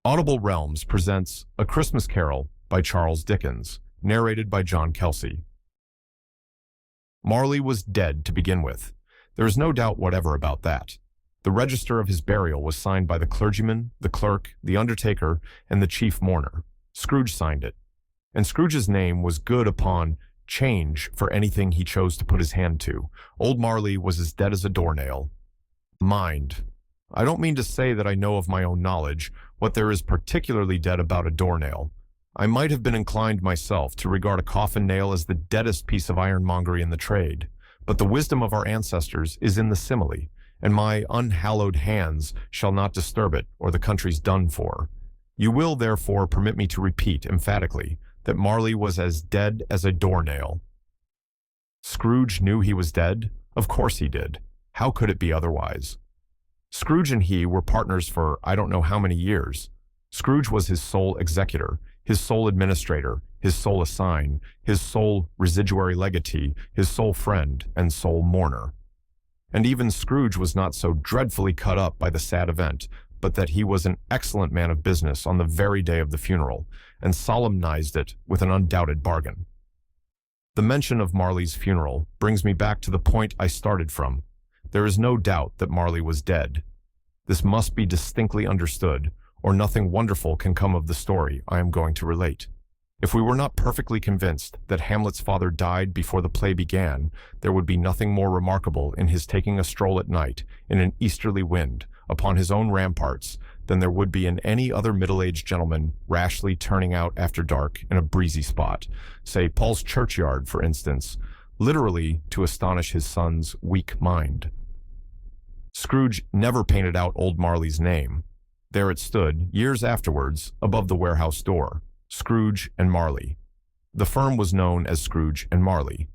Audible Realms presents A Christmas Carol by Charles Dickens, narrated by John Kelsey. Marley was dead to begin with. There is no doubt whatever about that. The register of his burial was signed by the clergyman, the clerk, the undertaker, and the chief mourner. Scrooge signed it. And Scrooge's name was good upon change for anything he chose to put his hand to. Old Marley was as dead as a doornail. Mind. I don't mean to say that I know of my own knowledge what there is particularly dead about a doornail. I might have been inclined myself to regard a coffin nail as the deadest piece of ironmongery in the trade, but the wisdom of our ancestors is in the simile, and my unhallowed hands shall not disturb it, or the country's done for. You will, therefore, permit me to repeat emphatically that Marley was as dead as a doornail. Scrooge knew he was dead? Of course he did. How could it be otherwise? Scrooge and he were partners for I don't know how many years. Scrooge was his sole executor, his sole administrator, his sole assign, his sole residuary legatee, his sole friend, and sole mourner. And even Scrooge was not so dreadfully cut up by the sad event, but that he was an excellent man of business on the very day of the funeral, and solemnized it with an undoubted bargain. The mention of Marley's funeral brings me back to the point I started from. There is no doubt that Marley was dead. This must be distinctly understood, or nothing wonderful can come of the story I am going to relate. If we were not perfectly convinced that Hamlet's father died before the play began, there would be nothing more remarkable in his taking a stroll at night, in an easterly wind, upon his own ramparts, than there would be in any other middle-aged gentleman rashly turning out after dark in a breezy spot, say Paul's churchyard, for instance, literally to astonish his son's weak mind. Scrooge never painted out old Marley's name. There it stood, years afterwards, above the warehouse door, Scrooge and Marley. The firm was known as Scrooge and Marley.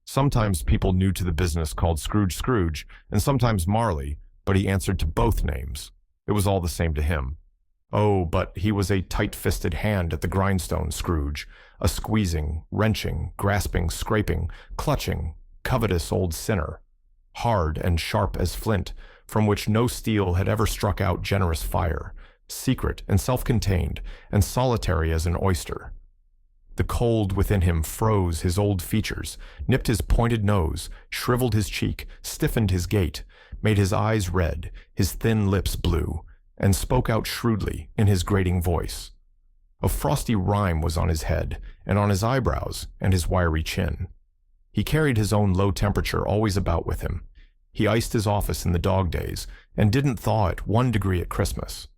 Sometimes people new to the business called Scrooge, and sometimes Marley, but he answered to both names. It was all the same to him. Oh, but he was a tight-fisted hand at the grindstone, Scrooge, a squeezing, wrenching, grasping, scraping, clutching, covetous old sinner, hard and sharp as flint, from which no steel had ever struck out generous fire, secret and self-contained, and solitary as an oyster. The cold within him froze his old features, nipped his pointed nose, shriveled his cheek, stiffened his gait, made his eyes red, his thin lips blue, and spoke out shrewdly in his grating voice. A frosty rime was on his head, and on his eyebrows, and his wiry chin. He carried his own low temperature always about with him. He iced his office in the dog days, and didn't thaw it 1 degree at Christmas.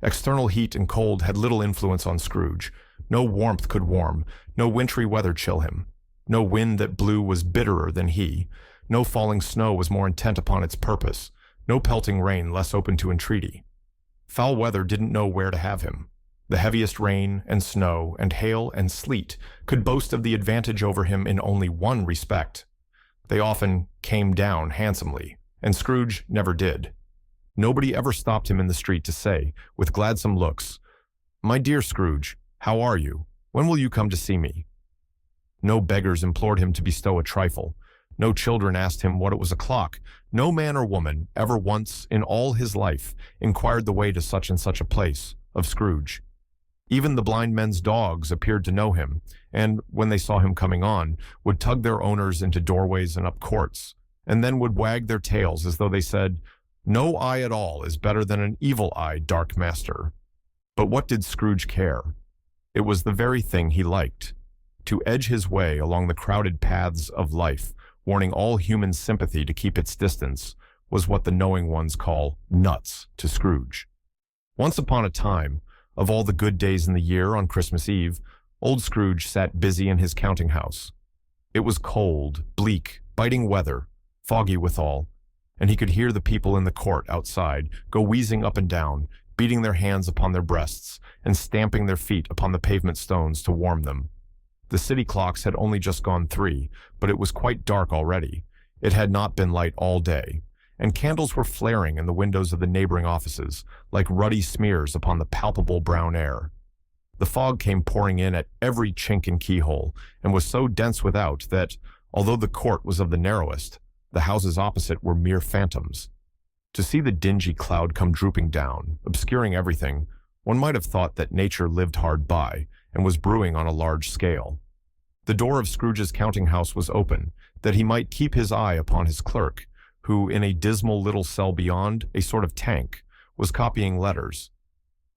External heat and cold had little influence on Scrooge. No warmth could warm, no wintry weather chill him. No wind that blew was bitterer than he. No falling snow was more intent upon its purpose. No pelting rain less open to entreaty. Foul weather didn't know where to have him. The heaviest rain and snow and hail and sleet could boast of the advantage over him in only one respect. They often came down handsomely, and Scrooge never did. Nobody ever stopped him in the street to say, with gladsome looks, "My dear Scrooge, how are you? When will you come to see me?" No beggars implored him to bestow a trifle. No children asked him what it was o'clock. No man or woman ever once in all his life inquired the way to such and such a place of Scrooge. Even the blind men's dogs appeared to know him, and, when they saw him coming on, would tug their owners into doorways and up courts, and then would wag their tails as though they said, "No eye at all is better than an evil-eyed dark master." But what did Scrooge care? It was the very thing he liked. To edge his way along the crowded paths of life, warning all human sympathy to keep its distance, was what the knowing ones call nuts to Scrooge. Once upon a time, of all the good days in the year on Christmas Eve, old Scrooge sat busy in his counting-house. It was cold, bleak, biting weather, foggy withal, and he could hear the people in the court outside go wheezing up and down, beating their hands upon their breasts, and stamping their feet upon the pavement stones to warm them. The city clocks had only just gone 3, but it was quite dark already. It had not been light all day, and candles were flaring in the windows of the neighboring offices, like ruddy smears upon the palpable brown air. The fog came pouring in at every chink and keyhole, and was so dense without that, although the court was of the narrowest, the houses opposite were mere phantoms. To see the dingy cloud come drooping down, obscuring everything, One might have thought that nature lived hard by and was brewing on a large scale. The door of Scrooge's counting-house was open, that he might keep his eye upon his clerk, who, in a dismal little cell beyond, a sort of tank, was copying letters.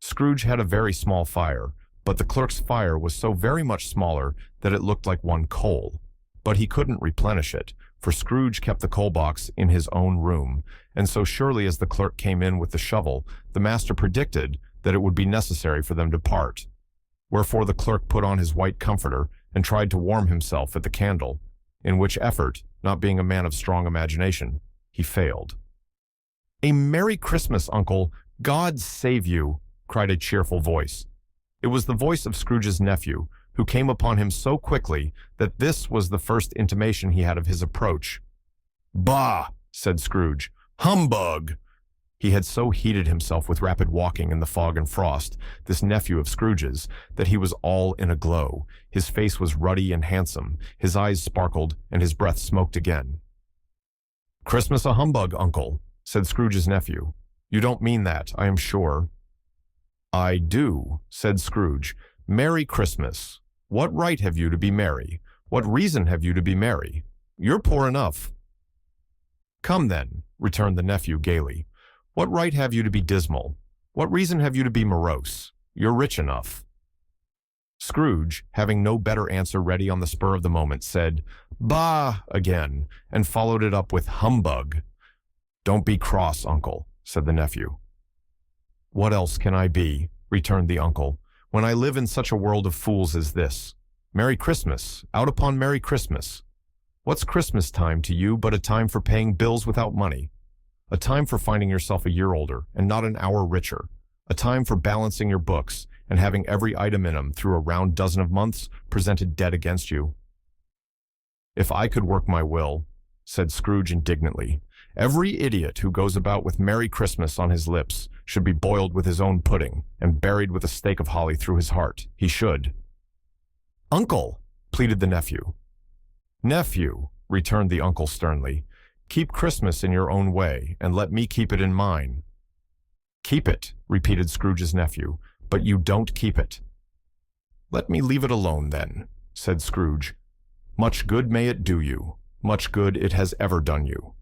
Scrooge had a very small fire, but the clerk's fire was so very much smaller that it looked like one coal. But he couldn't replenish it, for Scrooge kept the coal box in his own room, and so surely as the clerk came in with the shovel, the master predicted that it would be necessary for them to part. Wherefore the clerk put on his white comforter and tried to warm himself at the candle, in which effort, not being a man of strong imagination, he failed. "A Merry Christmas, Uncle! God save you!" cried a cheerful voice. It was the voice of Scrooge's nephew, who came upon him so quickly that this was the first intimation he had of his approach. "Bah!" said Scrooge. "Humbug!" He had so heated himself with rapid walking in the fog and frost, this nephew of Scrooge's, that he was all in a glow. His face was ruddy and handsome, his eyes sparkled, and his breath smoked again. "Christmas a humbug, Uncle," said Scrooge's nephew. "You don't mean that, I am sure." "I do," said Scrooge. "Merry Christmas. What right have you to be merry? What reason have you to be merry? You're poor enough." "Come then," returned the nephew gaily. "What right have you to be dismal? What reason have you to be morose? You're rich enough." Scrooge, having no better answer ready on the spur of the moment, said, "Bah!" again, and followed it up with humbug. "Don't be cross, Uncle," said the nephew. "What else can I be?" returned the uncle, "when I live in such a world of fools as this? Merry Christmas, out upon Merry Christmas. What's Christmas time to you but a time for paying bills without money? A time for finding yourself a year older and not an hour richer. A time for balancing your books and having every item in them through a round dozen of months presented dead against you." "If I could work my will," said Scrooge indignantly, "every idiot who goes about with Merry Christmas on his lips should be boiled with his own pudding and buried with a stake of holly through his heart. He should." "Uncle!" pleaded the nephew. "Nephew," returned the uncle sternly, "keep Christmas in your own way, and let me keep it in mine." "Keep it," repeated Scrooge's nephew, "but you don't keep it." "Let me leave it alone, then," said Scrooge. "Much good may it do you. Much good it has ever done you."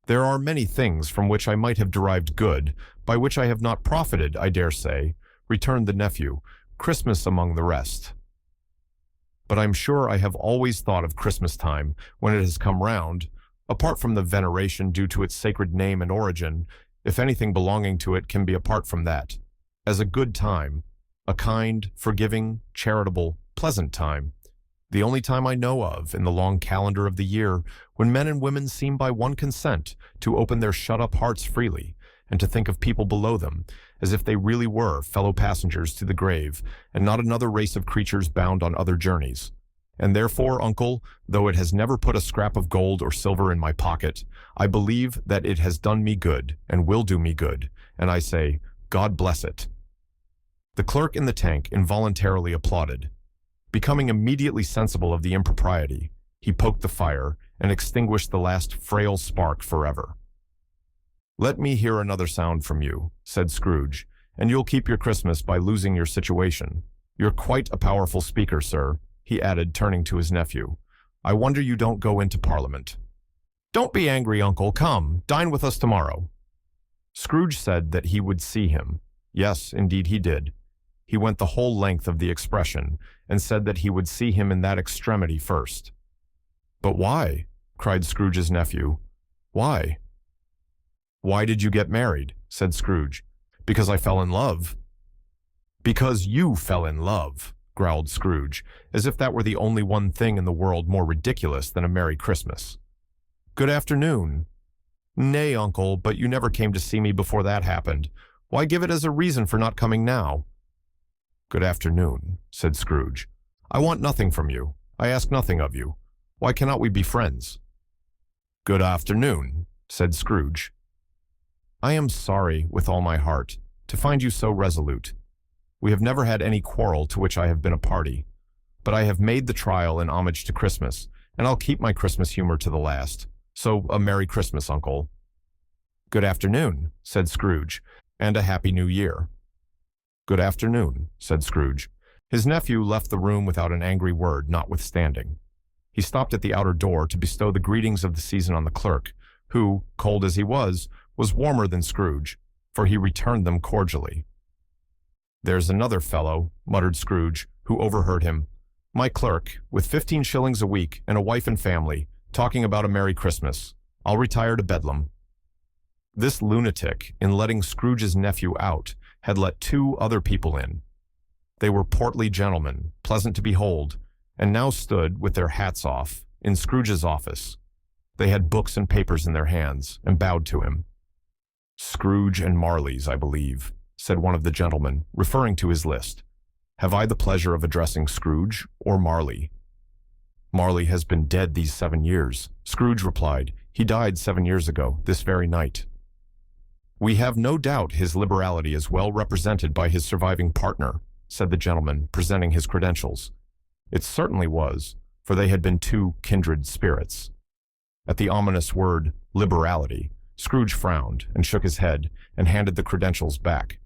"There are many things from which I might have derived good, by which I have not profited, I dare say," returned the nephew, "Christmas among the rest. But I'm sure I have always thought of Christmas time, when it has come round, apart from the veneration due to its sacred name and origin, if anything belonging to it can be apart from that, as a good time, a kind, forgiving, charitable, pleasant time, the only time I know of in the long calendar of the year when men and women seem by one consent to open their shut-up hearts freely and to think of people below them as if they really were fellow passengers to the grave and not another race of creatures bound on other journeys. And therefore, Uncle, though it has never put a scrap of gold or silver in my pocket, I believe that it has done me good and will do me good, and I say, God bless it." The clerk in the tank involuntarily applauded. Becoming immediately sensible of the impropriety, he poked the fire and extinguished the last frail spark forever. "Let me hear another sound from you," said Scrooge, "and you'll keep your Christmas by losing your situation. You're quite a powerful speaker, sir," he added, turning to his nephew. "I wonder you don't go into Parliament." "Don't be angry, Uncle. Come, dine with us tomorrow." Scrooge said that he would see him. Yes, indeed he did. He went the whole length of the expression, and said that he would see him in that extremity first. "But why?" cried Scrooge's nephew. "Why?" "Why did you get married?" said Scrooge. "Because I fell in love." "Because you fell in love," growled Scrooge, as if that were the only one thing in the world more ridiculous than a Merry Christmas. "Good afternoon." "Nay, Uncle, but you never came to see me before that happened. Why give it as a reason for not coming now?" "Good afternoon," said Scrooge. "I want nothing from you. I ask nothing of you. Why cannot we be friends?" "Good afternoon," said Scrooge. "I am sorry, with all my heart, to find you so resolute. We have never had any quarrel to which I have been a party, but I have made the trial in homage to Christmas, and I'll keep my Christmas humor to the last. So, a Merry Christmas, Uncle." "Good afternoon," said Scrooge, "and a Happy New Year." "Good afternoon," said Scrooge. His nephew left the room without an angry word, notwithstanding. He stopped at the outer door to bestow the greetings of the season on the clerk, who, cold as he was warmer than Scrooge, for he returned them cordially. "There's another fellow," muttered Scrooge, who overheard him. "My clerk, with 15 shillings a week and a wife and family, talking about a Merry Christmas. I'll retire to Bedlam." This lunatic, in letting Scrooge's nephew out, had let 2 other people in. They were portly gentlemen, pleasant to behold, and now stood, with their hats off, in Scrooge's office. They had books and papers in their hands, and bowed to him. "Scrooge and Marley's, I believe," said one of the gentlemen, referring to his list. "Have I the pleasure of addressing Scrooge or Marley?" "Marley has been dead these 7 years," Scrooge replied. "He died 7 years ago, this very night." "We have no doubt his liberality is well represented by his surviving partner," said the gentleman, presenting his credentials. It certainly was, for they had been 2 kindred spirits. At the ominous word, liberality, Scrooge frowned and shook his head and handed the credentials back.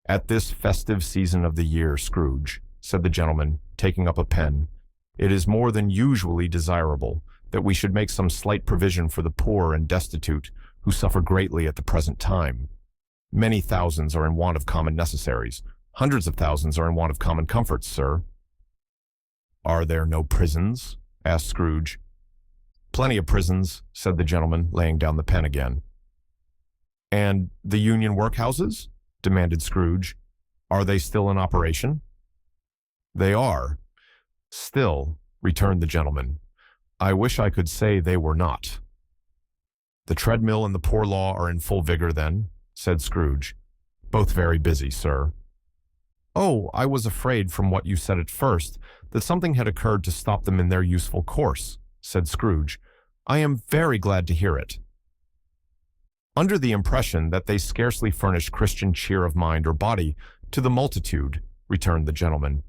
"At this festive season of the year, Scrooge," said the gentleman, taking up a pen, "it is more than usually desirable that we should make some slight provision for the poor and destitute who suffer greatly at the present time. Many thousands are in want of common necessaries. Hundreds of thousands are in want of common comforts, sir." "Are there no prisons?" asked Scrooge. "Plenty of prisons," said the gentleman, laying down the pen again. "And the union workhouses?" demanded Scrooge. "Are they still in operation?" "They are. Still," returned the gentleman, "I wish I could say they were not." "The treadmill and the poor law are in full vigor, then?" said Scrooge. "Both very busy, sir." "Oh, I was afraid from what you said at first that something had occurred to stop them in their useful course," said Scrooge. "I am very glad to hear it." "Under the impression that they scarcely furnish Christian cheer of mind or body to the multitude," returned the gentleman,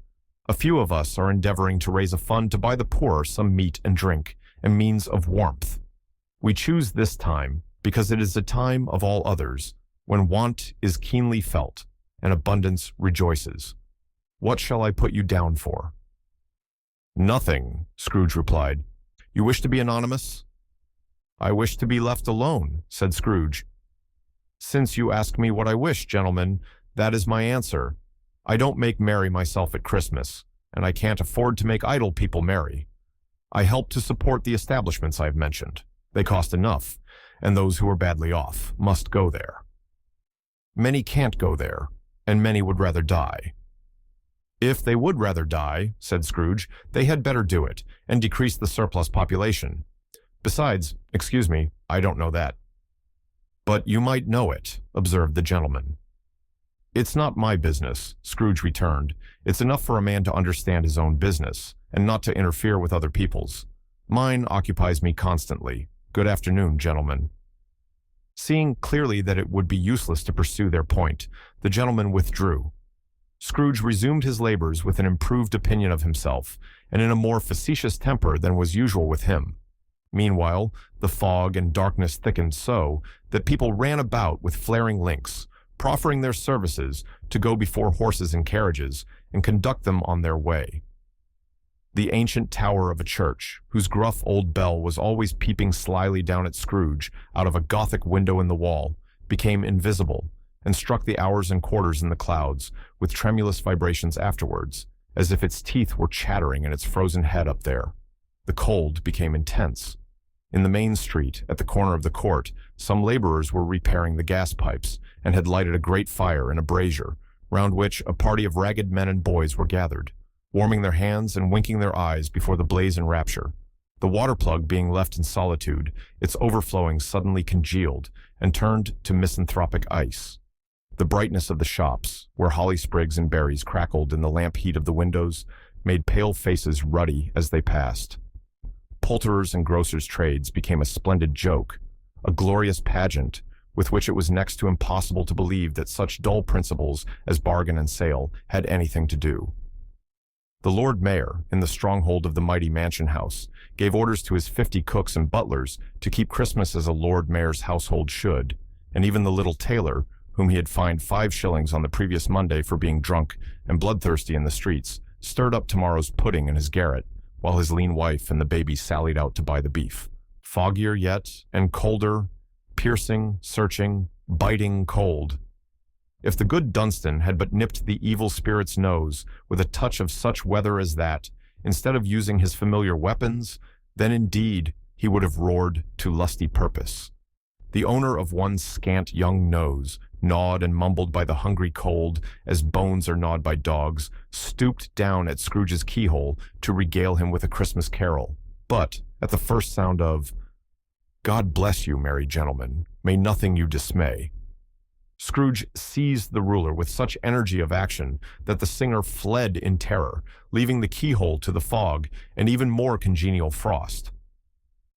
"a few of us are endeavoring to raise a fund to buy the poor some meat and drink and means of warmth. We choose this time because it is a time of all others when want is keenly felt and abundance rejoices. What shall I put you down for?" "Nothing," Scrooge replied. "You wish to be anonymous?" "I wish to be left alone," said Scrooge. "Since you ask me what I wish, gentlemen, that is my answer. I don't make merry myself at Christmas, and I can't afford to make idle people merry. I help to support the establishments I have mentioned. They cost enough, and those who are badly off must go there. Many can't go there, and many would rather die." "If they would rather die," said Scrooge, "they had better do it, and decrease the surplus population. Besides, excuse me, I don't know that." "But you might know it," observed the gentleman. "It's not my business," Scrooge returned. "It's enough for a man to understand his own business, and not to interfere with other people's. Mine occupies me constantly. Good afternoon, gentlemen." Seeing clearly that it would be useless to pursue their point, the gentleman withdrew. Scrooge resumed his labors with an improved opinion of himself, and in a more facetious temper than was usual with him. Meanwhile, the fog and darkness thickened so that people ran about with flaring links, proffering their services to go before horses and carriages and conduct them on their way. The ancient tower of a church, whose gruff old bell was always peeping slyly down at Scrooge out of a Gothic window in the wall, became invisible and struck the hours and quarters in the clouds with tremulous vibrations afterwards, as if its teeth were chattering in its frozen head up there. The cold became intense. In the main street, at the corner of the court, some laborers were repairing the gas pipes and had lighted a great fire in a brazier, round which a party of ragged men and boys were gathered, warming their hands and winking their eyes before the blaze in rapture. The water plug being left in solitude, its overflowing suddenly congealed and turned to misanthropic ice. The brightness of the shops, where holly sprigs and berries crackled in the lamp heat of the windows, made pale faces ruddy as they passed. Poulterers' and grocers' trades became a splendid joke, a glorious pageant with which it was next to impossible to believe that such dull principles as bargain and sale had anything to do. The Lord Mayor, in the stronghold of the mighty mansion house, gave orders to his 50 cooks and butlers to keep Christmas as a Lord Mayor's household should, and even the little tailor, whom he had fined 5 shillings on the previous Monday for being drunk and bloodthirsty in the streets, stirred up tomorrow's pudding in his garret, while his lean wife and the baby sallied out to buy the beef. Foggier yet, and colder, piercing, searching, biting cold. If the good Dunstan had but nipped the evil spirit's nose with a touch of such weather as that, instead of using his familiar weapons, then indeed he would have roared to lusty purpose. The owner of one scant young nose, gnawed and mumbled by the hungry cold as bones are gnawed by dogs, stooped down at Scrooge's keyhole to regale him with a Christmas carol. But, at the first sound of, "God bless you, merry gentlemen, may nothing you dismay," Scrooge seized the ruler with such energy of action that the singer fled in terror, leaving the keyhole to the fog and even more congenial frost.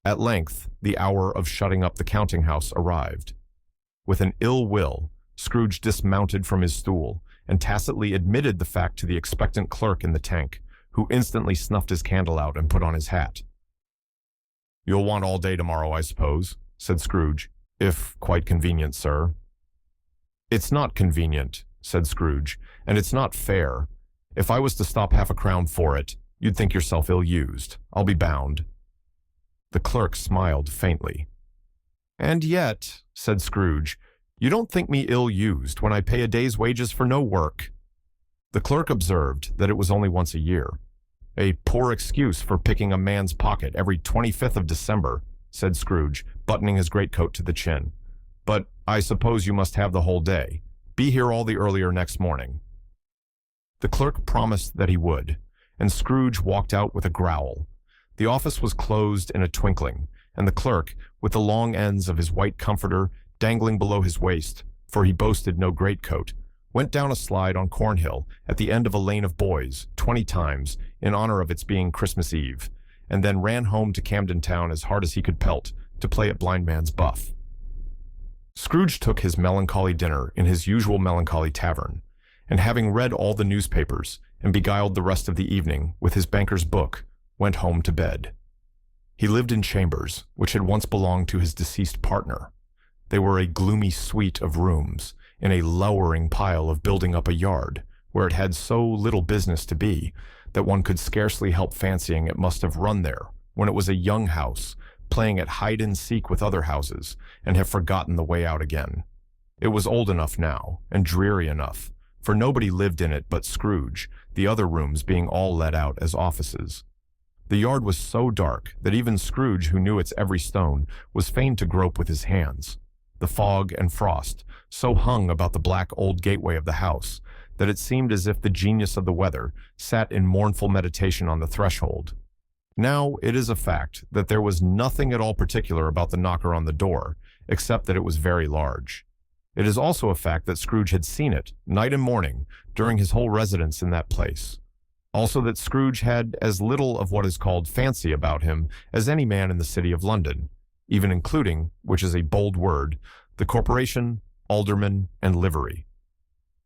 At length, the hour of shutting up the counting-house arrived. With an ill will, Scrooge dismounted from his stool and tacitly admitted the fact to the expectant clerk in the tank, who instantly snuffed his candle out and put on his hat. "You'll want all day tomorrow, I suppose," said Scrooge. "If quite convenient, sir." "It's not convenient," said Scrooge, "and it's not fair. If I was to stop half a crown for it, you'd think yourself ill-used, I'll be bound." The clerk smiled faintly. "And yet," said Scrooge, "you don't think me ill-used when I pay a day's wages for no work." The clerk observed that it was only once a year. "A poor excuse for picking a man's pocket every 25th of December," said Scrooge, buttoning his greatcoat to the chin. "But I suppose you must have the whole day. Be here all the earlier next morning." The clerk promised that he would, and Scrooge walked out with a growl. The office was closed in a twinkling, and the clerk, with the long ends of his white comforter dangling below his waist, for he boasted no greatcoat, went down a slide on Cornhill at the end of a lane of boys 20 times in honor of its being Christmas Eve, and then ran home to Camden Town as hard as he could pelt to play at blind man's buff. Scrooge took his melancholy dinner in his usual melancholy tavern, and having read all the newspapers and beguiled the rest of the evening with his banker's book, went home to bed. He lived in chambers which had once belonged to his deceased partner. They were a gloomy suite of rooms in a lowering pile of building up a yard, where it had so little business to be that one could scarcely help fancying it must have run there when it was a young house, playing at hide-and-seek with other houses, and have forgotten the way out again. It was old enough now, and dreary enough, for nobody lived in it but Scrooge, the other rooms being all let out as offices. The yard was so dark that even Scrooge, who knew its every stone, was fain to grope with his hands. The fog and frost so hung about the black old gateway of the house that it seemed as if the genius of the weather sat in mournful meditation on the threshold. Now, it is a fact that there was nothing at all particular about the knocker on the door, except that it was very large. It is also a fact that Scrooge had seen it, night and morning, during his whole residence in that place. Also that Scrooge had as little of what is called fancy about him as any man in the city of London, even including, which is a bold word, the corporation, alderman, and livery.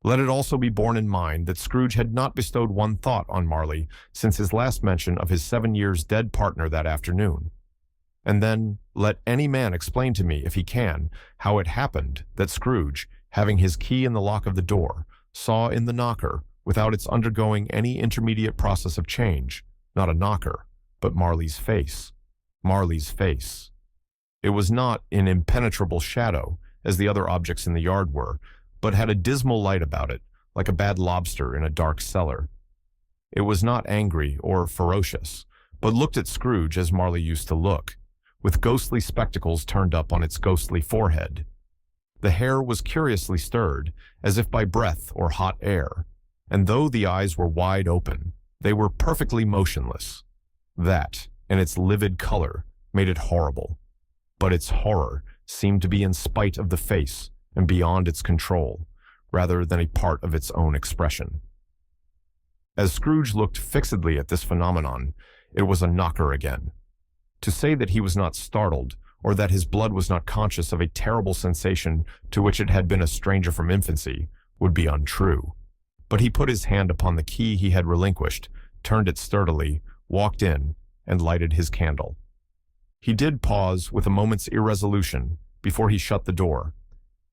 Let it also be borne in mind that Scrooge had not bestowed one thought on Marley since his last mention of his 7 years dead partner that afternoon. And then, let any man explain to me, if he can, how it happened that Scrooge, having his key in the lock of the door, saw in the knocker, without its undergoing any intermediate process of change, not a knocker, but Marley's face. Marley's face. It was not in impenetrable shadow, as the other objects in the yard were, but had a dismal light about it, like a bad lobster in a dark cellar. It was not angry or ferocious, but looked at Scrooge as Marley used to look, with ghostly spectacles turned up on its ghostly forehead. The hair was curiously stirred, as if by breath or hot air, and though the eyes were wide open, they were perfectly motionless. That, and its livid color, made it horrible. But its horror seemed to be in spite of the face and beyond its control, rather than a part of its own expression. As Scrooge looked fixedly at this phenomenon, it was a knocker again. To say that he was not startled, or that his blood was not conscious of a terrible sensation to which it had been a stranger from infancy, would be untrue. But he put his hand upon the key he had relinquished, turned it sturdily, walked in, and lighted his candle. He did pause with a moment's irresolution before he shut the door,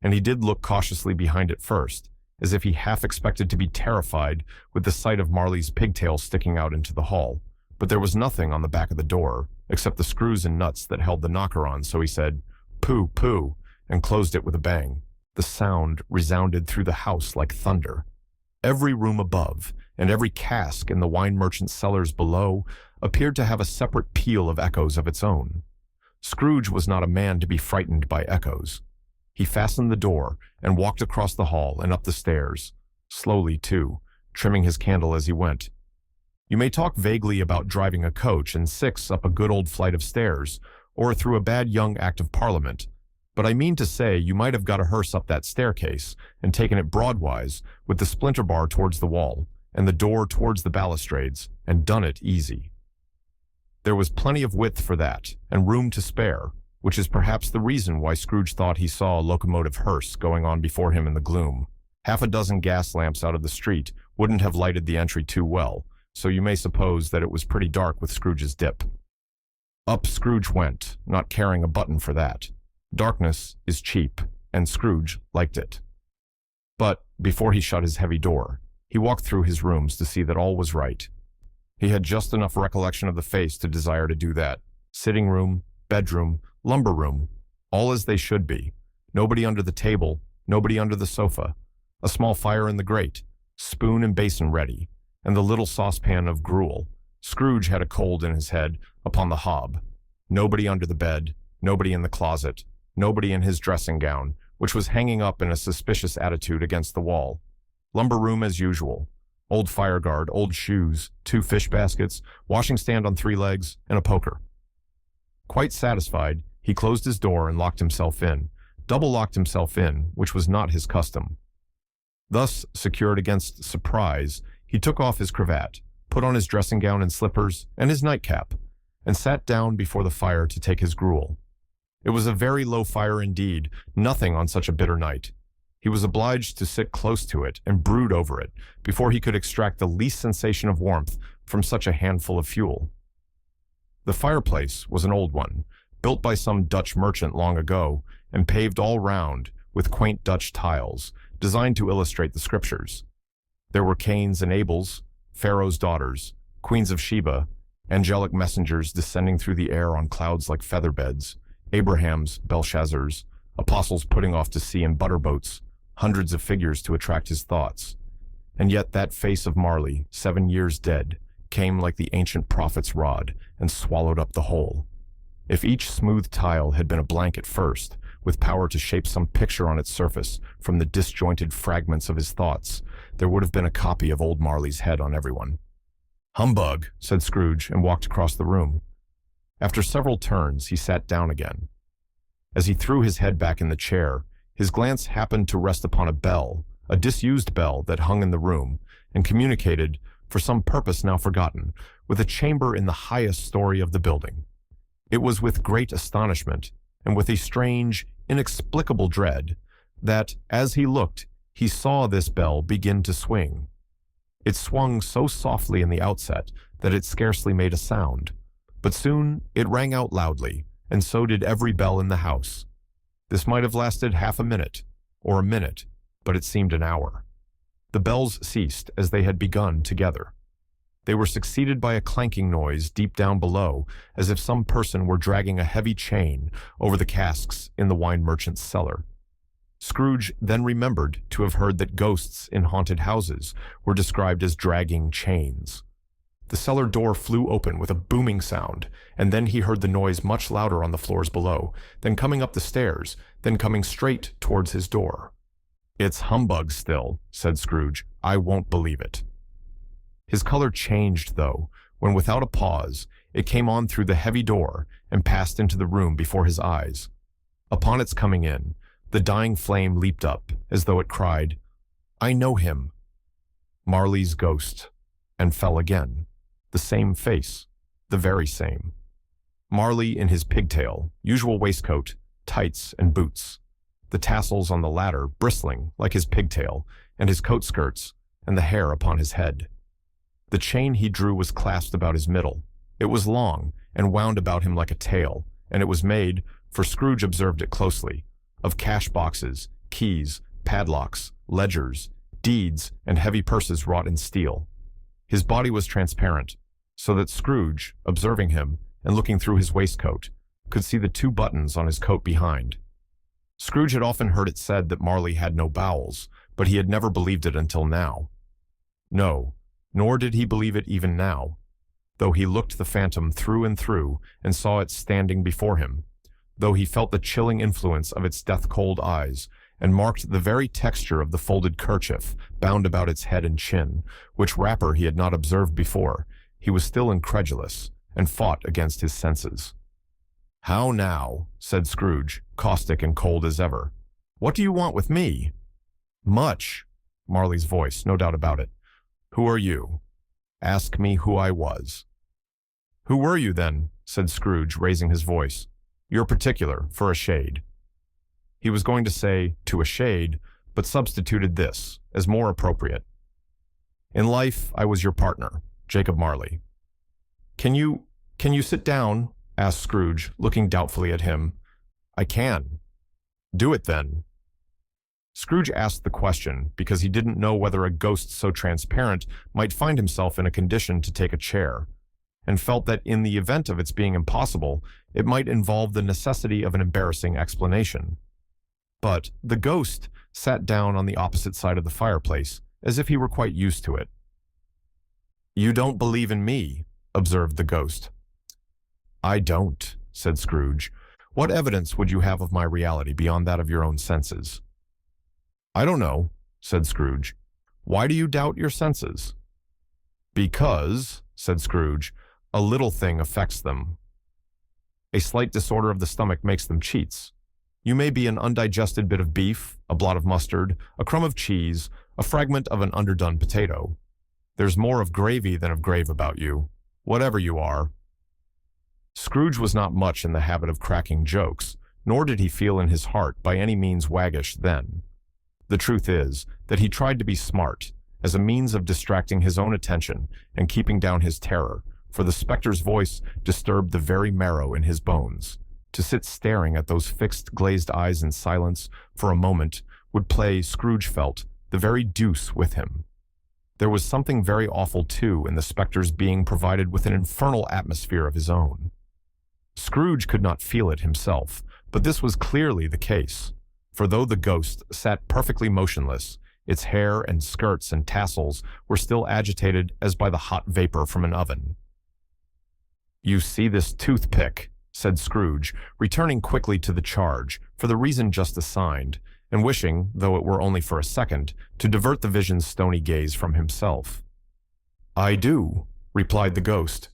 and he did look cautiously behind it first, as if he half expected to be terrified with the sight of Marley's pigtail sticking out into the hall. But there was nothing on the back of the door, except the screws and nuts that held the knocker on, so he said, "Pooh, pooh," and closed it with a bang. The sound resounded through the house like thunder. Every room above, and every cask in the wine merchant's cellars below, appeared to have a separate peal of echoes of its own. Scrooge was not a man to be frightened by echoes. He fastened the door and walked across the hall and up the stairs, slowly too, trimming his candle as he went. You may talk vaguely about driving a coach and six up a good old flight of stairs, or through a bad young Act of Parliament, but I mean to say you might have got a hearse up that staircase and taken it broadwise with the splinter bar towards the wall and the door towards the balustrades, and done it easy. There was plenty of width for that, and room to spare, which is perhaps the reason why Scrooge thought he saw a locomotive hearse going on before him in the gloom. Half a dozen gas lamps out of the street wouldn't have lighted the entry too well, so you may suppose that it was pretty dark with Scrooge's dip. Up Scrooge went, not caring a button for that. Darkness is cheap, and Scrooge liked it. But before he shut his heavy door, he walked through his rooms to see that all was right. He had just enough recollection of the face to desire to do that. Sitting room, bedroom, lumber room, all as they should be. Nobody under the table, nobody under the sofa. A small fire in the grate, spoon and basin ready, and the little saucepan of gruel. Scrooge had a cold in his head upon the hob. Nobody under the bed, nobody in the closet, nobody in his dressing gown, which was hanging up in a suspicious attitude against the wall. Lumber room as usual. Old fire guard, old shoes, 2 fish baskets, washing stand on 3 legs, and a poker. Quite satisfied, he closed his door and locked himself in, double-locked himself in, which was not his custom. Thus, secured against surprise, he took off his cravat, put on his dressing gown and slippers, and his nightcap, and sat down before the fire to take his gruel. It was a very low fire indeed, nothing on such a bitter night. He was obliged to sit close to it and brood over it before he could extract the least sensation of warmth from such a handful of fuel. The fireplace was an old one, built by some Dutch merchant long ago, and paved all round with quaint Dutch tiles, designed to illustrate the scriptures. There were Cains and Abels, Pharaoh's daughters, queens of Sheba, angelic messengers descending through the air on clouds like feather beds, Abrahams, Belshazzars, apostles putting off to sea in butter boats, hundreds of figures to attract his thoughts. And yet that face of Marley, 7 years dead, came like the ancient prophet's rod and swallowed up the whole. If each smooth tile had been a blank at first, with power to shape some picture on its surface from the disjointed fragments of his thoughts, there would have been a copy of old Marley's head on everyone. "Humbug," said Scrooge, and walked across the room. After several turns, he sat down again. As he threw his head back in the chair, his glance happened to rest upon a bell, a disused bell that hung in the room, and communicated, for some purpose now forgotten, with a chamber in the highest story of the building. It was with great astonishment, and with a strange, inexplicable dread, that, as he looked, he saw this bell begin to swing. It swung so softly in the outset that it scarcely made a sound, but soon it rang out loudly, and so did every bell in the house. This might have lasted half a minute, or a minute, but it seemed an hour. The bells ceased as they had begun together. They were succeeded by a clanking noise deep down below, as if some person were dragging a heavy chain over the casks in the wine merchant's cellar. Scrooge then remembered to have heard that ghosts in haunted houses were described as dragging chains. The cellar door flew open with a booming sound, and then he heard the noise much louder on the floors below, then coming up the stairs, then coming straight towards his door. "It's humbug still," said Scrooge. "I won't believe it." His color changed, though, when without a pause, it came on through the heavy door and passed into the room before his eyes. Upon its coming in, the dying flame leaped up, as though it cried, "I know him!" Marley's ghost, and fell again. The same face, the very same. Marley in his pigtail, usual waistcoat, tights, and boots. The tassels on the latter bristling like his pigtail, and his coat skirts, and the hair upon his head. The chain he drew was clasped about his middle. It was long, and wound about him like a tail, and it was made, for Scrooge observed it closely, of cash boxes, keys, padlocks, ledgers, deeds, and heavy purses wrought in steel. His body was transparent, so that Scrooge, observing him and looking through his waistcoat, could see the 2 buttons on his coat behind. Scrooge had often heard it said that Marley had no bowels, but he had never believed it until now. No, nor did he believe it even now, though he looked the phantom through and through and saw it standing before him, though he felt the chilling influence of its death-cold eyes, and marked the very texture of the folded kerchief bound about its head and chin, which wrapper he had not observed before. He was still incredulous, and fought against his senses. "How now?" said Scrooge, caustic and cold as ever. "What do you want with me?" "Much." Marley's voice, no doubt about it. "Who are you?" "Ask me who I was." "Who were you, then?" said Scrooge, raising his voice. "You're particular, for a shade." He was going to say, "to a shade," but substituted this, as more appropriate. "In life, I was your partner, Jacob Marley." Can you sit down?" asked Scrooge, looking doubtfully at him. "I can." "Do it, then." Scrooge asked the question because he didn't know whether a ghost so transparent might find himself in a condition to take a chair, and felt that in the event of its being impossible, it might involve the necessity of an embarrassing explanation. But the ghost sat down on the opposite side of the fireplace, as if he were quite used to it. "You don't believe in me," observed the ghost. "I don't," said Scrooge. "What evidence would you have of my reality beyond that of your own senses?" "I don't know," said Scrooge. "Why do you doubt your senses?" "Because," said Scrooge, "a little thing affects them. A slight disorder of the stomach makes them cheats. You may be an undigested bit of beef, a blot of mustard, a crumb of cheese, a fragment of an underdone potato. There's more of gravy than of grave about you, whatever you are." Scrooge was not much in the habit of cracking jokes, nor did he feel in his heart by any means waggish then. The truth is that he tried to be smart, as a means of distracting his own attention and keeping down his terror, for the specter's voice disturbed the very marrow in his bones. To sit staring at those fixed, glazed eyes in silence for a moment would play, Scrooge felt, the very deuce with him. There was something very awful, too, in the specter's being provided with an infernal atmosphere of his own. Scrooge could not feel it himself, but this was clearly the case, for though the ghost sat perfectly motionless, its hair and skirts and tassels were still agitated as by the hot vapor from an oven. "You see this toothpick," said Scrooge, returning quickly to the charge, for the reason just assigned, and wishing, though it were only for a second, to divert the vision's stony gaze from himself. "I do," replied the ghost.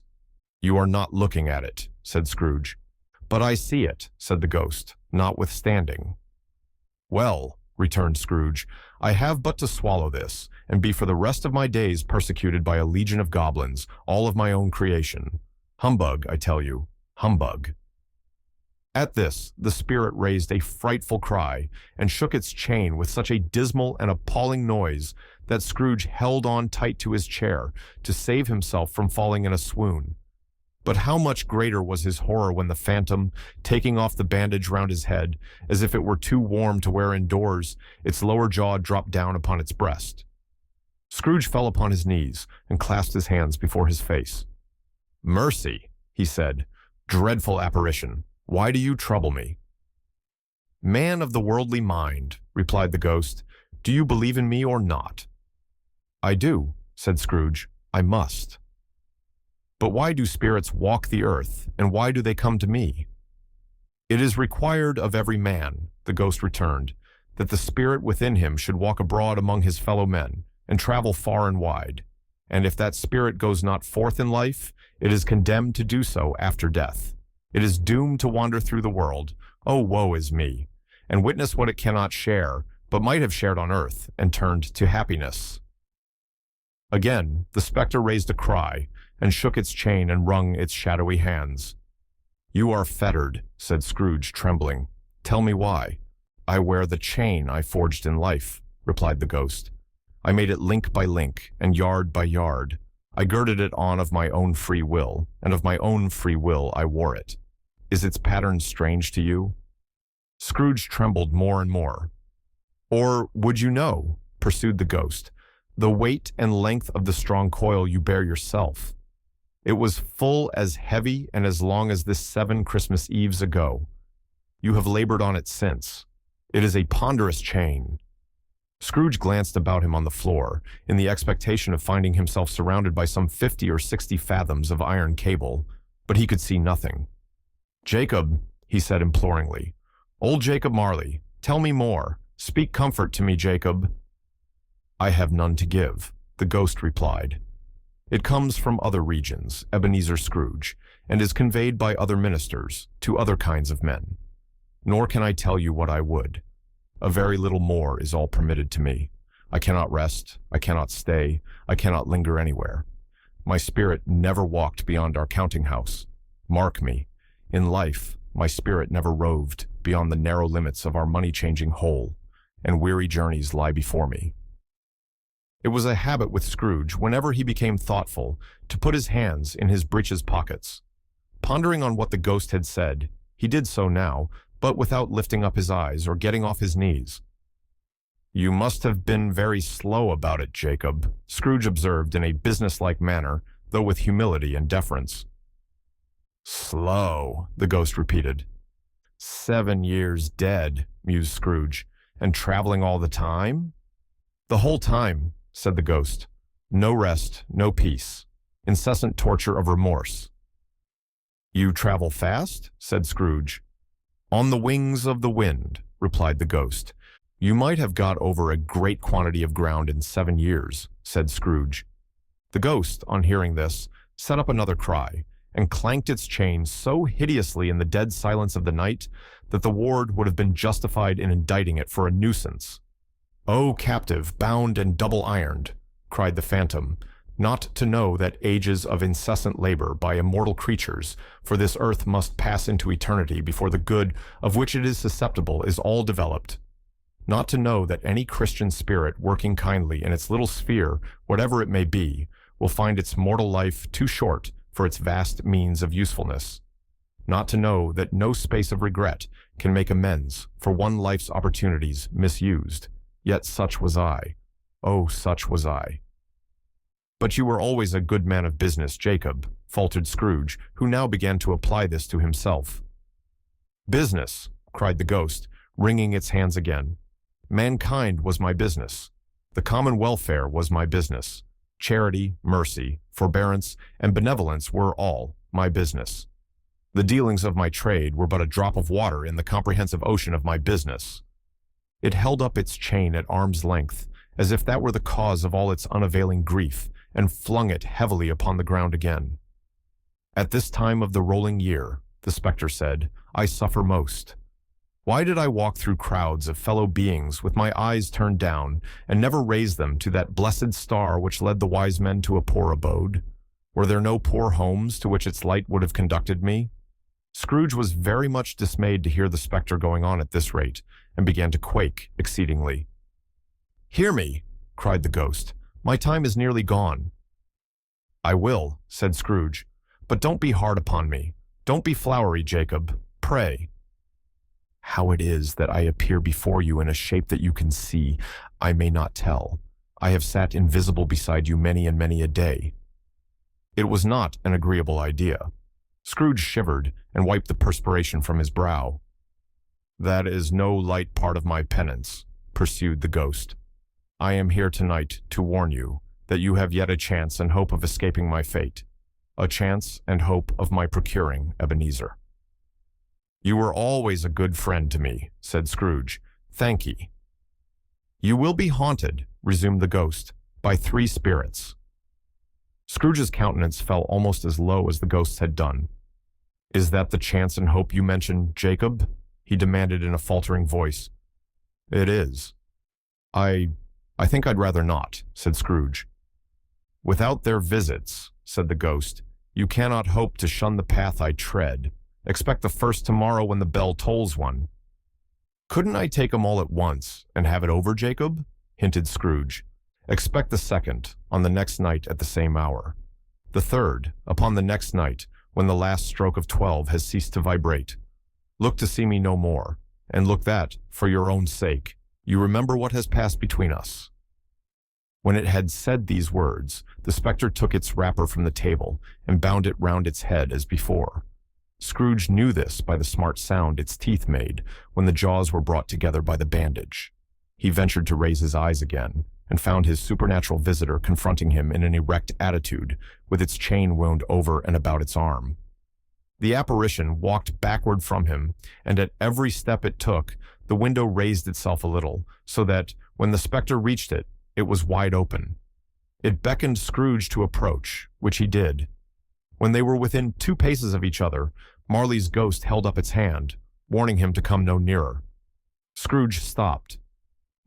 "You are not looking at it," said Scrooge. "But I see it," said the ghost, notwithstanding. "Well," returned Scrooge, "I have but to swallow this, and be for the rest of my days persecuted by a legion of goblins, all of my own creation. Humbug, I tell you, humbug." At this, the spirit raised a frightful cry and shook its chain with such a dismal and appalling noise that Scrooge held on tight to his chair to save himself from falling in a swoon. But how much greater was his horror when the phantom, taking off the bandage round his head, as if it were too warm to wear indoors, its lower jaw dropped down upon its breast. Scrooge fell upon his knees and clasped his hands before his face. "Mercy," he said, "dreadful apparition, why do you trouble me?" "Man of the worldly mind," replied the ghost, "do you believe in me or not?" "I do," said Scrooge. "I must." "But why do spirits walk the earth, and why do they come to me?" "It is required of every man," the ghost returned, "that the spirit within him should walk abroad among his fellow men, and travel far and wide. And if that spirit goes not forth in life, it is condemned to do so after death. It is doomed to wander through the world, oh woe is me, and witness what it cannot share, but might have shared on earth, and turned to happiness." Again, the spectre raised a cry, and shook its chain and wrung its shadowy hands. "You are fettered," said Scrooge, trembling. "Tell me why." "I wear the chain I forged in life," replied the ghost. "I made it link by link, and yard by yard. I girded it on of my own free will, and of my own free will I wore it. Is its pattern strange to you?" Scrooge trembled more and more. Or would you know, pursued the ghost, the weight and length of the strong coil you bear yourself? It was full as heavy and as long as this 7 Christmas Eves ago. You have labored on it since. It is a ponderous chain. Scrooge glanced about him on the floor, in the expectation of finding himself surrounded by some 50 or 60 fathoms of iron cable, but he could see nothing. "Jacob," he said imploringly, "old Jacob Marley, tell me more. Speak comfort to me, Jacob." "I have none to give," the ghost replied. "It comes from other regions, Ebenezer Scrooge, and is conveyed by other ministers to other kinds of men. Nor can I tell you what I would. A very little more is all permitted to me. I cannot rest, I cannot stay, I cannot linger anywhere. My spirit never walked beyond our counting house. Mark me, in life, my spirit never roved beyond the narrow limits of our money-changing hole, and weary journeys lie before me." It was a habit with Scrooge, whenever he became thoughtful, to put his hands in his breeches pockets. Pondering on what the ghost had said, he did so now, but without lifting up his eyes or getting off his knees. "You must have been very slow about it, Jacob," Scrooge observed in a businesslike manner, though with humility and deference. "Slow," the ghost repeated. 7 years dead," mused Scrooge, "and traveling all the time?" "The whole time," said the ghost. "No rest, no peace. Incessant torture of remorse." "You travel fast?" said Scrooge. "On the wings of the wind," replied the ghost. "You might have got over a great quantity of ground in 7 years," said Scrooge. The ghost, on hearing this, set up another cry, and clanked its chain so hideously in the dead silence of the night that the ward would have been justified in indicting it for a nuisance. "O captive, bound and double-ironed," cried the phantom, "not to know that ages of incessant labor by immortal creatures for this earth must pass into eternity before the good of which it is susceptible is all developed. Not to know that any Christian spirit working kindly in its little sphere, whatever it may be, will find its mortal life too short for its vast means of usefulness. Not to know that no space of regret can make amends for one life's opportunities misused. Yet such was I. Oh, such was I." "But you were always a good man of business, Jacob," faltered Scrooge, who now began to apply this to himself. "Business," cried the ghost, wringing its hands again. "Mankind was my business. The common welfare was my business. Charity, mercy, forbearance, and benevolence were all my business. The dealings of my trade were but a drop of water in the comprehensive ocean of my business." It held up its chain at arm's length, as if that were the cause of all its unavailing grief, and flung it heavily upon the ground again. "At this time of the rolling year," the spectre said, "I suffer most. Why did I walk through crowds of fellow beings with my eyes turned down, and never raise them to that blessed star which led the wise men to a poor abode? Were there no poor homes to which its light would have conducted me?" Scrooge was very much dismayed to hear the spectre going on at this rate, and began to quake exceedingly. "Hear me," cried the ghost. "My time is nearly gone." "I will," said Scrooge, "but don't be hard upon me. Don't be flowery, Jacob. Pray." "How it is that I appear before you in a shape that you can see, I may not tell. I have sat invisible beside you many and many a day." It was not an agreeable idea. Scrooge shivered and wiped the perspiration from his brow. "That is no light part of my penance," pursued the ghost. "I am here tonight to warn you that you have yet a chance and hope of escaping my fate, a chance and hope of my procuring Ebenezer." "You were always a good friend to me," said Scrooge. "Thank ye." "You will be haunted," resumed the ghost, "by 3 spirits." Scrooge's countenance fell almost as low as the ghost's had done. "Is that the chance and hope you mentioned, Jacob?" he demanded in a faltering voice. "It is." I think I'd rather not," said Scrooge. "Without their visits," said the ghost, "you cannot hope to shun the path I tread. Expect the first tomorrow when the bell tolls one." "Couldn't I take 'em all at once and have it over, Jacob?" hinted Scrooge. "Expect the second on the next night at the same hour. The third upon the next night when the last stroke of 12 has ceased to vibrate. Look to see me no more, and look that, for your own sake, You remember what has passed between us." When it had said these words, the spectre took its wrapper from the table and bound it round its head as before. Scrooge knew this by the smart sound its teeth made when the jaws were brought together by the bandage. He ventured to raise his eyes again, and found his supernatural visitor confronting him in an erect attitude, with its chain wound over and about its arm. The apparition walked backward from him, and at every step it took, the window raised itself a little, so that, when the spectre reached it, it was wide open. It beckoned Scrooge to approach, which he did. When they were within 2 paces of each other, Marley's ghost held up its hand, warning him to come no nearer. Scrooge stopped,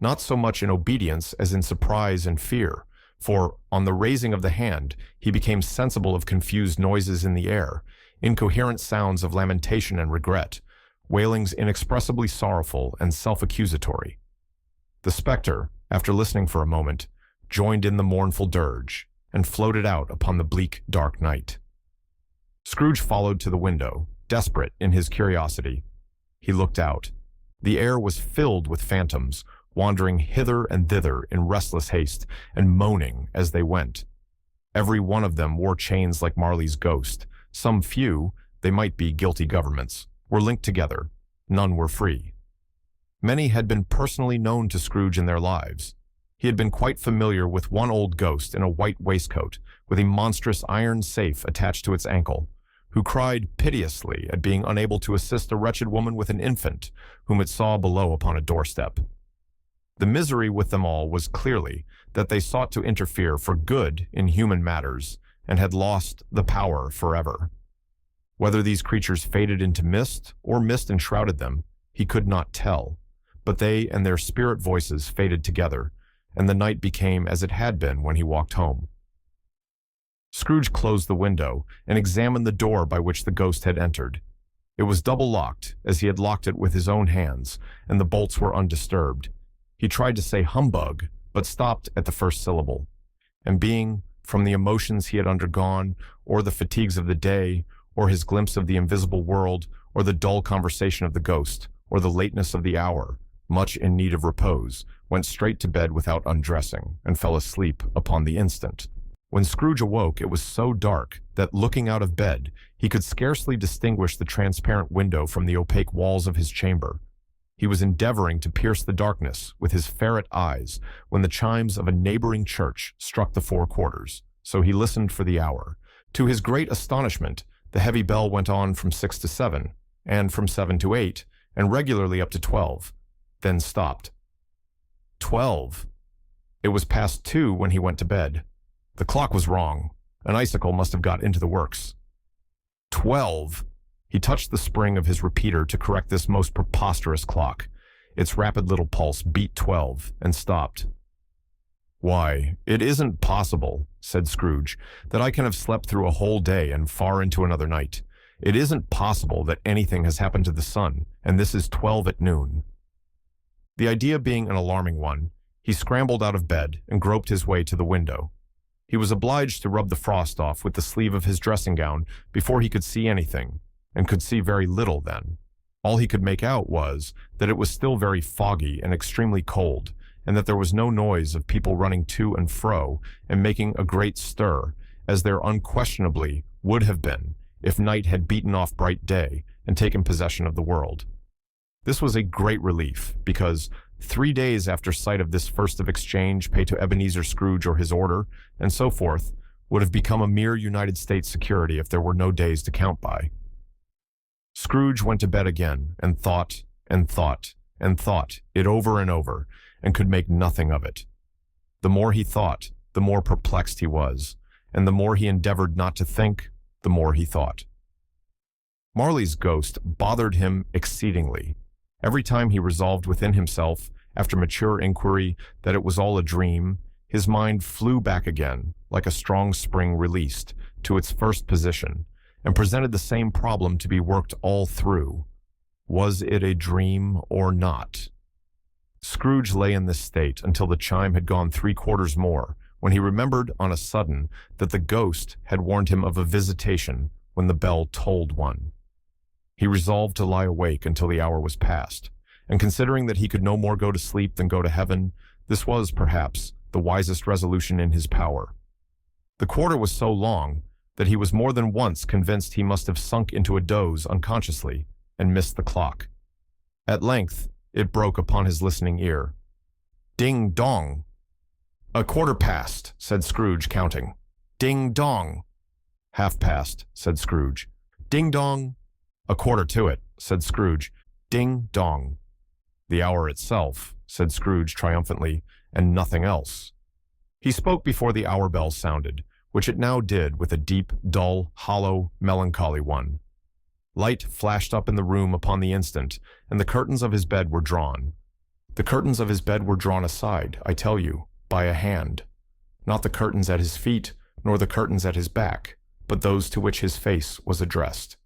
not so much in obedience as in surprise and fear, for, on the raising of the hand, he became sensible of confused noises in the air, incoherent sounds of lamentation and regret, wailings inexpressibly sorrowful and self-accusatory. The spectre, after listening for a moment, joined in the mournful dirge, and floated out upon the bleak, dark night. Scrooge followed to the window, desperate in his curiosity. He looked out. The air was filled with phantoms, wandering hither and thither in restless haste, and moaning as they went. Every one of them wore chains like Marley's ghost. Some few, they might be guilty governments, were linked together. None were free. Many had been personally known to Scrooge in their lives. He had been quite familiar with one old ghost in a white waistcoat, with a monstrous iron safe attached to its ankle, who cried piteously at being unable to assist a wretched woman with an infant, whom it saw below upon a doorstep. The misery with them all was clearly that they sought to interfere for good in human matters, and had lost the power forever. Whether these creatures faded into mist, or mist enshrouded them, he could not tell, but they and their spirit voices faded together, and the night became as it had been when he walked home. Scrooge closed the window and examined the door by which the ghost had entered. It was double-locked, as he had locked it with his own hands, and the bolts were undisturbed. He tried to say humbug, but stopped at the first syllable, and being, from the emotions he had undergone, or the fatigues of the day, or his glimpse of the invisible world, or the dull conversation of the ghost, or the lateness of the hour, much in need of repose, went straight to bed without undressing, and fell asleep upon the instant. When Scrooge awoke, it was so dark that, looking out of bed, he could scarcely distinguish the transparent window from the opaque walls of his chamber. He was endeavoring to pierce the darkness with his ferret eyes when the chimes of a neighboring church struck the 4 quarters, so he listened for the hour. To his great astonishment, the heavy bell went on from 6 to 7, and from 7 to 8, and regularly up to 12, then stopped. 12! It was past 2 when he went to bed. The clock was wrong. An icicle must have got into the works. 12! He touched the spring of his repeater to correct this most preposterous clock. Its rapid little pulse beat 12, and stopped. "Why, it isn't possible," said Scrooge, "that I can have slept through a whole day and far into another night. It isn't possible that anything has happened to the sun, and this is 12 at noon." The idea being an alarming one, he scrambled out of bed and groped his way to the window. He was obliged to rub the frost off with the sleeve of his dressing gown before he could see anything, and could see very little then. All he could make out was that it was still very foggy and extremely cold, and that there was no noise of people running to and fro and making a great stir, as there unquestionably would have been if night had beaten off bright day and taken possession of the world. This was a great relief, because 3 days after sight of this first of exchange paid to Ebenezer Scrooge or his order, and so forth, would have become a mere United States security if there were no days to count by. Scrooge went to bed again, and thought, and thought, and thought it over and over, and could make nothing of it. The more he thought, the more perplexed he was, and the more he endeavored not to think, the more he thought. Marley's ghost bothered him exceedingly. Every time he resolved within himself, after mature inquiry, that it was all a dream, his mind flew back again, like a strong spring released, to its first position, and presented the same problem to be worked all through. Was it a dream or not? Scrooge lay in this state until the chime had gone 3 quarters more, when he remembered on a sudden that the ghost had warned him of a visitation when the bell tolled 1. He resolved to lie awake until the hour was past, and considering that he could no more go to sleep than go to heaven, this was, perhaps, the wisest resolution in his power. The quarter was so long that he was more than once convinced he must have sunk into a doze unconsciously and missed the clock. At length, it broke upon his listening ear. Ding dong! "A quarter past," said Scrooge, counting. "Ding dong!" "Half past," said Scrooge. "Ding dong!" "A quarter to it," said Scrooge. "Ding dong!" "The hour itself," said Scrooge triumphantly, "and nothing else." He spoke before the hour bell sounded, which it now did with a deep, dull, hollow, melancholy one. Light flashed up in the room upon the instant, and the curtains of his bed were drawn. The curtains of his bed were drawn aside, I tell you, by a hand. Not the curtains at his feet, nor the curtains at his back, but those to which his face was addressed.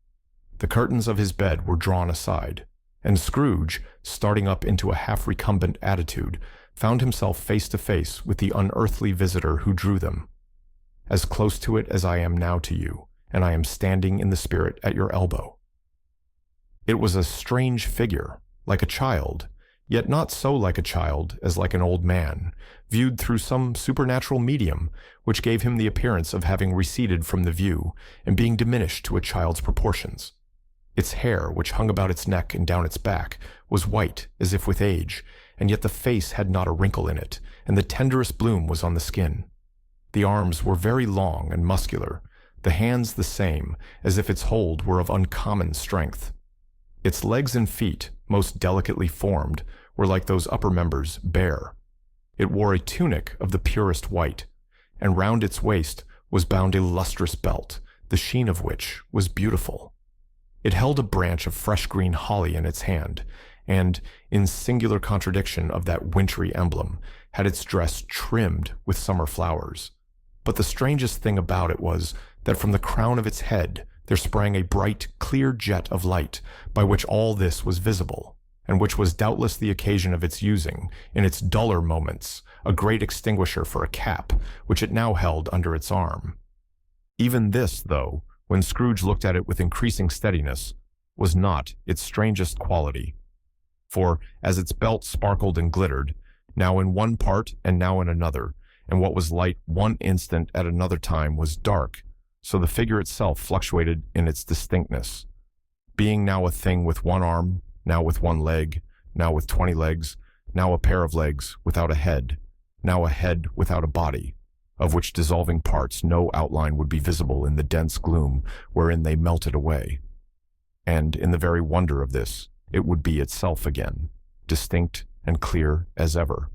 The curtains of his bed were drawn aside, and Scrooge, starting up into a half-recumbent attitude, found himself face to face with the unearthly visitor who drew them. As close to it as I am now to you, and I am standing in the spirit at your elbow. It was a strange figure, like a child, yet not so like a child as like an old man, viewed through some supernatural medium, which gave him the appearance of having receded from the view and being diminished to a child's proportions. Its hair, which hung about its neck and down its back, was white as if with age, and yet the face had not a wrinkle in it, and the tenderest bloom was on the skin. The arms were very long and muscular, the hands the same, as if its hold were of uncommon strength. Its legs and feet, most delicately formed, were like those upper members, bare. It wore a tunic of the purest white, and round its waist was bound a lustrous belt, the sheen of which was beautiful. It held a branch of fresh green holly in its hand, and, in singular contradiction of that wintry emblem, had its dress trimmed with summer flowers. But the strangest thing about it was that from the crown of its head there sprang a bright, clear jet of light, by which all this was visible, and which was doubtless the occasion of its using, in its duller moments, a great extinguisher for a cap, which it now held under its arm. Even this, though, when Scrooge looked at it with increasing steadiness, was not its strangest quality. For, as its belt sparkled and glittered, now in one part and now in another, and what was light one instant at another time was dark, so the figure itself fluctuated in its distinctness, being now a thing with one arm, now with one leg, now with 20 legs, now a pair of legs without a head, now a head without a body, of which dissolving parts no outline would be visible in the dense gloom wherein they melted away. And in the very wonder of this, it would be itself again, distinct and clear as ever.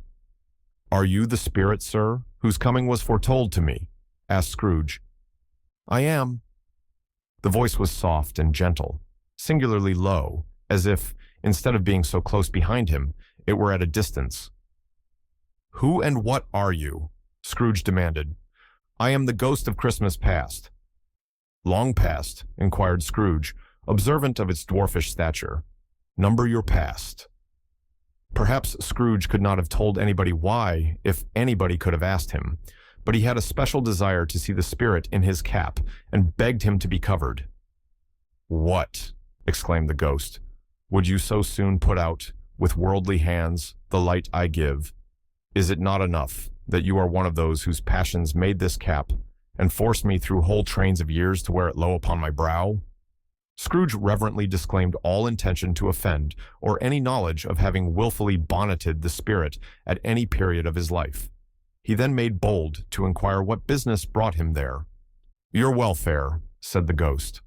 "Are you the spirit, sir, whose coming was foretold to me?" asked Scrooge. "I am." The voice was soft and gentle, singularly low, as if, instead of being so close behind him, it were at a distance. "Who and what are you?" Scrooge demanded. "I am the ghost of Christmas past." "Long past?" inquired Scrooge, observant of its dwarfish stature. "Number your past." Perhaps Scrooge could not have told anybody why, if anybody could have asked him, but he had a special desire to see the spirit in his cap, and begged him to be covered. "What?" exclaimed the ghost. "Would you so soon put out, with worldly hands, the light I give? Is it not enough that you are one of those whose passions made this cap, and forced me through whole trains of years to wear it low upon my brow?" Scrooge reverently disclaimed all intention to offend, or any knowledge of having wilfully bonneted the spirit at any period of his life. He then made bold to inquire what business brought him there. "Your welfare," said the ghost.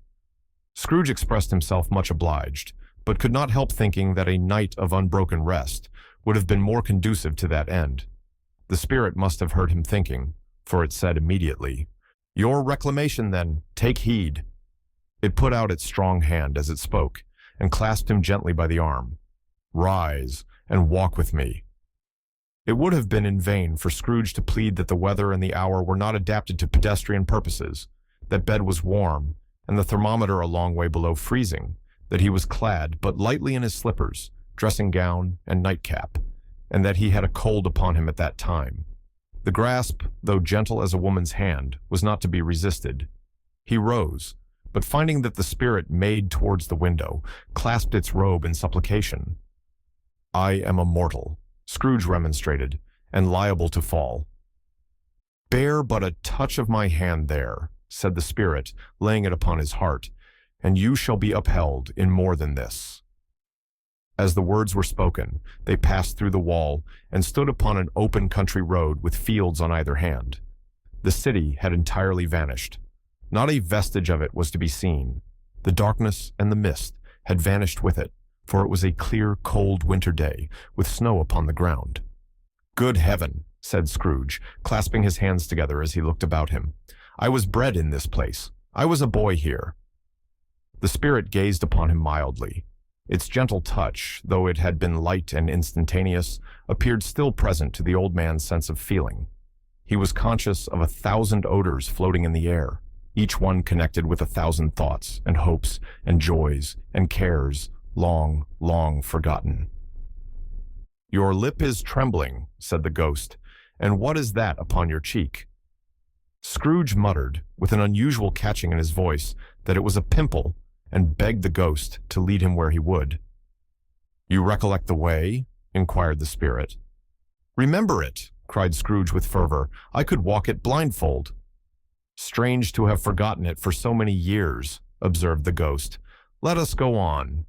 Scrooge expressed himself much obliged, but could not help thinking that a night of unbroken rest would have been more conducive to that end. The spirit must have heard him thinking, for it said immediately, "Your reclamation, then, take heed." It put out its strong hand as it spoke, and clasped him gently by the arm. "Rise, and walk with me." It would have been in vain for Scrooge to plead that the weather and the hour were not adapted to pedestrian purposes, that bed was warm, and the thermometer a long way below freezing, that he was clad but lightly in his slippers, dressing gown, and nightcap, and that he had a cold upon him at that time. The grasp, though gentle as a woman's hand, was not to be resisted. He rose, but finding that the spirit made towards the window, clasped its robe in supplication. I am a mortal, Scrooge remonstrated, and liable to fall. Bear but a touch of my hand there, said the spirit, laying it upon his heart, and you shall be upheld in more than this. As the words were spoken, they passed through the wall and stood upon an open country road with fields on either hand. The city had entirely vanished. Not a vestige of it was to be seen. The darkness and the mist had vanished with it, for it was a clear, cold winter day, with snow upon the ground. Good heaven, said Scrooge, clasping his hands together as he looked about him. I was bred in this place. I was a boy here. The spirit gazed upon him mildly. Its gentle touch, though it had been light and instantaneous, appeared still present to the old man's sense of feeling. He was conscious of 1,000 odors floating in the air, each one connected with 1,000 thoughts and hopes and joys and cares, long, long forgotten. Your lip is trembling, said the ghost, and what is that upon your cheek? Scrooge muttered, with an unusual catching in his voice, that it was a pimple, and begged the ghost to lead him where he would. You recollect the way? Inquired the spirit. Remember it, cried Scrooge with fervor. I could walk it blindfold. Strange to have forgotten it for so many years, observed the ghost. Let us go on.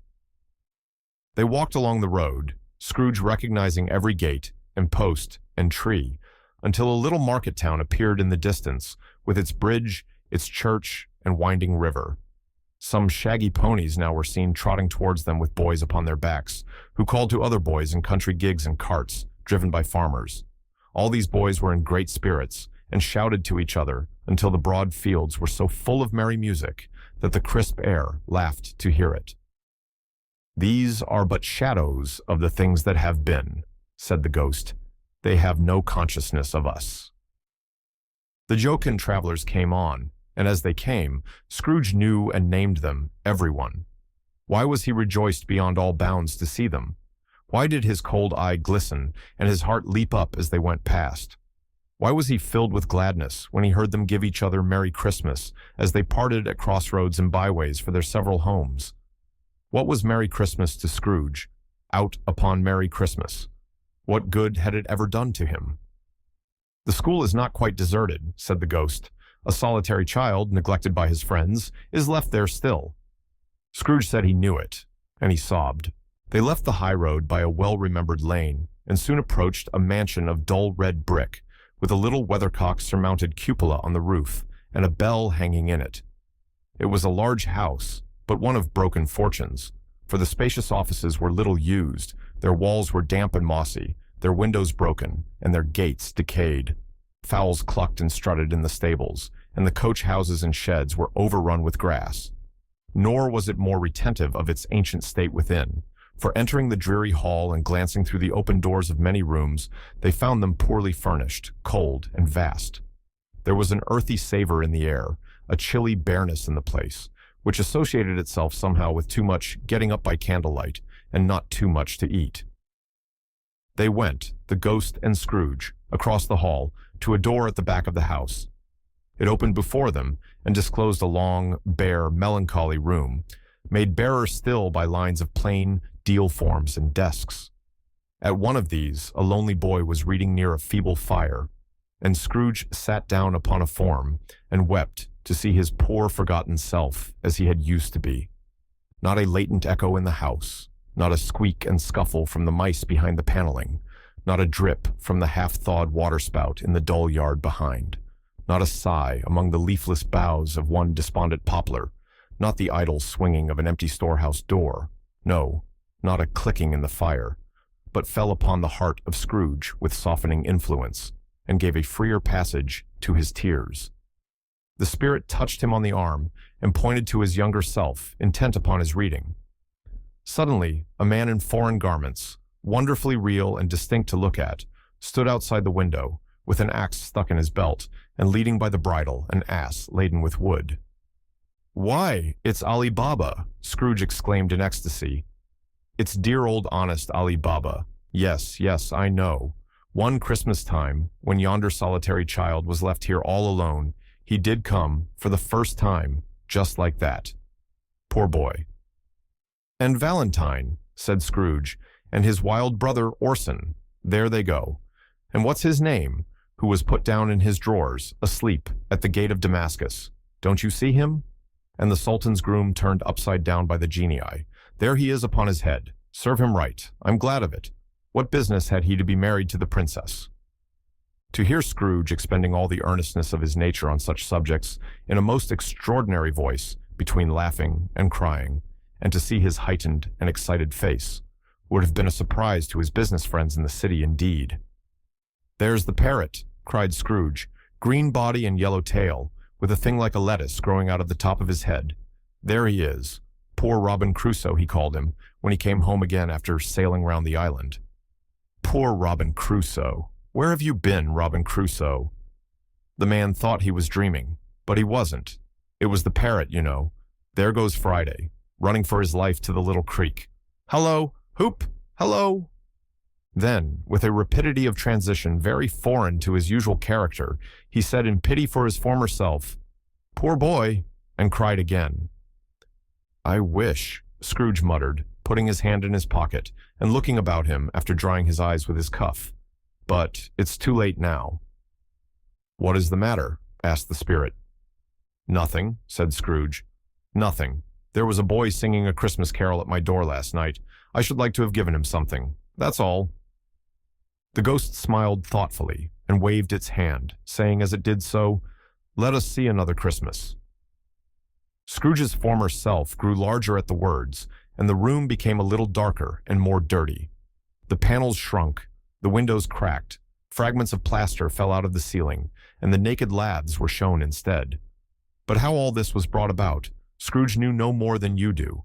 They walked along the road, Scrooge recognizing every gate and post and tree, until a little market town appeared in the distance, with its bridge, its church, and winding river. Some shaggy ponies now were seen trotting towards them with boys upon their backs, who called to other boys in country gigs and carts, driven by farmers. All these boys were in great spirits, and shouted to each other until the broad fields were so full of merry music that the crisp air laughed to hear it. These are but shadows of the things that have been, said the ghost. They have no consciousness of us. The jocund travelers came on, and as they came, Scrooge knew and named them, everyone. Why was he rejoiced beyond all bounds to see them? Why did his cold eye glisten and his heart leap up as they went past? Why was he filled with gladness when he heard them give each other Merry Christmas as they parted at crossroads and byways for their several homes? What was Merry Christmas to Scrooge? Out upon Merry Christmas. What good had it ever done to him? The school is not quite deserted, said the ghost. A solitary child, neglected by his friends, is left there still. Scrooge said he knew it, and he sobbed. They left the high road by a well-remembered lane, and soon approached a mansion of dull red brick, with a little weathercock-surmounted cupola on the roof, and a bell hanging in it. It was a large house, but one of broken fortunes, for the spacious offices were little used, their walls were damp and mossy, their windows broken, and their gates decayed. Fowls clucked and strutted in the stables, and the coach houses and sheds were overrun with grass. Nor was it more retentive of its ancient state within, for entering the dreary hall and glancing through the open doors of many rooms, they found them poorly furnished, cold, and vast. There was an earthy savor in the air, a chilly bareness in the place, which associated itself somehow with too much getting up by candlelight, and not too much to eat. They went, the ghost and Scrooge, across the hall, to a door at the back of the house. It opened before them, and disclosed a long, bare, melancholy room, made barer still by lines of plain deal forms and desks. At one of these, a lonely boy was reading near a feeble fire, and Scrooge sat down upon a form and wept to see his poor forgotten self as he had used to be. Not a latent echo in the house, not a squeak and scuffle from the mice behind the paneling, not a drip from the half-thawed waterspout in the dull yard behind, not a sigh among the leafless boughs of one despondent poplar, not the idle swinging of an empty storehouse door, no, not a clicking in the fire, but fell upon the heart of Scrooge with softening influence, and gave a freer passage to his tears. The spirit touched him on the arm and pointed to his younger self, intent upon his reading. Suddenly, a man in foreign garments, wonderfully real and distinct to look at, stood outside the window, with an axe stuck in his belt, and leading by the bridle an ass laden with wood. "Why, it's Ali Baba!" Scrooge exclaimed in ecstasy. "It's dear old honest Ali Baba. Yes, yes, I know. One Christmas time, when yonder solitary child was left here all alone, he did come, for the first time, just like that. Poor boy." "And Valentine," said Scrooge, And his wild brother, Orson. There they go. And what's his name, who was put down in his drawers, asleep, at the gate of Damascus? Don't you see him? And the Sultan's groom turned upside down by the genii. There he is upon his head. Serve him right. I'm glad of it. What business had he to be married to the princess? To hear Scrooge expending all the earnestness of his nature on such subjects in a most extraordinary voice, between laughing and crying, and to see his heightened and excited face, would have been a surprise to his business friends in the city indeed. "There's the parrot," cried Scrooge, "green body and yellow tail, with a thing like a lettuce growing out of the top of his head. There he is. Poor Robin Crusoe, he called him, when he came home again after sailing round the island. Poor Robin Crusoe. Where have you been, Robin Crusoe?" The man thought he was dreaming, but he wasn't. It was the parrot, you know. There goes Friday, running for his life to the little creek. "Hello! Hoop! Hello!" Then, with a rapidity of transition very foreign to his usual character, he said in pity for his former self, "Poor boy," and cried again. "I wish," Scrooge muttered, putting his hand in his pocket and looking about him after drying his eyes with his cuff. "But it's too late now." "What is the matter?" asked the spirit. "Nothing," said Scrooge. "Nothing. There was a boy singing a Christmas carol at my door last night. I should like to have given him something. That's all." The ghost smiled thoughtfully and waved its hand, saying as it did so, "Let us see another Christmas." Scrooge's former self grew larger at the words, and the room became a little darker and more dirty. The panels shrunk, the windows cracked, fragments of plaster fell out of the ceiling, and the naked laths were shown instead. But how all this was brought about, Scrooge knew no more than you do.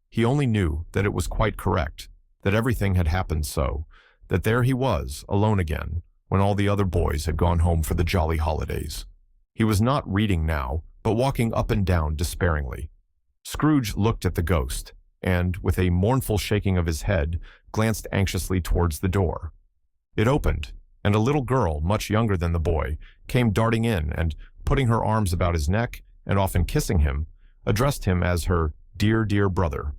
He only knew that it was quite correct, that everything had happened so, that there he was, alone again, when all the other boys had gone home for the jolly holidays. He was not reading now, but walking up and down despairingly. Scrooge looked at the ghost, and, with a mournful shaking of his head, glanced anxiously towards the door. It opened, and a little girl, much younger than the boy, came darting in and, putting her arms about his neck, and often kissing him, addressed him as her dear, dear brother.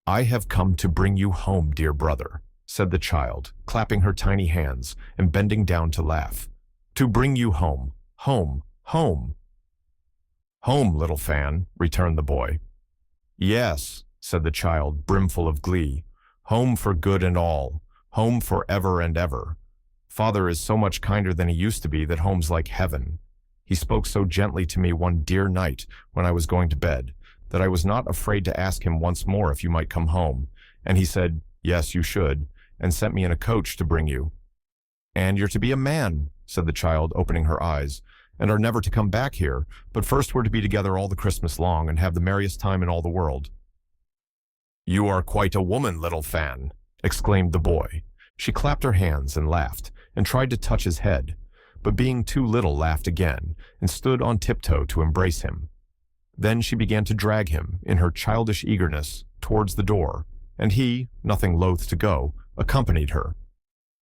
"I have come to bring you home, dear brother," said the child, clapping her tiny hands and bending down to laugh. "To bring you home, home, home." "Home, little fan," returned the boy. "Yes," said the child, brimful of glee. "Home for good and all. Home for ever and ever. Father is so much kinder than he used to be that home's like heaven. He spoke so gently to me one dear night when I was going to bed that I was not afraid to ask him once more if you might come home, and he said, 'Yes, you should,' and sent me in a coach to bring you." "And you're to be a man," said the child, opening her eyes, "and are never to come back here, but first we're to be together all the Christmas long and have the merriest time in all the world." "You are quite a woman, little fan," exclaimed the boy. She clapped her hands and laughed, and tried to touch his head, but being too little laughed again, and stood on tiptoe to embrace him. Then she began to drag him, in her childish eagerness, towards the door, and he, nothing loath to go, accompanied her.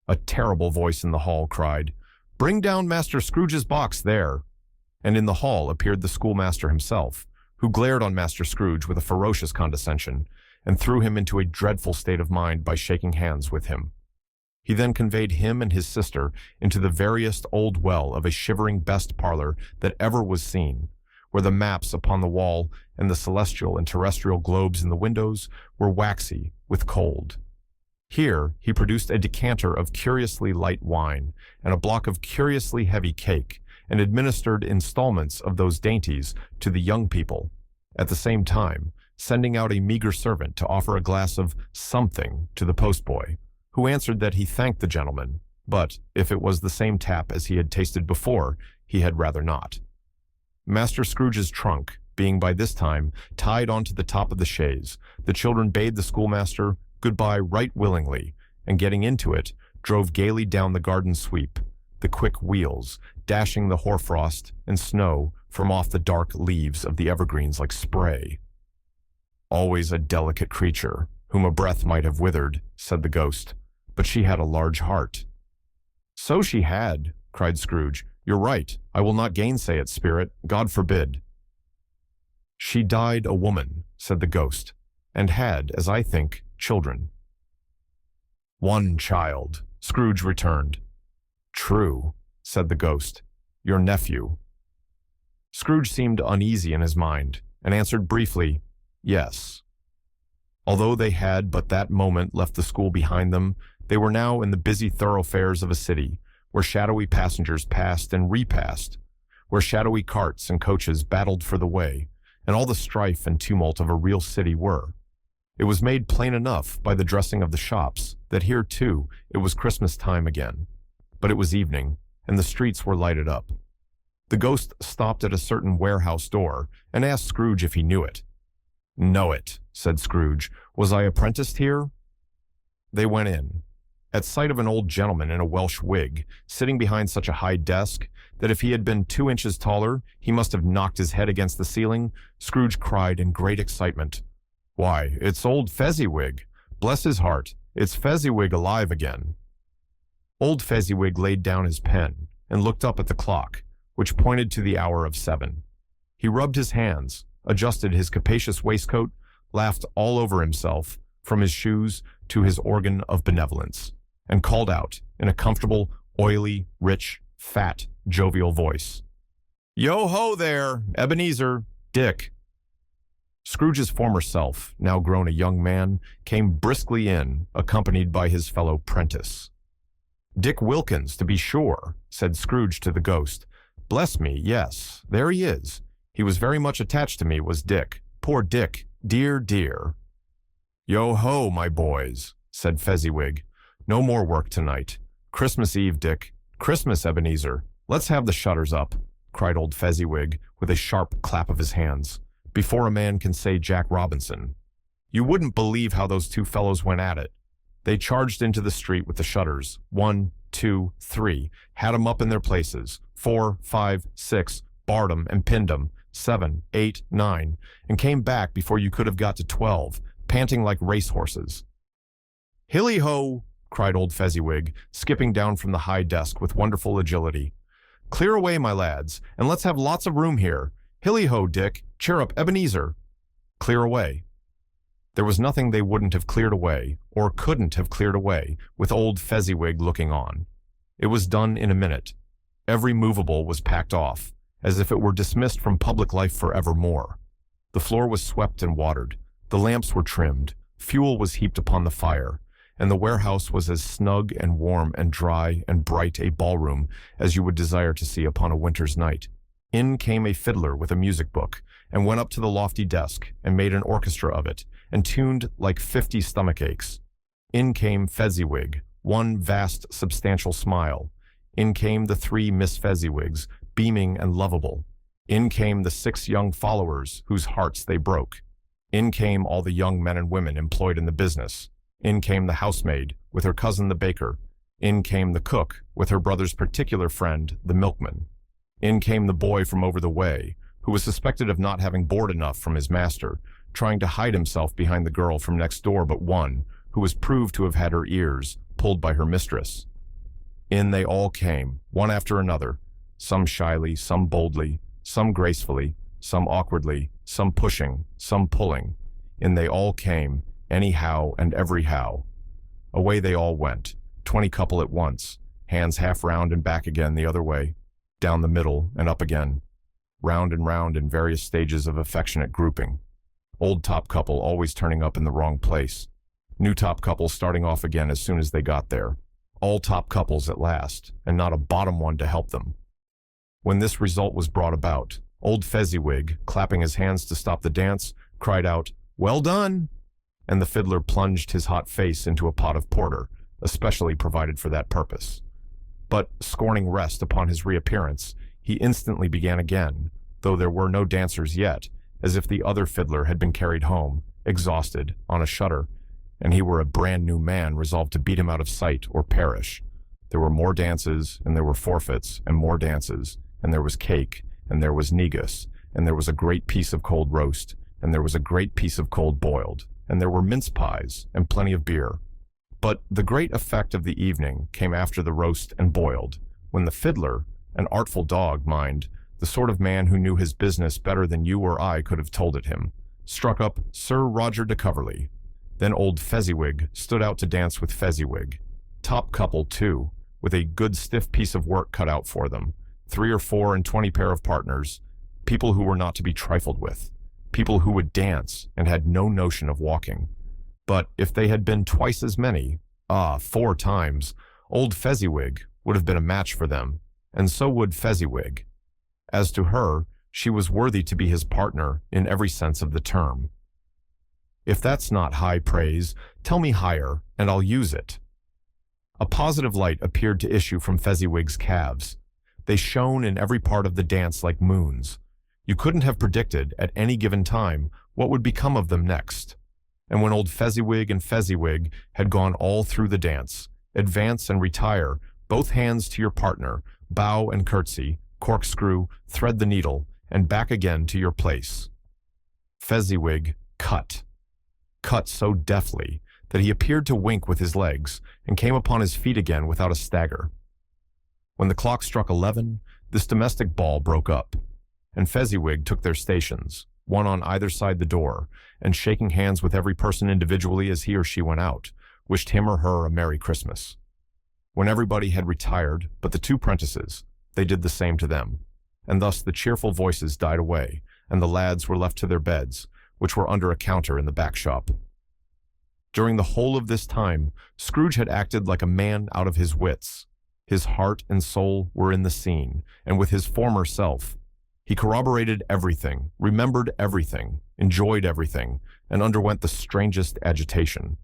A terrible voice in the hall cried, "Bring down Master Scrooge's box there!" And in the hall appeared the schoolmaster himself, who glared on Master Scrooge with a ferocious condescension, and threw him into a dreadful state of mind by shaking hands with him. He then conveyed him and his sister into the veriest old well of a shivering best parlor that ever was seen, where the maps upon the wall and the celestial and terrestrial globes in the windows were waxy with cold. Here he produced a decanter of curiously light wine and a block of curiously heavy cake, and administered installments of those dainties to the young people, at the same time sending out a meager servant to offer a glass of something to the postboy, who answered that he thanked the gentleman, but if it was the same tap as he had tasted before, he had rather not. Master Scrooge's trunk being by this time tied onto the top of the chaise, the children bade the schoolmaster goodbye right willingly, and getting into it, drove gaily down the garden sweep, the quick wheels dashing the hoarfrost and snow from off the dark leaves of the evergreens like spray. "Always a delicate creature, whom a breath might have withered," said the ghost, "but she had a large heart." "So she had," cried Scrooge. "You're right. I will not gainsay it, spirit. God forbid." "She died a woman," said the ghost, "and had, as I think, children." "One child," Scrooge returned. "True," said the ghost. "Your nephew." Scrooge seemed uneasy in his mind, and answered briefly, "Yes." Although they had but that moment left the school behind them, they were now in the busy thoroughfares of a city, where shadowy passengers passed and repassed, where shadowy carts and coaches battled for the way, and all the strife and tumult of a real city were. It was made plain enough by the dressing of the shops that here, too, it was Christmas time again. But it was evening, and the streets were lighted up. The ghost stopped at a certain warehouse door and asked Scrooge if he knew it. "Know it," said Scrooge. "Was I apprenticed here?" They went in. At sight of an old gentleman in a Welsh wig, sitting behind such a high desk that if he had been 2 inches taller, he must have knocked his head against the ceiling, Scrooge cried in great excitement, "Why, it's old Fezziwig! Bless his heart, it's Fezziwig alive again!" Old Fezziwig laid down his pen and looked up at the clock, which pointed to the hour of 7. He rubbed his hands, adjusted his capacious waistcoat, laughed all over himself, from his shoes to his organ of benevolence, and called out, in a comfortable, oily, rich, fat, jovial voice, "Yo-ho there, Ebenezer, Dick." Scrooge's former self, now grown a young man, came briskly in, accompanied by his fellow prentice. "Dick Wilkins, to be sure," said Scrooge to the ghost. "Bless me, yes, there he is. He was very much attached to me, was Dick. Poor Dick, dear, dear." "Yo-ho, my boys," said Fezziwig. "No more work tonight. Christmas Eve, Dick. Christmas, Ebenezer. Let's have the shutters up," cried old Fezziwig, with a sharp clap of his hands, "before a man can say Jack Robinson. You wouldn't believe how those two fellows went at it. They charged into the street with the shutters. 1, 2, 3, had 'em up in their places. 4, 5, 6, barred 'em and pinned 'em. 7, 8, 9, and came back before you could have got to 12, panting like racehorses. "Hilly-ho!" cried old Fezziwig, skipping down from the high desk with wonderful agility. "Clear away, my lads, and let's have lots of room here. Hilly-ho, Dick! Cheer up, Ebenezer!" Clear away. There was nothing they wouldn't have cleared away, or couldn't have cleared away, with old Fezziwig looking on. It was done in a minute. Every movable was packed off, as if it were dismissed from public life forevermore. The floor was swept and watered, the lamps were trimmed, fuel was heaped upon the fire, and the warehouse was as snug and warm and dry and bright a ballroom as you would desire to see upon a winter's night. In came a fiddler with a music book, and went up to the lofty desk, and made an orchestra of it, and tuned like 50 stomachaches. In came Fezziwig, one vast substantial smile. In came the 3 Miss Fezziwigs, beaming and lovable. In came the 6 young followers, whose hearts they broke. In came all the young men and women employed in the business. In came the housemaid, with her cousin the baker. In came the cook, with her brother's particular friend, the milkman. In came the boy from over the way, who was suspected of not having board enough from his master, trying to hide himself behind the girl from next door but one, who was proved to have had her ears pulled by her mistress. In they all came, one after another, some shyly, some boldly, some gracefully, some awkwardly, some pushing, some pulling. In they all came, anyhow and everyhow. Away they all went, 20 couple at once, hands half round and back again the other way, down the middle and up again, round and round in various stages of affectionate grouping. Old top couple always turning up in the wrong place. New top couple starting off again as soon as they got there. All top couples at last, and not a bottom one to help them. When this result was brought about, old Fezziwig, clapping his hands to stop the dance, cried out, "Well done!" And the fiddler plunged his hot face into a pot of porter, especially provided for that purpose. But, scorning rest upon his reappearance, he instantly began again, though there were no dancers yet, as if the other fiddler had been carried home, exhausted, on a shutter, and he were a brand new man resolved to beat him out of sight or perish. There were more dances, and there were forfeits, and more dances, and there was cake, and there was negus, and there was a great piece of cold roast, and there was a great piece of cold boiled, and there were mince pies, and plenty of beer. But the great effect of the evening came after the roast and boiled, when the fiddler, an artful dog, mind, the sort of man who knew his business better than you or I could have told it him, struck up Sir Roger de Coverley. Then old Fezziwig stood out to dance with Fezziwig. Top couple, too, with a good stiff piece of work cut out for them. 3 or 4 and 20 pair of partners. People who were not to be trifled with. People who would dance and had no notion of walking. But if they had been twice as many, 4 times, old Fezziwig would have been a match for them, and so would Fezziwig. As to her, she was worthy to be his partner in every sense of the term. If that's not high praise, tell me higher, and I'll use it. A positive light appeared to issue from Fezziwig's calves. They shone in every part of the dance like moons. You couldn't have predicted, at any given time, what would become of them next. And when old Fezziwig and Fezziwig had gone all through the dance, advance and retire, both hands to your partner, bow and curtsy, corkscrew, thread the needle, and back again to your place. Fezziwig cut so deftly that he appeared to wink with his legs and came upon his feet again without a stagger. When the clock struck 11, this domestic ball broke up, and Fezziwig took their stations, one on either side the door, and shaking hands with every person individually as he or she went out, wished him or her a Merry Christmas. When everybody had retired but the 2 prentices, they did the same to them, and thus the cheerful voices died away, and the lads were left to their beds, which were under a counter in the back shop. During the whole of this time, Scrooge had acted like a man out of his wits. His heart and soul were in the scene, and with his former self. He corroborated everything, remembered everything, enjoyed everything, and underwent the strangest agitation.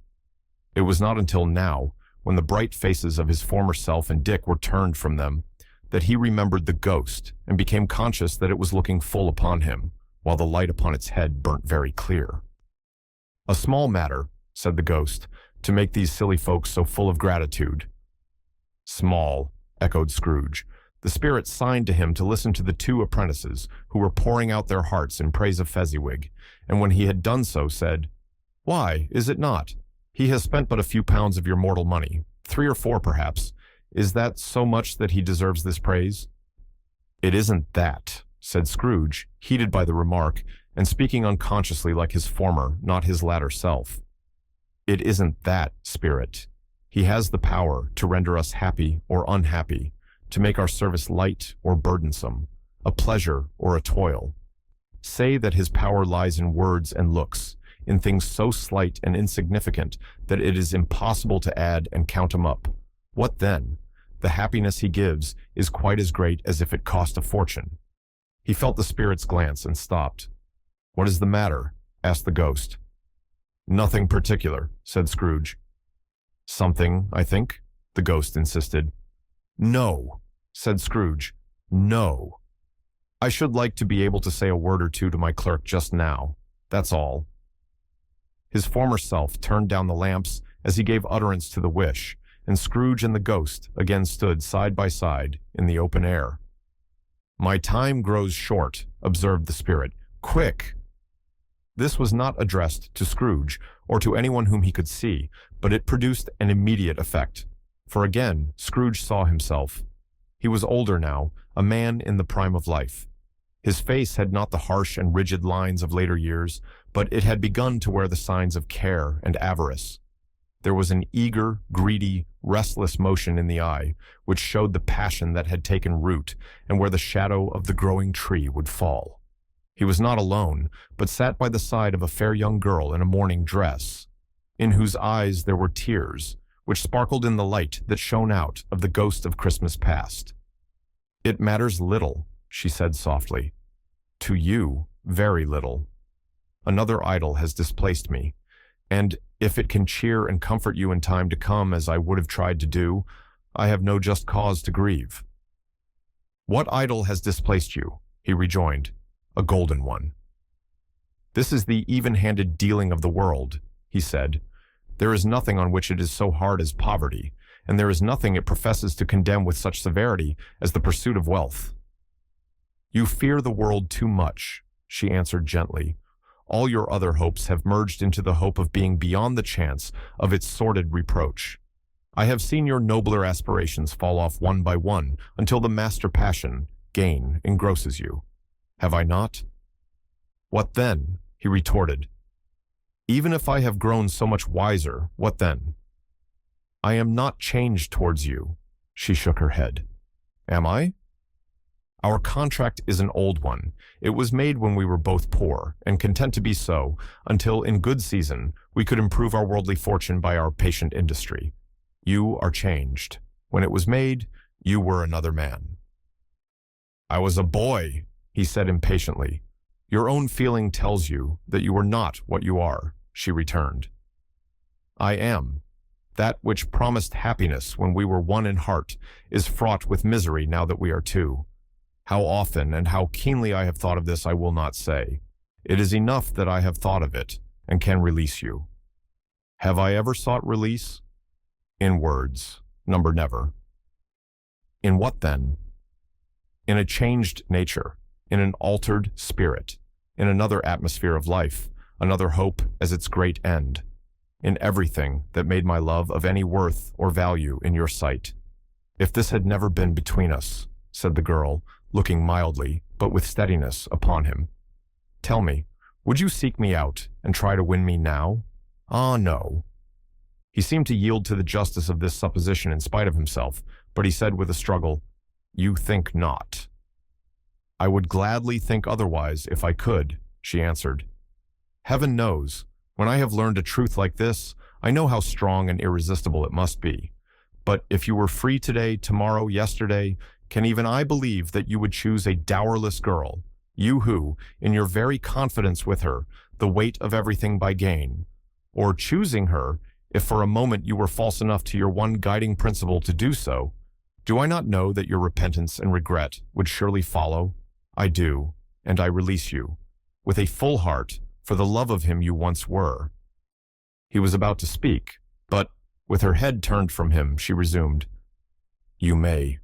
It was not until now, when the bright faces of his former self and Dick were turned from them, that he remembered the ghost and became conscious that it was looking full upon him, while the light upon its head burnt very clear. "A small matter," said the ghost, "to make these silly folks so full of gratitude." "Small," echoed Scrooge. The spirit signed to him to listen to the 2 apprentices, who were pouring out their hearts in praise of Fezziwig, and when he had done so, said, "Why, is it not? He has spent but a few pounds of your mortal money, 3 or 4 perhaps. Is that so much that he deserves this praise?" "It isn't that," said Scrooge, heated by the remark, and speaking unconsciously like his former, not his latter self. "It isn't that, spirit. He has the power to render us happy or unhappy, to make our service light or burdensome, a pleasure or a toil. Say that his power lies in words and looks, in things so slight and insignificant that it is impossible to add and count 'em up. What then? The happiness he gives is quite as great as if it cost a fortune." He felt the spirit's glance and stopped. "What is the matter?" asked the ghost. "Nothing particular," said Scrooge. "Something, I think," the ghost insisted. "No," said Scrooge. "No. I should like to be able to say a word or 2 to my clerk just now. That's all." His former self turned down the lamps as he gave utterance to the wish, and Scrooge and the ghost again stood side by side in the open air. "My time grows short," observed the spirit. "Quick!" This was not addressed to Scrooge or to anyone whom he could see, but it produced an immediate effect. For again, Scrooge saw himself. He was older now, a man in the prime of life. His face had not the harsh and rigid lines of later years, but it had begun to wear the signs of care and avarice. There was an eager, greedy, restless motion in the eye, which showed the passion that had taken root and where the shadow of the growing tree would fall. He was not alone, but sat by the side of a fair young girl in a mourning dress, in whose eyes there were tears, which sparkled in the light that shone out of the ghost of Christmas past. "It matters little," she said softly. "To you, very little. Another idol has displaced me, and if it can cheer and comfort you in time to come as I would have tried to do, I have no just cause to grieve." "What idol has displaced you?" he rejoined. "A golden one." "This is the even-handed dealing of the world," he said. "There is nothing on which it is so hard as poverty, and there is nothing it professes to condemn with such severity as the pursuit of wealth." "You fear the world too much," she answered gently. "All your other hopes have merged into the hope of being beyond the chance of its sordid reproach. I have seen your nobler aspirations fall off one by one until the master passion, gain, engrosses you. Have I not?" "What then?" he retorted. Even if I have grown so much wiser, what then? I am not changed towards you. She shook her head. Am I? Our contract is an old one. It was made when we were both poor, and content to be so, until in good season we could improve our worldly fortune by our patient industry. You are changed. When it was made, you were another man. I was a boy, he said impatiently. Your own feeling tells you that you are not what you are, she returned. I am. That which promised happiness when we were one in heart is fraught with misery now that we are two. How often and how keenly I have thought of this I will not say. It is enough that I have thought of it and can release you. Have I ever sought release? In words, number never. In what then? In a changed nature, in an altered spirit, in another atmosphere of life, another hope as its great end, in everything that made my love of any worth or value in your sight. If this had never been between us, said the girl, looking mildly, but with steadiness, upon him. Tell me, would you seek me out and try to win me now? Ah, no. He seemed to yield to the justice of this supposition in spite of himself, but he said with a struggle, You think not. I would gladly think otherwise if I could, she answered. Heaven knows, when I have learned a truth like this, I know how strong and irresistible it must be. But if you were free today, tomorrow, yesterday, can even I believe that you would choose a dowerless girl, you who, in your very confidence with her, the weight of everything by gain, or choosing her, if for a moment you were false enough to your one guiding principle to do so, do I not know that your repentance and regret would surely follow? I do, and I release you, with a full heart, for the love of him you once were. He was about to speak, but, with her head turned from him, she resumed, You may.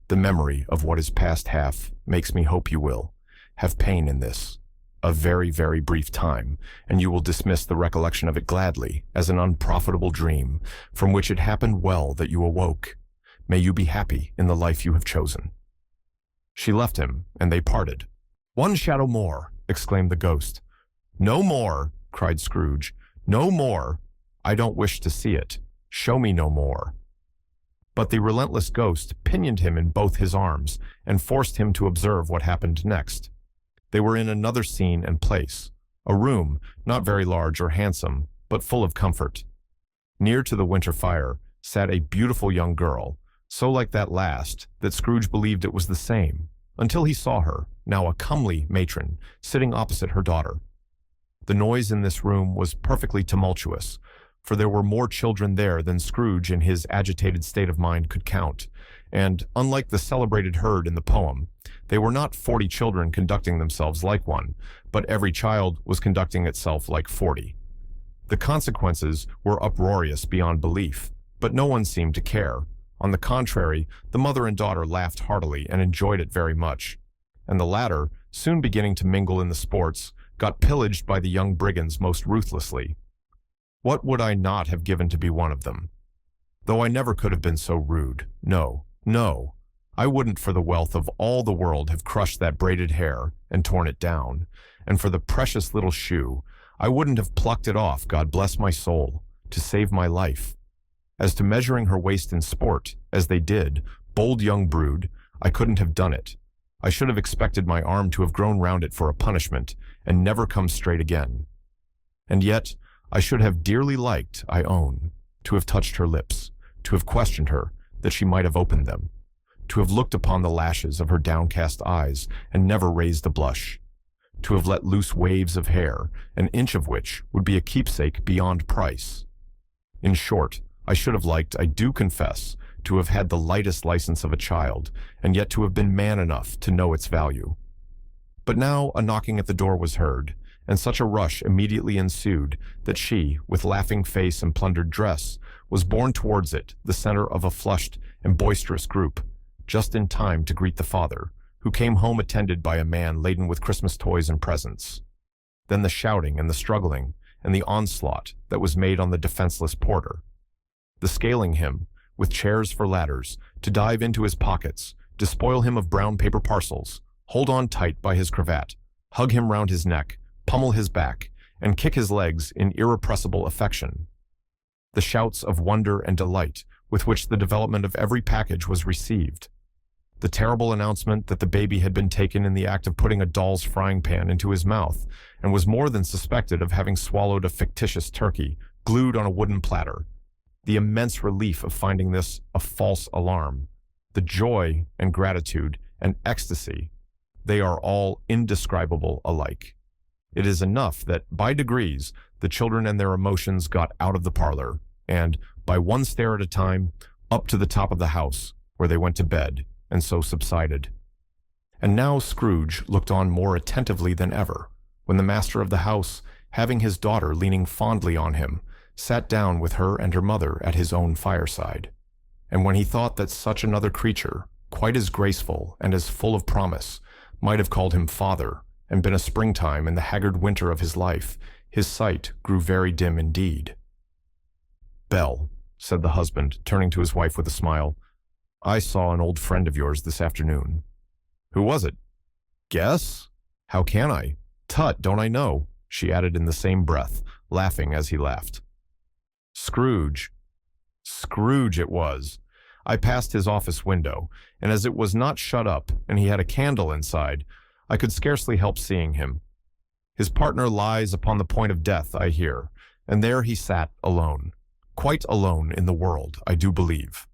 The memory of what is past half makes me hope you will have pain in this, a very, very brief time, and you will dismiss the recollection of it gladly as an unprofitable dream from which it happened well that you awoke. May you be happy in the life you have chosen. She left him, and they parted. One shadow more, exclaimed the ghost. No more, cried Scrooge. No more. I don't wish to see it. Show me no more. But the relentless ghost pinioned him in both his arms and forced him to observe what happened next. They were in another scene and place, a room not very large or handsome, but full of comfort. Near to the winter fire sat a beautiful young girl, so like that last that Scrooge believed it was the same, until he saw her, now a comely matron, sitting opposite her daughter. The noise in this room was perfectly tumultuous, for there were more children there than Scrooge in his agitated state of mind could count, and, unlike the celebrated herd in the poem, they were not 40 children conducting themselves like one, but every child was conducting itself like 40. The consequences were uproarious beyond belief, but no one seemed to care. On the contrary, the mother and daughter laughed heartily and enjoyed it very much, and the latter, soon beginning to mingle in the sports, got pillaged by the young brigands most ruthlessly. What would I not have given to be one of them? Though I never could have been so rude. No, no. I wouldn't for the wealth of all the world have crushed that braided hair and torn it down, and for the precious little shoe, I wouldn't have plucked it off, God bless my soul, to save my life. As to measuring her waist in sport, as they did, bold young brood, I couldn't have done it. I should have expected my arm to have grown round it for a punishment, and never come straight again. And yet, I should have dearly liked, I own, to have touched her lips, to have questioned her, that she might have opened them, to have looked upon the lashes of her downcast eyes and never raised a blush, to have let loose waves of hair, an inch of which would be a keepsake beyond price. In short, I should have liked, I do confess, to have had the lightest license of a child, and yet to have been man enough to know its value. But now a knocking at the door was heard, and such a rush immediately ensued that she, with laughing face and plundered dress, was borne towards it, the center of a flushed and boisterous group, just in time to greet the father, who came home attended by a man laden with Christmas toys and presents. Then the shouting and the struggling and the onslaught that was made on the defenseless porter. The scaling him, with chairs for ladders, to dive into his pockets, despoil him of brown paper parcels, hold on tight by his cravat, hug him round his neck, pummel his back, and kick his legs in irrepressible affection. The shouts of wonder and delight with which the development of every package was received. The terrible announcement that the baby had been taken in the act of putting a doll's frying pan into his mouth and was more than suspected of having swallowed a fictitious turkey glued on a wooden platter. The immense relief of finding this a false alarm. The joy and gratitude and ecstasy, they are all indescribable alike. It is enough that, by degrees, the children and their emotions got out of the parlor, and, by one stair at a time, up to the top of the house, where they went to bed, and so subsided. And now Scrooge looked on more attentively than ever, when the master of the house, having his daughter leaning fondly on him, sat down with her and her mother at his own fireside. And when he thought that such another creature, quite as graceful and as full of promise, might have called him father, and been a springtime in the haggard winter of his life, his sight grew very dim indeed. "Belle," said the husband, turning to his wife with a smile, "I saw an old friend of yours this afternoon." "Who was it?" "Guess? How can I? Tut, don't I know?" she added in the same breath, laughing as he laughed. "Scrooge. Scrooge it was. I passed his office window, and as it was not shut up and he had a candle inside, I could scarcely help seeing him. His partner lies upon the point of death, I hear, and there he sat alone. Quite alone in the world, I do believe."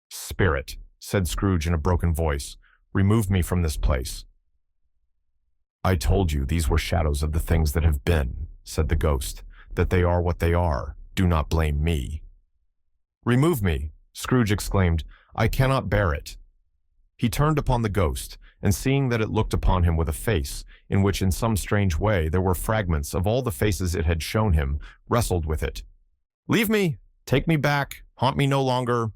"Spirit," said Scrooge in a broken voice, "remove me from this place." "I told you these were shadows of the things that have been," said the ghost, "that they are what they are. Do not blame me." "Remove me," Scrooge exclaimed. "I cannot bear it." He turned upon the ghost, and seeing that it looked upon him with a face, in which in some strange way there were fragments of all the faces it had shown him, wrestled with it. "Leave me! Take me back! Haunt me no longer!"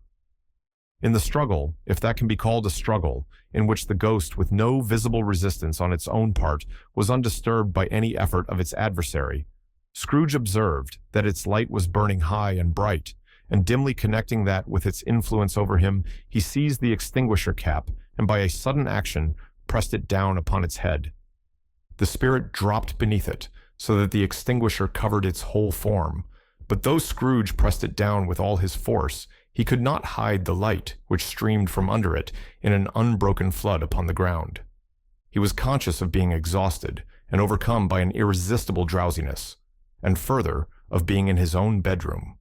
In the struggle, if that can be called a struggle, in which the ghost, with no visible resistance on its own part, was undisturbed by any effort of its adversary, Scrooge observed that its light was burning high and bright, and dimly connecting that with its influence over him, he seized the extinguisher cap, and by a sudden action pressed it down upon its head. The spirit dropped beneath it, so that the extinguisher covered its whole form, but though Scrooge pressed it down with all his force, he could not hide the light which streamed from under it in an unbroken flood upon the ground. He was conscious of being exhausted and overcome by an irresistible drowsiness, and further, of being in his own bedroom.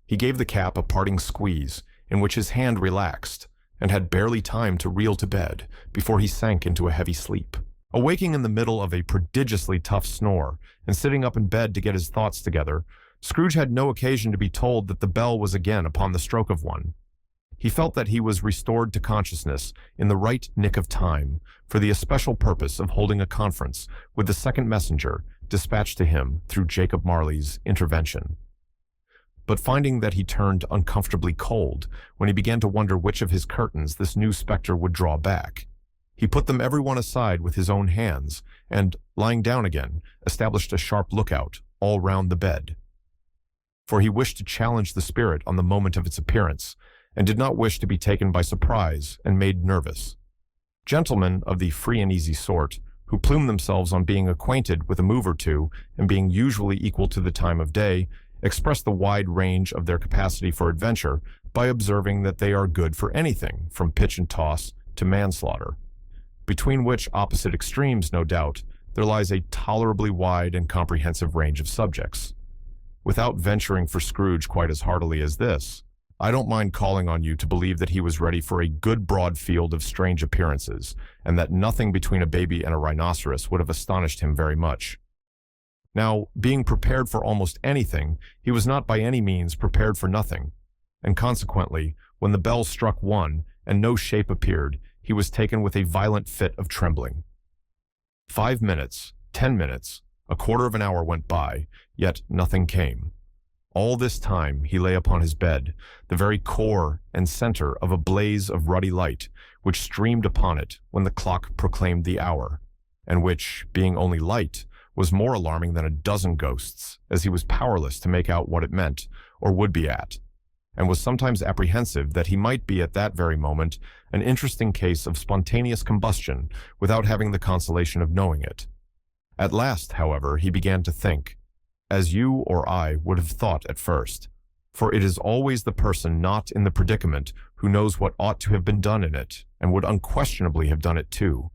He gave the cap a parting squeeze, in which his hand relaxed, and had barely time to reel to bed before he sank into a heavy sleep. Awaking in the middle of a prodigiously tough snore, and sitting up in bed to get his thoughts together, Scrooge had no occasion to be told that the bell was again upon the stroke of one. He felt that he was restored to consciousness in the right nick of time, for the especial purpose of holding a conference with the second messenger dispatched to him through Jacob Marley's intervention. But finding that he turned uncomfortably cold when he began to wonder which of his curtains this new spectre would draw back, he put them every one aside with his own hands, and, lying down again, established a sharp lookout all round the bed. For he wished to challenge the spirit on the moment of its appearance, and did not wish to be taken by surprise and made nervous. Gentlemen of the free and easy sort, who plume themselves on being acquainted with a move or two, and being usually equal to the time of day, express the wide range of their capacity for adventure by observing that they are good for anything from pitch and toss to manslaughter, between which opposite extremes, no doubt, there lies a tolerably wide and comprehensive range of subjects. Without venturing for Scrooge quite as heartily as this, I don't mind calling on you to believe that he was ready for a good broad field of strange appearances, and that nothing between a baby and a rhinoceros would have astonished him very much. Now, being prepared for almost anything, he was not by any means prepared for nothing, and consequently, when the bell struck one and no shape appeared, he was taken with a violent fit of trembling. 5 minutes, 10 minutes, a quarter of an hour went by, yet nothing came. All this time he lay upon his bed, the very core and center of a blaze of ruddy light, which streamed upon it when the clock proclaimed the hour, and which, being only light, was more alarming than a dozen ghosts, as he was powerless to make out what it meant, or would be at, and was sometimes apprehensive that he might be at that very moment an interesting case of spontaneous combustion without having the consolation of knowing it. At last, however, he began to think, as you or I would have thought at first, for it is always the person not in the predicament who knows what ought to have been done in it, and would unquestionably have done it too.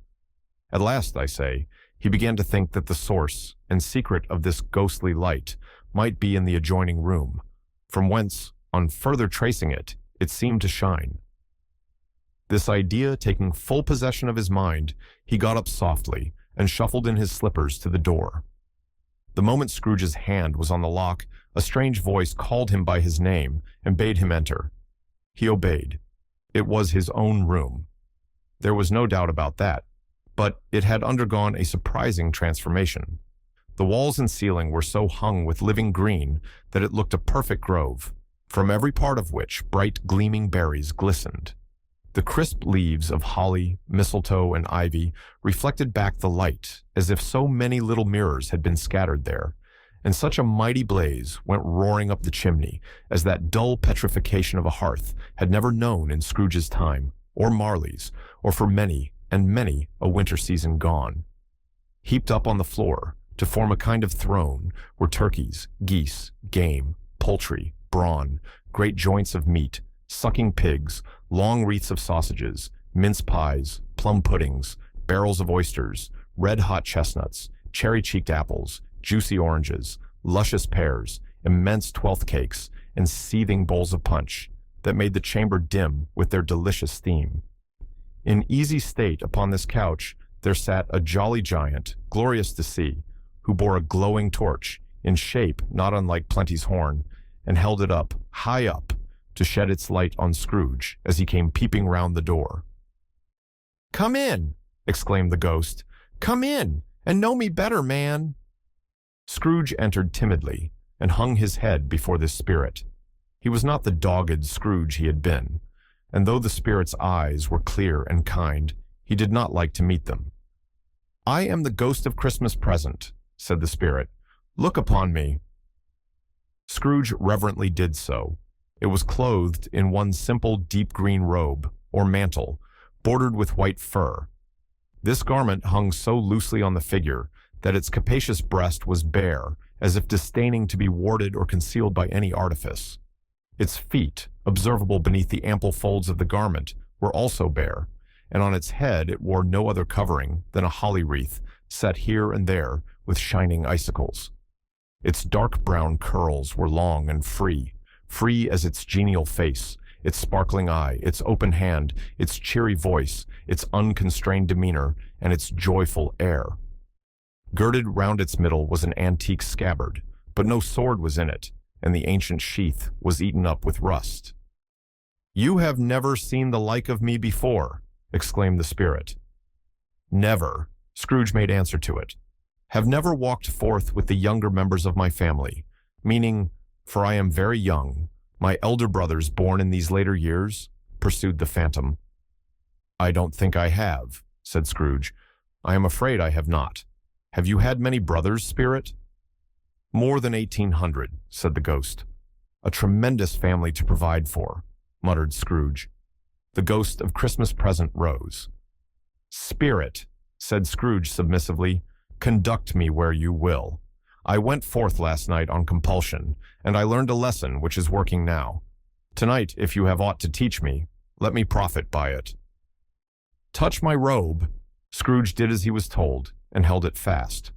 At last, I say, he began to think that the source and secret of this ghostly light might be in the adjoining room, from whence, on further tracing it, it seemed to shine. This idea taking full possession of his mind, he got up softly and shuffled in his slippers to the door. The moment Scrooge's hand was on the lock, a strange voice called him by his name and bade him enter. He obeyed. It was his own room. There was no doubt about that, but it had undergone a surprising transformation. The walls and ceiling were so hung with living green that it looked a perfect grove, from every part of which bright gleaming berries glistened. The crisp leaves of holly, mistletoe, and ivy reflected back the light as if so many little mirrors had been scattered there, and such a mighty blaze went roaring up the chimney as that dull petrification of a hearth had never known in Scrooge's time, or Marley's, or for many and many a winter season gone. Heaped up on the floor, to form a kind of throne, were turkeys, geese, game, poultry, brawn, great joints of meat, sucking pigs, long wreaths of sausages, mince pies, plum puddings, barrels of oysters, red-hot chestnuts, cherry-cheeked apples, juicy oranges, luscious pears, immense twelfth cakes, and seething bowls of punch that made the chamber dim with their delicious steam. In easy state upon this couch there sat a jolly giant, glorious to see, who bore a glowing torch, in shape not unlike Plenty's horn, and held it up, high up, to shed its light on Scrooge as he came peeping round the door. "Come in," exclaimed the ghost. "Come in, and know me better, man." Scrooge entered timidly, and hung his head before this spirit. He was not the dogged Scrooge he had been, and though the spirit's eyes were clear and kind, he did not like to meet them. "I am the ghost of Christmas present," said the spirit. "Look upon me." Scrooge reverently did so. It was clothed in one simple deep green robe, or mantle, bordered with white fur. This garment hung so loosely on the figure that its capacious breast was bare, as if disdaining to be warded or concealed by any artifice. Its feet, observable beneath the ample folds of the garment, were also bare, and on its head it wore no other covering than a holly wreath set here and there with shining icicles. Its dark brown curls were long and free as its genial face, its sparkling eye, its open hand, its cheery voice, its unconstrained demeanor, and its joyful air. Girded round its middle was an antique scabbard, but no sword was in it, and the ancient sheath was eaten up with rust. "You have never seen the like of me before," exclaimed the spirit. "Never," Scrooge made answer to it. "Have never walked forth with the younger members of my family, meaning, for I am very young, my elder brothers born in these later years," pursued the phantom. "I don't think I have," said Scrooge. "I am afraid I have not. Have you had many brothers, spirit?" "More than 1,800, said the ghost. "A tremendous family to provide for," muttered Scrooge. The ghost of Christmas present rose. "Spirit," said Scrooge submissively, "conduct me where you will. I went forth last night on compulsion, and I learned a lesson which is working now. Tonight, if you have aught to teach me, let me profit by it." "Touch my robe." Scrooge did as he was told, and held it fast.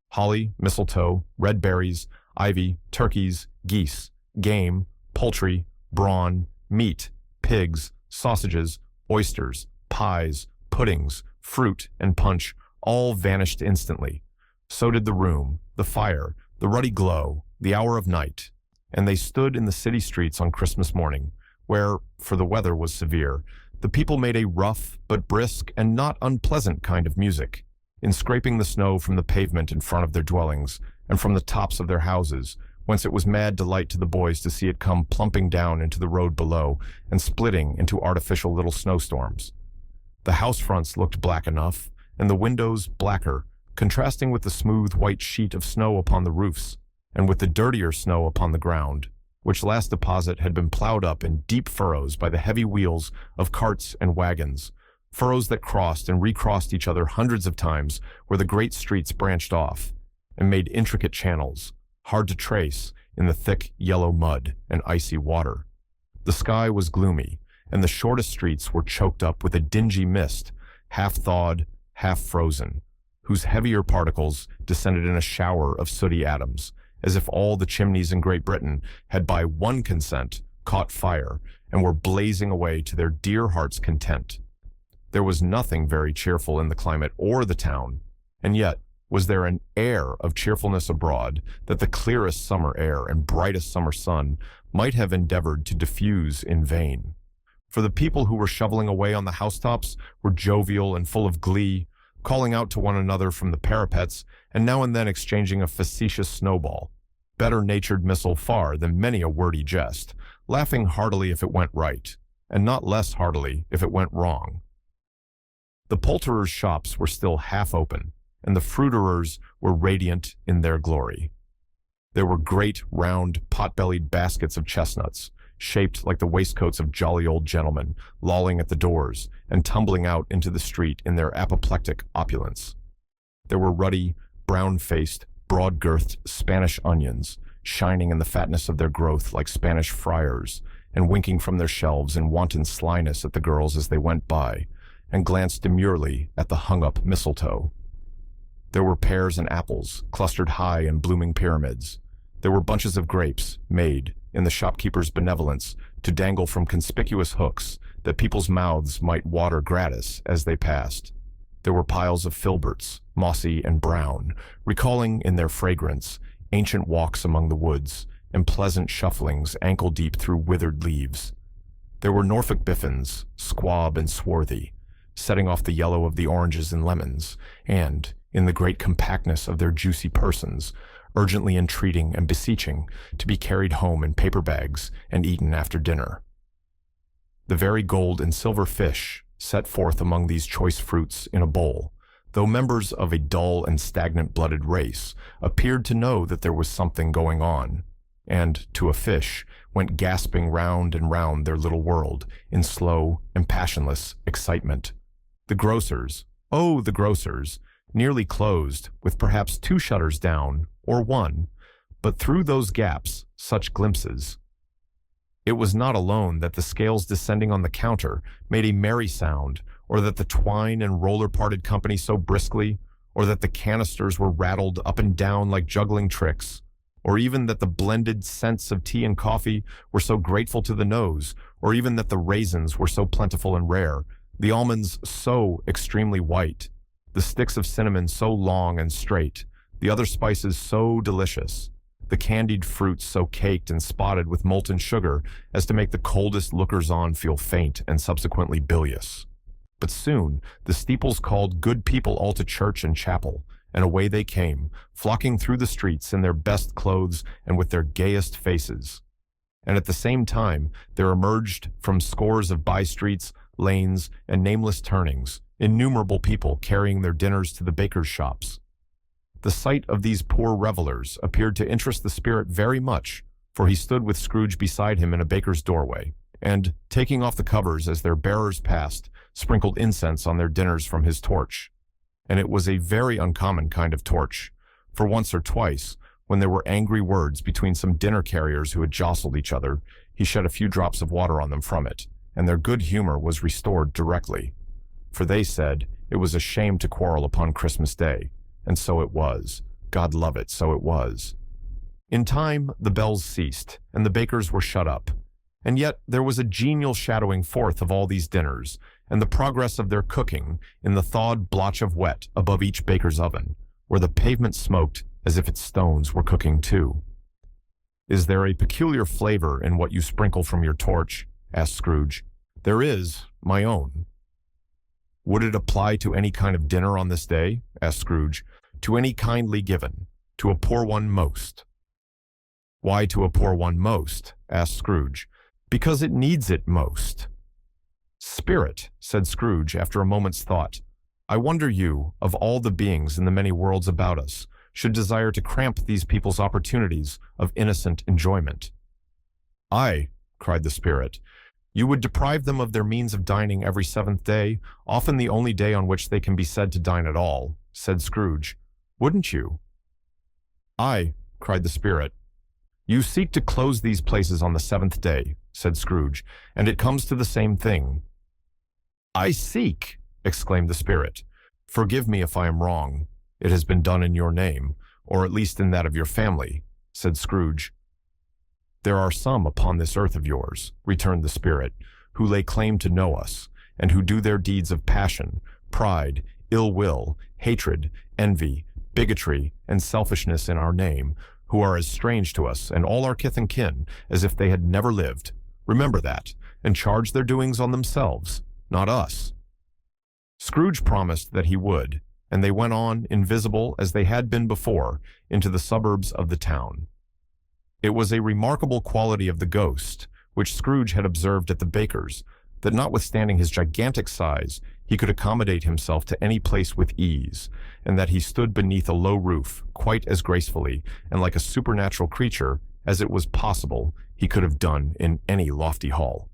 Holly, mistletoe, red berries, ivy, turkeys, geese, game, poultry, brawn, meat, pigs, sausages, oysters, pies, puddings, fruit, and punch all vanished instantly. So did the room, the fire, the ruddy glow, the hour of night, and they stood in the city streets on Christmas morning, where, for the weather was severe, the people made a rough but brisk and not unpleasant kind of music, in scraping the snow from the pavement in front of their dwellings and from the tops of their houses, whence it was mad delight to the boys to see it come plumping down into the road below and splitting into artificial little snowstorms. The house fronts looked black enough, and the windows blacker, contrasting with the smooth white sheet of snow upon the roofs, and with the dirtier snow upon the ground, which last deposit had been plowed up in deep furrows by the heavy wheels of carts and wagons, furrows that crossed and recrossed each other hundreds of times where the great streets branched off and made intricate channels, hard to trace in the thick yellow mud and icy water. The sky was gloomy, and the shortest streets were choked up with a dingy mist, half thawed, half frozen, whose heavier particles descended in a shower of sooty atoms, as if all the chimneys in Great Britain had by one consent caught fire and were blazing away to their dear heart's content. There was nothing very cheerful in the climate or the town, and yet was there an air of cheerfulness abroad that the clearest summer air and brightest summer sun might have endeavored to diffuse in vain. For the people who were shoveling away on the housetops were jovial and full of glee, calling out to one another from the parapets and now and then exchanging a facetious snowball, better-natured missile far than many a wordy jest, laughing heartily if it went right, and not less heartily if it went wrong. The poulterers' shops were still half open, and the fruiterers were radiant in their glory. There were great, round, pot-bellied baskets of chestnuts, shaped like the waistcoats of jolly old gentlemen, lolling at the doors and tumbling out into the street in their apoplectic opulence. There were ruddy, brown-faced, broad-girthed Spanish onions, shining in the fatness of their growth like Spanish friars, and winking from their shelves in wanton slyness at the girls as they went by, and glanced demurely at the hung-up mistletoe. There were pears and apples, clustered high in blooming pyramids. There were bunches of grapes, made, in the shopkeeper's benevolence, to dangle from conspicuous hooks that people's mouths might water gratis as they passed. There were piles of filberts, mossy and brown, recalling in their fragrance ancient walks among the woods and pleasant shufflings ankle-deep through withered leaves. There were Norfolk biffins, squab and swarthy, setting off the yellow of the oranges and lemons, and, in the great compactness of their juicy persons, urgently entreating and beseeching to be carried home in paper bags and eaten after dinner. The very gold and silver fish set forth among these choice fruits in a bowl, though members of a dull and stagnant-blooded race, appeared to know that there was something going on, and, to a fish, went gasping round and round their little world in slow and passionless excitement. The grocers, oh, the grocers, nearly closed, with perhaps 2 shutters down, or 1, but through those gaps, such glimpses. It was not alone that the scales descending on the counter made a merry sound, or that the twine and roller parted company so briskly, or that the canisters were rattled up and down like juggling tricks, or even that the blended scents of tea and coffee were so grateful to the nose, or even that the raisins were so plentiful and rare, the almonds so extremely white, the sticks of cinnamon so long and straight, the other spices so delicious, the candied fruits so caked and spotted with molten sugar as to make the coldest lookers-on feel faint and subsequently bilious. But soon the steeples called good people all to church and chapel, and away they came, flocking through the streets in their best clothes and with their gayest faces. And at the same time there emerged from scores of by-streets, lanes, and nameless turnings, innumerable people carrying their dinners to the bakers' shops. The sight of these poor revelers appeared to interest the spirit very much, for he stood with Scrooge beside him in a baker's doorway, and, taking off the covers as their bearers passed, sprinkled incense on their dinners from his torch. And it was a very uncommon kind of torch, for once or twice, when there were angry words between some dinner carriers who had jostled each other, he shed a few drops of water on them from it, and their good humor was restored directly. For they said it was a shame to quarrel upon Christmas Day, and so it was. God love it, so it was. In time, the bells ceased, and the bakers were shut up. And yet there was a genial shadowing forth of all these dinners, and the progress of their cooking in the thawed blotch of wet above each baker's oven, where the pavement smoked as if its stones were cooking too. "Is there a peculiar flavor in what you sprinkle from your torch?" asked Scrooge. "There is, my own." "Would it apply to any kind of dinner on this day?" asked Scrooge. "To any kindly given, to a poor one most." "Why to a poor one most?" asked Scrooge. "Because it needs it most." "Spirit," said Scrooge after a moment's thought, "I wonder you, of all the beings in the many worlds about us, should desire to cramp these people's opportunities of innocent enjoyment." "Aye," cried the spirit, You would deprive them of their means of dining every seventh day, often the only day on which they can be said to dine at all, said Scrooge. Wouldn't you? Aye, cried the spirit. You seek to close these places on the seventh day, said Scrooge, and it comes to the same thing. I seek, exclaimed the spirit. Forgive me if I am wrong. It has been done in your name, or at least in that of your family, said Scrooge. There are some upon this earth of yours, returned the spirit, who lay claim to know us, and who do their deeds of passion, pride, ill will, hatred, envy, bigotry, and selfishness in our name, who are as strange to us and all our kith and kin as if they had never lived. Remember that, and charge their doings on themselves, not us. Scrooge promised that he would, and they went on, invisible as they had been before, into the suburbs of the town. It was a remarkable quality of the ghost, which Scrooge had observed at the baker's, that notwithstanding his gigantic size, he could accommodate himself to any place with ease, and that he stood beneath a low roof quite as gracefully and like a supernatural creature as it was possible he could have done in any lofty hall.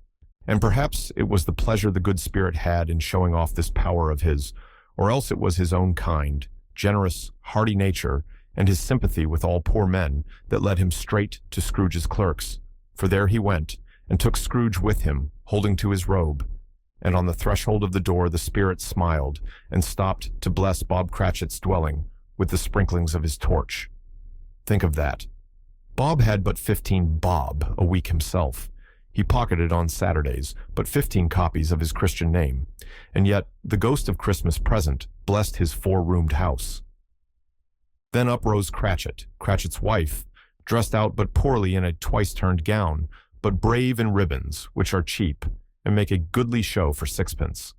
And perhaps it was the pleasure the good spirit had in showing off this power of his, or else it was his own kind, generous, hearty nature, and his sympathy with all poor men that led him straight to Scrooge's clerks, for there he went, and took Scrooge with him, holding to his robe. And on the threshold of the door the spirit smiled, and stopped to bless Bob Cratchit's dwelling with the sprinklings of his torch. Think of that. Bob had but 15 bob a week himself. He pocketed on Saturdays but 15 copies of his Christian name, and yet the ghost of Christmas present blessed his 4-roomed house. Then up rose Cratchit, Cratchit's wife, dressed out but poorly in a twice-turned gown, but brave in ribbons, which are cheap, and make a goodly show for sixpence.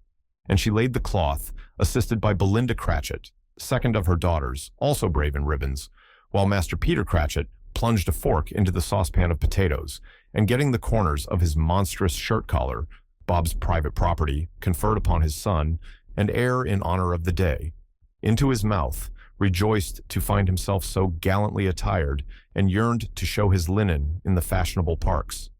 And she laid the cloth, assisted by Belinda Cratchit, second of her daughters, also brave in ribbons, while Master Peter Cratchit plunged a fork into the saucepan of potatoes, and getting the corners of his monstrous shirt-collar, Bob's private property, conferred upon his son, and heir in honor of the day, into his mouth, rejoiced to find himself so gallantly attired, and yearned to show his linen in the fashionable parks.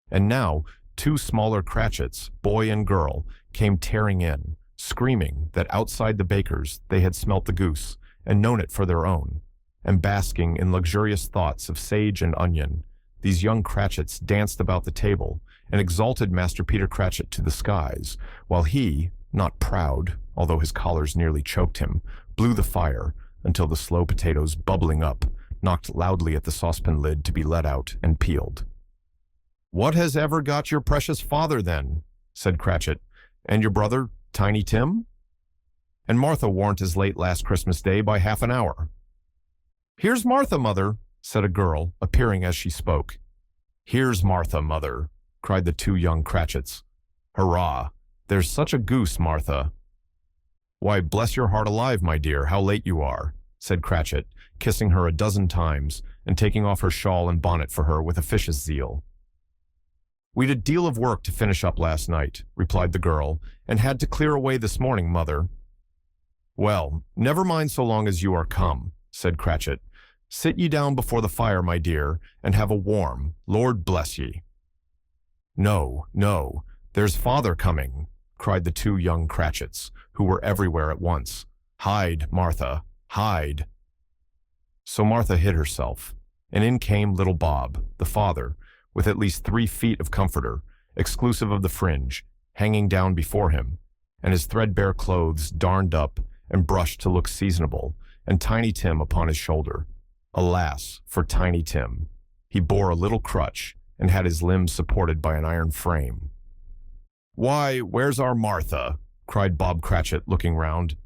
And now 2 smaller Cratchits, boy and girl, came tearing in, screaming that outside the baker's they had smelt the goose, and known it for their own. And basking in luxurious thoughts of sage and onion, these young Cratchits danced about the table, and exalted Master Peter Cratchit to the skies, while he, not proud, although his collars nearly choked him, blew the fire, until the slow potatoes, bubbling up, knocked loudly at the saucepan lid to be let out and peeled. "What has ever got your precious father, then?" said Cratchit. "And your brother, Tiny Tim?" "And Martha warn't as late last Christmas Day by half an hour." "Here's Martha, mother," said a girl, appearing as she spoke. "Here's Martha, mother," cried the 2 young Cratchits. "Hurrah! There's such a goose, Martha." "Why, bless your heart alive, my dear, how late you are," said Cratchit, kissing her a dozen times, and taking off her shawl and bonnet for her with officious zeal. "We'd a deal of work to finish up last night," replied the girl, "and had to clear away this morning, mother." "Well, never mind so long as you are come," said Cratchit. "Sit ye down before the fire, my dear, and have a warm, Lord bless ye." "No, no, there's father coming," cried the 2 young Cratchits, who were everywhere at once. "Hide, Martha, hide." So Martha hid herself, and in came little Bob, the father, with at least 3 feet of comforter, exclusive of the fringe, hanging down before him, and his threadbare clothes darned up and brushed to look seasonable, and Tiny Tim upon his shoulder. Alas for Tiny Tim! He bore a little crutch, and had his limbs supported by an iron frame. "Why, where's our Martha?" cried Bob Cratchit, looking round.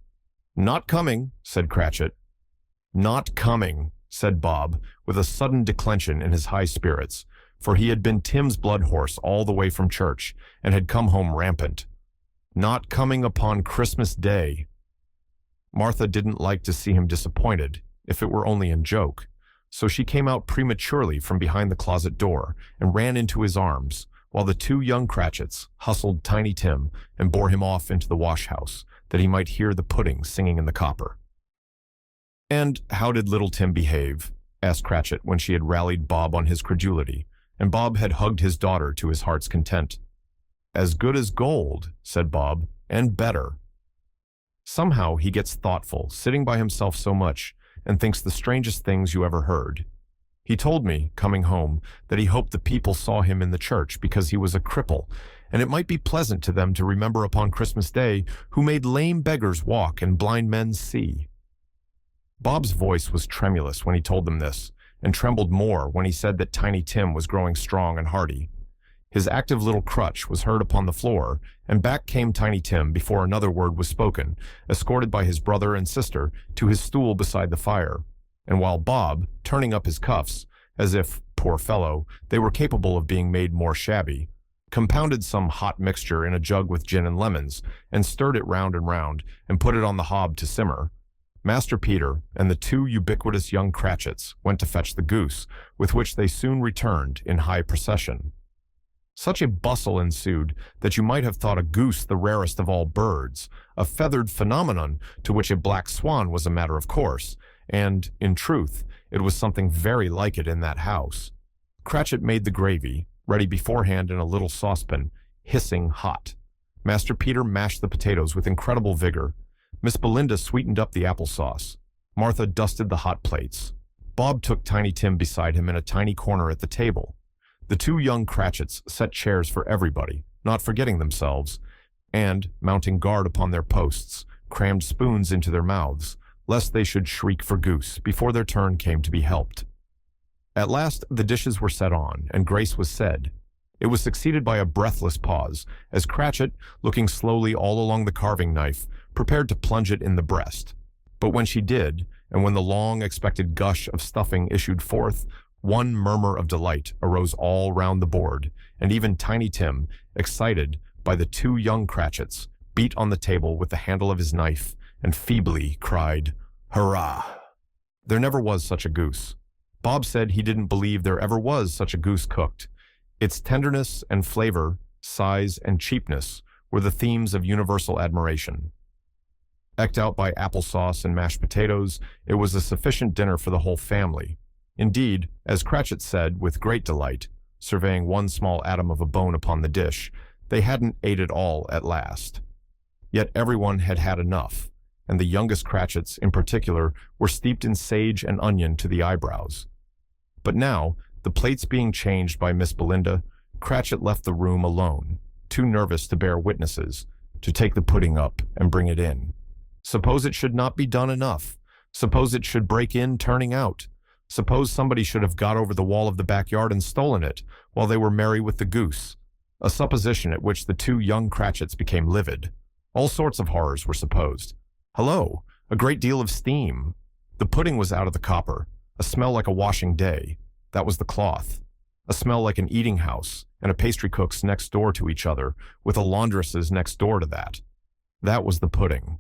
"Not coming," said Cratchit. "Not coming," said Bob, with a sudden declension in his high spirits, for he had been Tim's blood horse all the way from church, and had come home rampant. "Not coming upon Christmas Day." Martha didn't like to see him disappointed, if it were only in joke, so she came out prematurely from behind the closet door, and ran into his arms, while the 2 young Cratchits hustled Tiny Tim and bore him off into the wash-house, that he might hear the pudding singing in the copper. "And how did little Tim behave?" asked Cratchit when she had rallied Bob on his credulity, and Bob had hugged his daughter to his heart's content. "As good as gold," said Bob, "and better." Somehow he gets thoughtful, sitting by himself so much, and thinks the strangest things you ever heard. He told me, coming home, that he hoped the people saw him in the church because he was a cripple, and it might be pleasant to them to remember upon Christmas Day who made lame beggars walk and blind men see. Bob's voice was tremulous when he told them this, and trembled more when he said that Tiny Tim was growing strong and hearty. His active little crutch was heard upon the floor, and back came Tiny Tim before another word was spoken, escorted by his brother and sister to his stool beside the fire. And while Bob, turning up his cuffs, as if, poor fellow, they were capable of being made more shabby, compounded some hot mixture in a jug with gin and lemons, and stirred it round and put it on the hob to simmer, Master Peter and the two ubiquitous young Cratchits went to fetch the goose, with which they soon returned in high procession. Such a bustle ensued that you might have thought a goose the rarest of all birds, a feathered phenomenon to which a black swan was a matter of course, and, in truth, it was something very like it in that house. Cratchit made the gravy, ready beforehand in a little saucepan, hissing hot. Master Peter mashed the potatoes with incredible vigor. Miss Belinda sweetened up the applesauce. Martha dusted the hot plates. Bob took Tiny Tim beside him in a tiny corner at the table. The two young Cratchits set chairs for everybody, not forgetting themselves, and, mounting guard upon their posts, crammed spoons into their mouths, lest they should shriek for goose before their turn came to be helped. At last the dishes were set on, and grace was said. It was succeeded by a breathless pause, as Cratchit, looking slowly all along the carving knife, prepared to plunge it in the breast. But when she did, and when the long-expected gush of stuffing issued forth, one murmur of delight arose all round the board, and even Tiny Tim, excited by the two young Cratchits, beat on the table with the handle of his knife, and feebly cried, "Hurrah!" There never was such a goose. Bob said he didn't believe there ever was such a goose cooked. Its tenderness and flavor, size and cheapness were the themes of universal admiration. Eked out by applesauce and mashed potatoes, it was a sufficient dinner for the whole family. Indeed, as Cratchit said with great delight, surveying one small atom of a bone upon the dish, they hadn't ate it all at last. Yet everyone had had enough, and the youngest Cratchits in particular were steeped in sage and onion to the eyebrows. But now, the plates being changed by Miss Belinda, Cratchit left the room alone, too nervous to bear witnesses, to take the pudding up and bring it in. Suppose it should not be done enough. Suppose it should break in turning out. Suppose somebody should have got over the wall of the backyard and stolen it while they were merry with the goose. A supposition at which the two young Cratchits became livid. All sorts of horrors were supposed. Hello! A great deal of steam. The pudding was out of the copper. A smell like a washing day. That was the cloth. A smell like an eating house, and a pastry cook's next door to each other, with a laundress's next door to that. That was the pudding.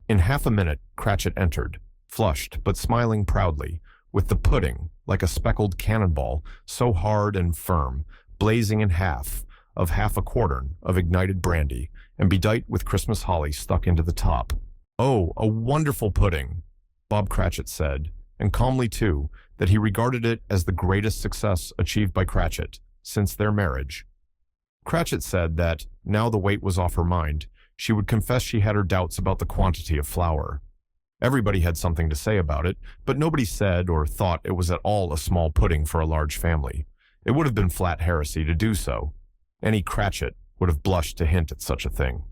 In half a minute, Cratchit entered, flushed but smiling proudly, with the pudding, like a speckled cannonball, so hard and firm, blazing in half a quartern of ignited brandy, and bedight with Christmas holly stuck into the top. "Oh, a wonderful pudding," Bob Cratchit said, and calmly too, that he regarded it as the greatest success achieved by Cratchit since their marriage. Cratchit said that, now the weight was off her mind, she would confess she had her doubts about the quantity of flour. Everybody had something to say about it, but nobody said or thought it was at all a small pudding for a large family. It would have been flat heresy to do so. Any Cratchit would have blushed to hint at such a thing.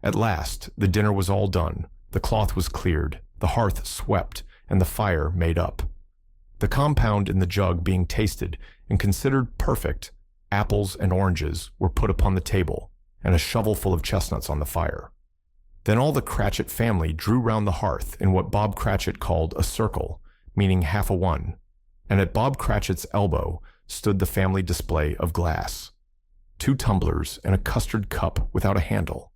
At last, the dinner was all done, the cloth was cleared, the hearth swept, and the fire made up. The compound in the jug being tasted and considered perfect, apples and oranges were put upon the table, and a shovelful of chestnuts on the fire. Then all the Cratchit family drew round the hearth in what Bob Cratchit called a circle, meaning half a one, and at Bob Cratchit's elbow stood the family display of glass. 2 tumblers and a custard cup without a handle.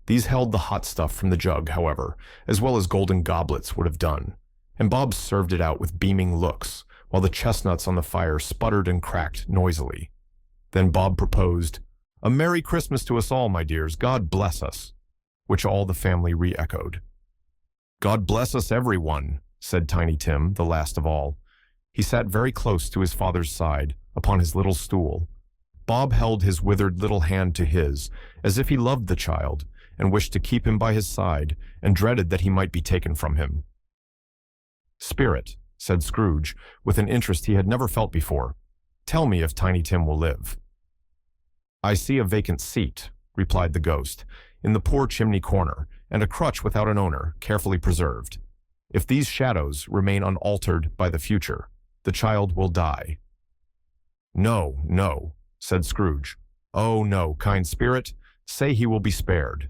These held the hot stuff from the jug, however, as well as golden goblets would have done, and Bob served it out with beaming looks, while the chestnuts on the fire sputtered and cracked noisily. Then Bob proposed, "A Merry Christmas to us all, my dears, God bless us," which all the family re-echoed. "God bless us, everyone," said Tiny Tim, the last of all. He sat very close to his father's side, upon his little stool. Bob held his withered little hand to his, as if he loved the child, and wished to keep him by his side, and dreaded that he might be taken from him. "Spirit," said Scrooge, with an interest he had never felt before, "tell me if Tiny Tim will live." "I see a vacant seat," replied the ghost, "in the poor chimney corner, and a crutch without an owner, carefully preserved. If these shadows remain unaltered by the future, the child will die." "No, no," said Scrooge. "Oh, no, kind spirit, say he will be spared."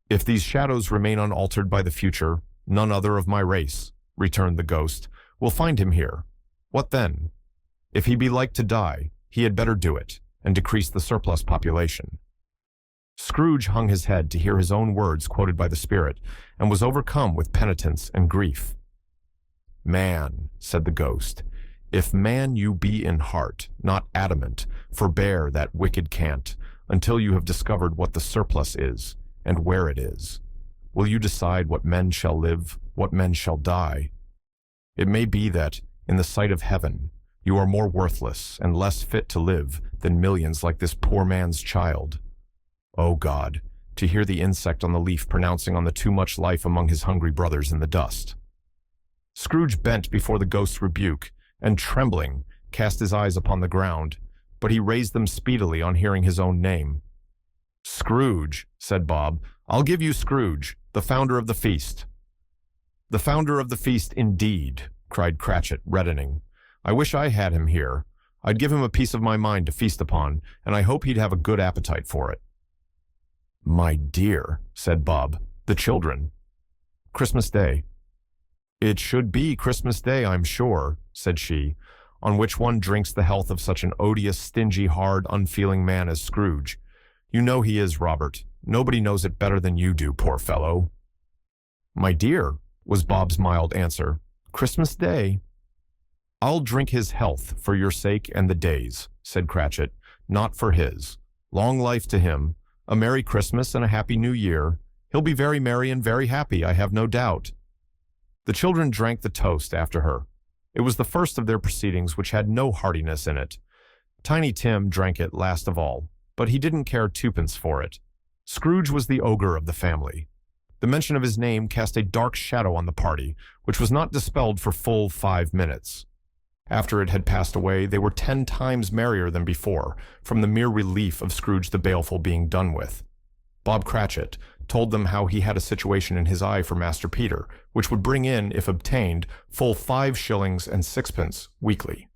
"If these shadows remain unaltered by the future, none other of my race," returned the ghost, "will find him here. What then? If he be like to die, he had better do it, and decrease the surplus population." Scrooge hung his head to hear his own words quoted by the spirit, and was overcome with penitence and grief. "Man," said the ghost, "if man you be in heart, not adamant, forbear that wicked cant, until you have discovered what the surplus is, and where it is. Will you decide what men shall live, what men shall die? It may be that, in the sight of heaven, you are more worthless and less fit to live than millions like this poor man's child. O God, to hear the insect on the leaf pronouncing on the too much life among his hungry brothers in the dust." Scrooge bent before the ghost's rebuke, and trembling, cast his eyes upon the ground, but he raised them speedily on hearing his own name. "Scrooge," said Bob, "I'll give you Scrooge, the founder of the feast." "The founder of the feast, indeed," cried Cratchit, reddening. "I wish I had him here. I'd give him a piece of my mind to feast upon, and I hope he'd have a good appetite for it." "My dear," said Bob, "the children." "Christmas Day." "It should be Christmas Day, I'm sure," said she, "on which one drinks the health of such an odious, stingy, hard, unfeeling man as Scrooge. You know he is, Robert. Nobody knows it better than you do, poor fellow." "My dear," was Bob's mild answer, "Christmas Day." "I'll drink his health for your sake and the day's," said Cratchit, "not for his. Long life to him. A Merry Christmas and a Happy New Year. He'll be very merry and very happy, I have no doubt." The children drank the toast after her. It was the first of their proceedings which had no heartiness in it. Tiny Tim drank it last of all, but he didn't care twopence for it. Scrooge was the ogre of the family. The mention of his name cast a dark shadow on the party, which was not dispelled for full 5 minutes. After it had passed away, they were 10 times merrier than before, from the mere relief of Scrooge the Baleful being done with. Bob Cratchit told them how he had a situation in his eye for Master Peter, which would bring in, if obtained, full 5 shillings and 6pence weekly.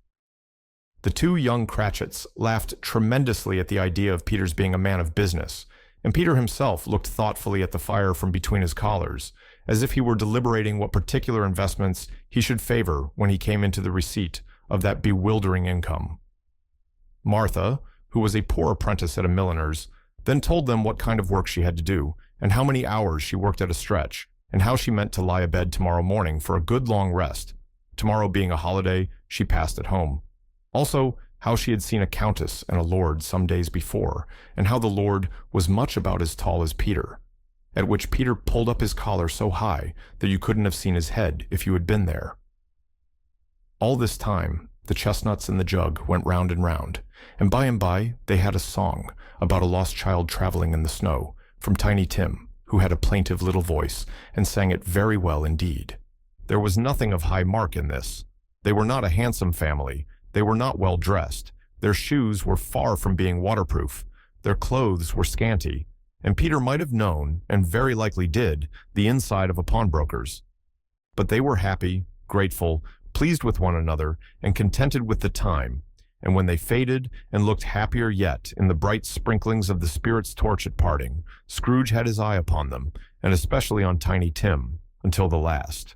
The 2 young Cratchits laughed tremendously at the idea of Peter's being a man of business, and Peter himself looked thoughtfully at the fire from between his collars, as if he were deliberating what particular investments he should favor when he came into the receipt of that bewildering income. Martha, who was a poor apprentice at a milliner's, then told them what kind of work she had to do, and how many hours she worked at a stretch, and how she meant to lie abed tomorrow morning for a good long rest. Tomorrow being a holiday, she passed at home. Also, how she had seen a countess and a lord some days before, and how the lord was much about as tall as Peter, at which Peter pulled up his collar so high that you couldn't have seen his head if you had been there. All this time, the chestnuts in the jug went round and by and by they had a song about a lost child traveling in the snow, from Tiny Tim, who had a plaintive little voice, and sang it very well indeed. There was nothing of high mark in this. They were not a handsome family. They were not well dressed. Their shoes were far from being waterproof. Their clothes were scanty, and Peter might have known, and very likely did, the inside of a pawnbroker's. But they were happy, grateful, pleased with one another, and contented with the time, and when they faded and looked happier yet in the bright sprinklings of the spirit's torch at parting, Scrooge had his eye upon them, and especially on Tiny Tim, until the last.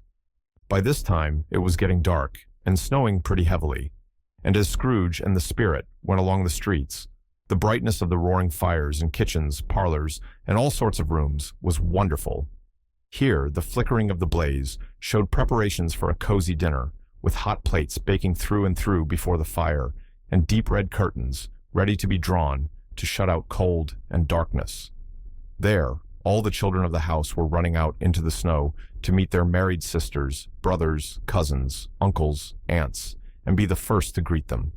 By this time it was getting dark, and snowing pretty heavily, and as Scrooge and the spirit went along the streets, the brightness of the roaring fires in kitchens, parlors, and all sorts of rooms was wonderful. Here the flickering of the blaze showed preparations for a cozy dinner, with hot plates baking through and through before the fire, and deep red curtains ready to be drawn to shut out cold and darkness. There, all the children of the house were running out into the snow to meet their married sisters, brothers, cousins, uncles, aunts, and be the first to greet them.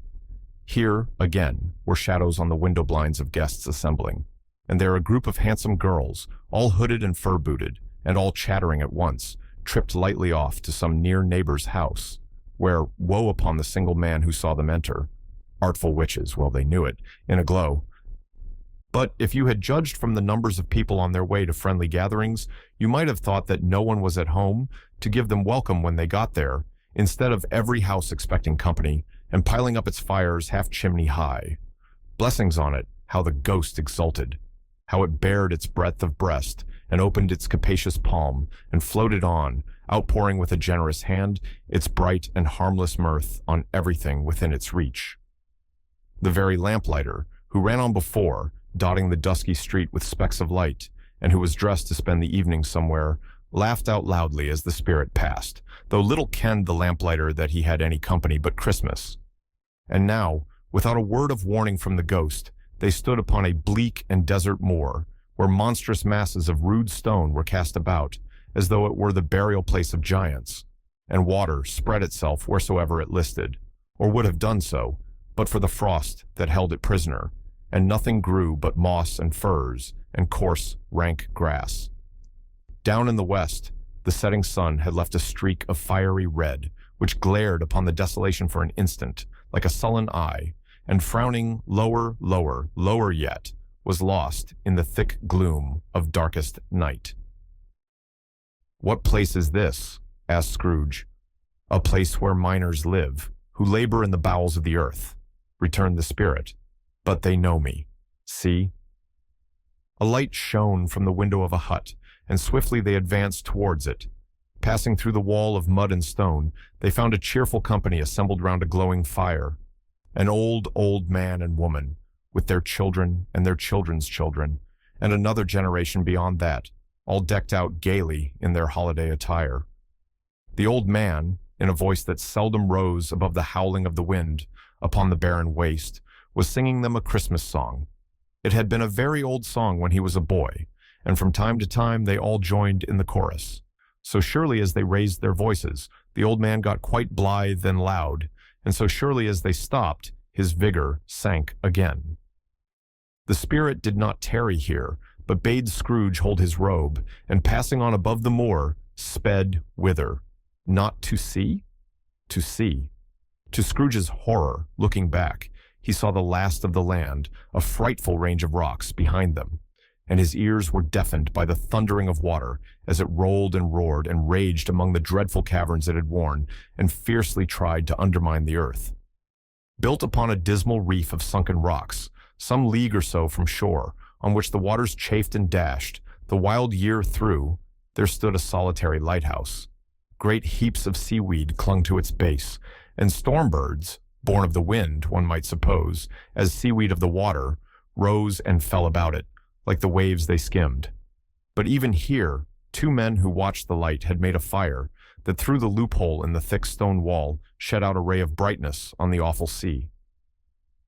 Here, again, were shadows on the window blinds of guests assembling, and there a group of handsome girls, all hooded and fur-booted, and all chattering at once, tripped lightly off to some near neighbor's house, where woe upon the single man who saw them enter. Artful witches, well they knew it, in a glow. But if you had judged from the numbers of people on their way to friendly gatherings, you might have thought that no one was at home to give them welcome when they got there, instead of every house expecting company and piling up its fires half chimney high. Blessings on it, how the ghost exulted, how it bared its breadth of breast and opened its capacious palm and floated on, outpouring with a generous hand its bright and harmless mirth on everything within its reach. The very lamplighter, who ran on before, dotting the dusky street with specks of light, and who was dressed to spend the evening somewhere, laughed out loudly as the spirit passed, though little kenned the lamplighter that he had any company but Christmas. And now, without a word of warning from the ghost, they stood upon a bleak and desert moor, where monstrous masses of rude stone were cast about, as though it were the burial place of giants, and water spread itself wheresoever it listed, or would have done so, but for the frost that held it prisoner, and nothing grew but moss and furze and coarse, rank grass. Down in the west, the setting sun had left a streak of fiery red, which glared upon the desolation for an instant, like a sullen eye, and frowning lower, lower, lower yet, was lost in the thick gloom of darkest night. "What place is this?" asked Scrooge. "A place where miners live, who labor in the bowels of the earth," returned the spirit. "But they know me. See?" A light shone from the window of a hut, and swiftly they advanced towards it. Passing through the wall of mud and stone, they found a cheerful company assembled round a glowing fire. An old, old man and woman, with their children and their children's children, and another generation beyond that, all decked out gaily in their holiday attire. The old man, in a voice that seldom rose above the howling of the wind upon the barren waste, was singing them a Christmas song. It had been a very old song when he was a boy, and from time to time they all joined in the chorus. So surely as they raised their voices, the old man got quite blithe and loud, and so surely as they stopped, his vigor sank again. The spirit did not tarry here, but bade Scrooge hold his robe, and passing on above the moor, sped whither? Not to see? To see. To Scrooge's horror, looking back, he saw the last of the land, a frightful range of rocks behind them, and his ears were deafened by the thundering of water as it rolled and roared and raged among the dreadful caverns it had worn and fiercely tried to undermine the earth. Built upon a dismal reef of sunken rocks, some league or so from shore, on which the waters chafed and dashed, the wild year through, there stood a solitary lighthouse. Great heaps of seaweed clung to its base, and storm birds, born of the wind, one might suppose, as seaweed of the water, rose and fell about it, like the waves they skimmed. But even here, two men who watched the light had made a fire that through the loophole in the thick stone wall shed out a ray of brightness on the awful sea.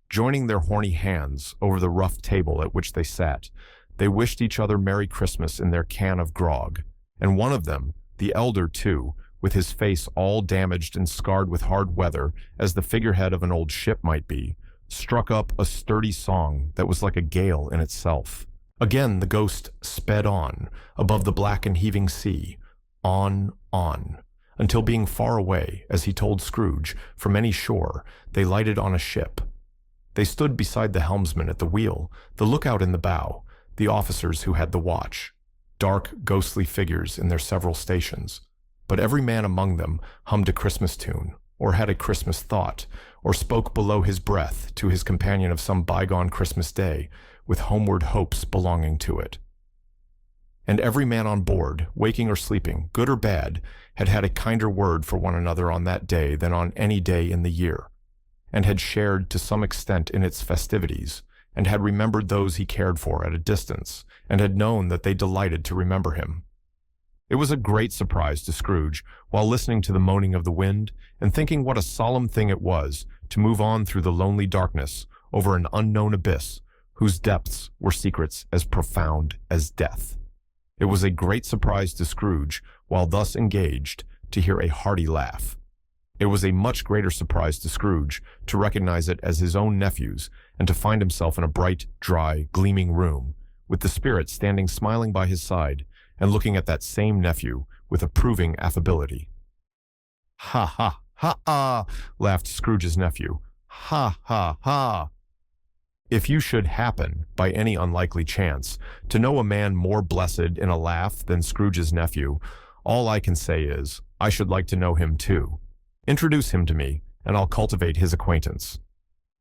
Joining their horny hands over the rough table at which they sat, they wished each other Merry Christmas in their can of grog, and one of them, the elder too, with his face all damaged and scarred with hard weather, as the figurehead of an old ship might be, struck up a sturdy song that was like a gale in itself. Again the ghost sped on, above the black and heaving sea, on, until being far away, as he told Scrooge, from any shore, they lighted on a ship. They stood beside the helmsman at the wheel, the lookout in the bow, the officers who had the watch, dark, ghostly figures in their several stations. But every man among them hummed a Christmas tune, or had a Christmas thought, or spoke below his breath to his companion of some bygone Christmas day, with homeward hopes belonging to it. And every man on board, waking or sleeping, good or bad, had had a kinder word for one another on that day than on any day in the year, and had shared to some extent in its festivities, and had remembered those he cared for at a distance, and had known that they delighted to remember him. It was a great surprise to Scrooge, while listening to the moaning of the wind, and thinking what a solemn thing it was to move on through the lonely darkness over an unknown abyss, whose depths were secrets as profound as death. It was a great surprise to Scrooge, while thus engaged, to hear a hearty laugh. It was a much greater surprise to Scrooge to recognize it as his own nephew's and to find himself in a bright, dry, gleaming room, with the spirit standing smiling by his side and looking at that same nephew with approving affability. "Ha ha ha ha!" laughed Scrooge's nephew. "Ha ha ha!" If you should happen, by any unlikely chance, to know a man more blessed in a laugh than Scrooge's nephew, all I can say is, I should like to know him too. Introduce him to me, and I'll cultivate his acquaintance.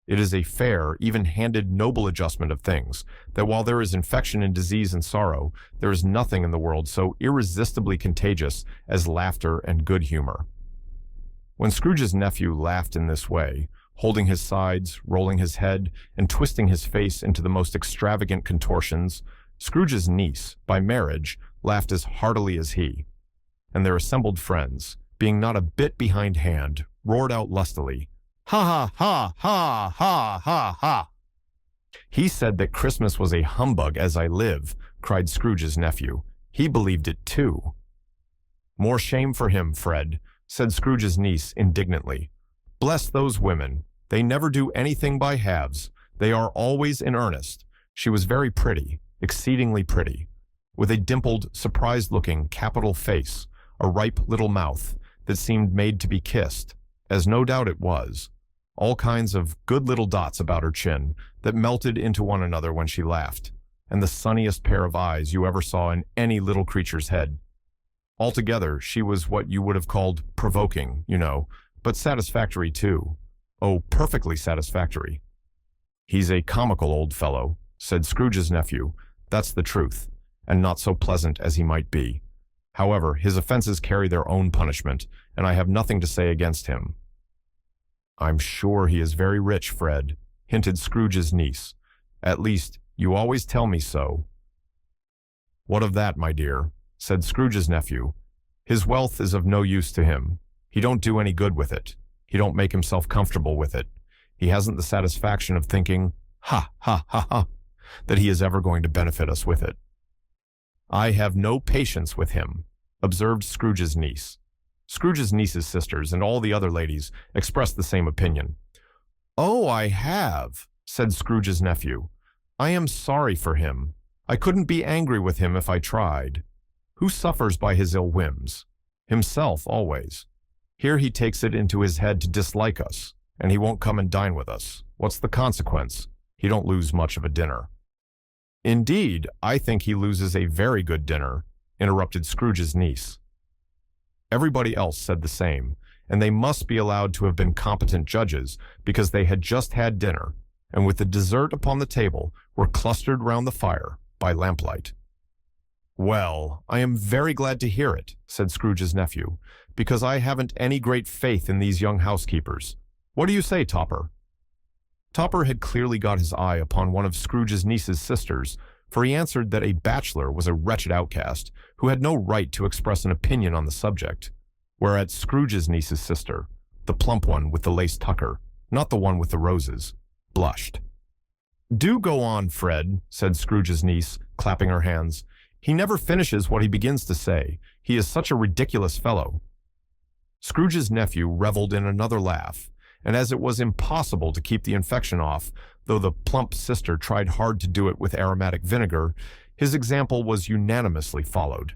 It is a fair, even-handed, noble adjustment of things, that while there is infection and disease and sorrow, there is nothing in the world so irresistibly contagious as laughter and good humor. When Scrooge's nephew laughed in this way, holding his sides, rolling his head, and twisting his face into the most extravagant contortions, Scrooge's niece, by marriage, laughed as heartily as he, and their assembled friends, being not a bit behindhand, roared out lustily, "Ha ha ha ha ha ha ha!" "He said that Christmas was a humbug, as I live," cried Scrooge's nephew. "He believed it too." "More shame for him, Fred," said Scrooge's niece indignantly. "Bless those women. They never do anything by halves. They are always in earnest." She was very pretty, exceedingly pretty, with a dimpled, surprised-looking, capital face, a ripe little mouth that seemed made to be kissed, as no doubt it was, all kinds of good little dots about her chin that melted into one another when she laughed, and the sunniest pair of eyes you ever saw in any little creature's head. Altogether, she was what you would have called provoking, you know, but satisfactory too. Oh, perfectly satisfactory. "He's a comical old fellow," said Scrooge's nephew. "That's the truth, and not so pleasant as he might be. However, his offenses carry their own punishment, and I have nothing to say against him." "I'm sure he is very rich, Fred," hinted Scrooge's niece. "At least, you always tell me so." "What of that, my dear?" said Scrooge's nephew. "His wealth is of no use to him. He don't do any good with it. He don't make himself comfortable with it. He hasn't the satisfaction of thinking, ha, ha, ha, ha, that he is ever going to benefit us with it." "I have no patience with him," observed Scrooge's niece. Scrooge's niece's sisters and all the other ladies expressed the same opinion. "Oh, I have," said Scrooge's nephew. "I am sorry for him. I couldn't be angry with him if I tried. Who suffers by his ill whims? Himself, always. Here he takes it into his head to dislike us, and he won't come and dine with us. What's the consequence? He don't lose much of a dinner." "Indeed, I think he loses a very good dinner," interrupted Scrooge's niece. Everybody else said the same, and they must be allowed to have been competent judges, because they had just had dinner, and with the dessert upon the table, were clustered round the fire by lamplight. "Well, I am very glad to hear it," said Scrooge's nephew, "because I haven't any great faith in these young housekeepers. What do you say, Topper?" Topper had clearly got his eye upon one of Scrooge's niece's sisters, for he answered that a bachelor was a wretched outcast who had no right to express an opinion on the subject, whereat Scrooge's niece's sister, the plump one with the lace tucker, not the one with the roses, blushed. "Do go on, Fred," said Scrooge's niece, clapping her hands. "He never finishes what he begins to say. He is such a ridiculous fellow." Scrooge's nephew reveled in another laugh, and as it was impossible to keep the infection off, though the plump sister tried hard to do it with aromatic vinegar, his example was unanimously followed.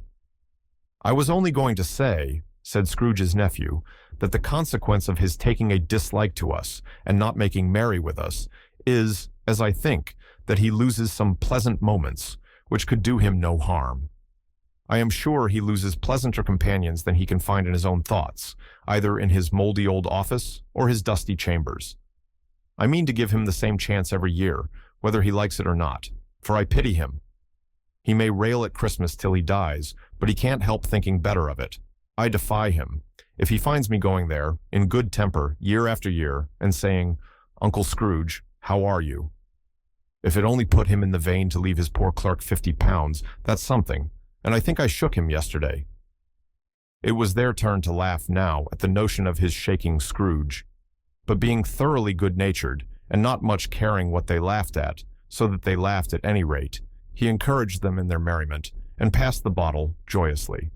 "I was only going to say," said Scrooge's nephew, "that the consequence of his taking a dislike to us and not making merry with us is, as I think, that he loses some pleasant moments, which could do him no harm. I am sure he loses pleasanter companions than he can find in his own thoughts, either in his moldy old office or his dusty chambers. I mean to give him the same chance every year, whether he likes it or not, for I pity him. He may rail at Christmas till he dies, but he can't help thinking better of it. I defy him, if he finds me going there, in good temper, year after year, and saying, 'Uncle Scrooge, how are you?' If it only put him in the vein to leave his poor clerk £50, that's something, and I think I shook him yesterday." It was their turn to laugh now at the notion of his shaking Scrooge, but being thoroughly good-natured, and not much caring what they laughed at, so that they laughed at any rate, he encouraged them in their merriment, and passed the bottle joyously.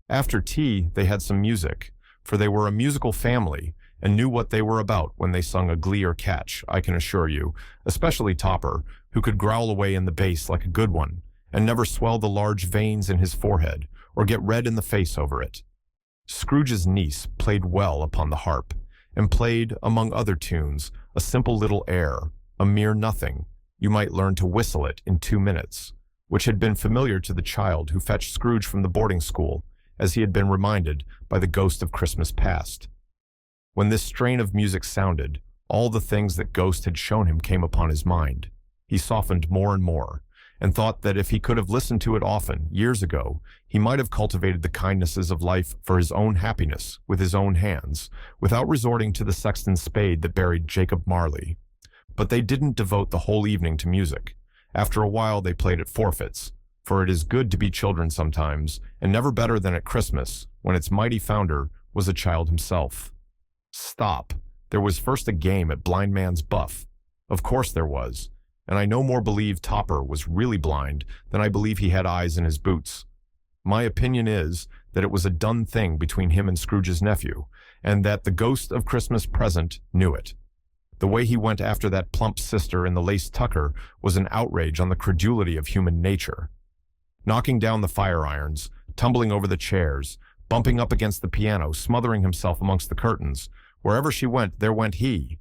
After tea they had some music, for they were a musical family and knew what they were about when they sung a glee or catch, I can assure you, especially Topper, who could growl away in the bass like a good one, and never swell the large veins in his forehead or get red in the face over it. Scrooge's niece played well upon the harp, and played, among other tunes, a simple little air, a mere nothing. You might learn to whistle it in 2 minutes, which had been familiar to the child who fetched Scrooge from the boarding school, as he had been reminded by the ghost of Christmas past. When this strain of music sounded, all the things that Ghost had shown him came upon his mind. He softened more and more, and thought that if he could have listened to it often, years ago, he might have cultivated the kindnesses of life for his own happiness with his own hands, without resorting to the sexton's spade that buried Jacob Marley. But they didn't devote the whole evening to music. After a while they played at forfeits, for it is good to be children sometimes, and never better than at Christmas, when its mighty founder was a child himself. Stop. There was first a game at Blind Man's Buff. Of course there was, and I no more believe Topper was really blind than I believe he had eyes in his boots. My opinion is that it was a done thing between him and Scrooge's nephew, and that the ghost of Christmas present knew it. The way he went after that plump sister in the lace tucker was an outrage on the credulity of human nature. Knocking down the fire irons, tumbling over the chairs, bumping up against the piano, smothering himself amongst the curtains, wherever she went, there went he.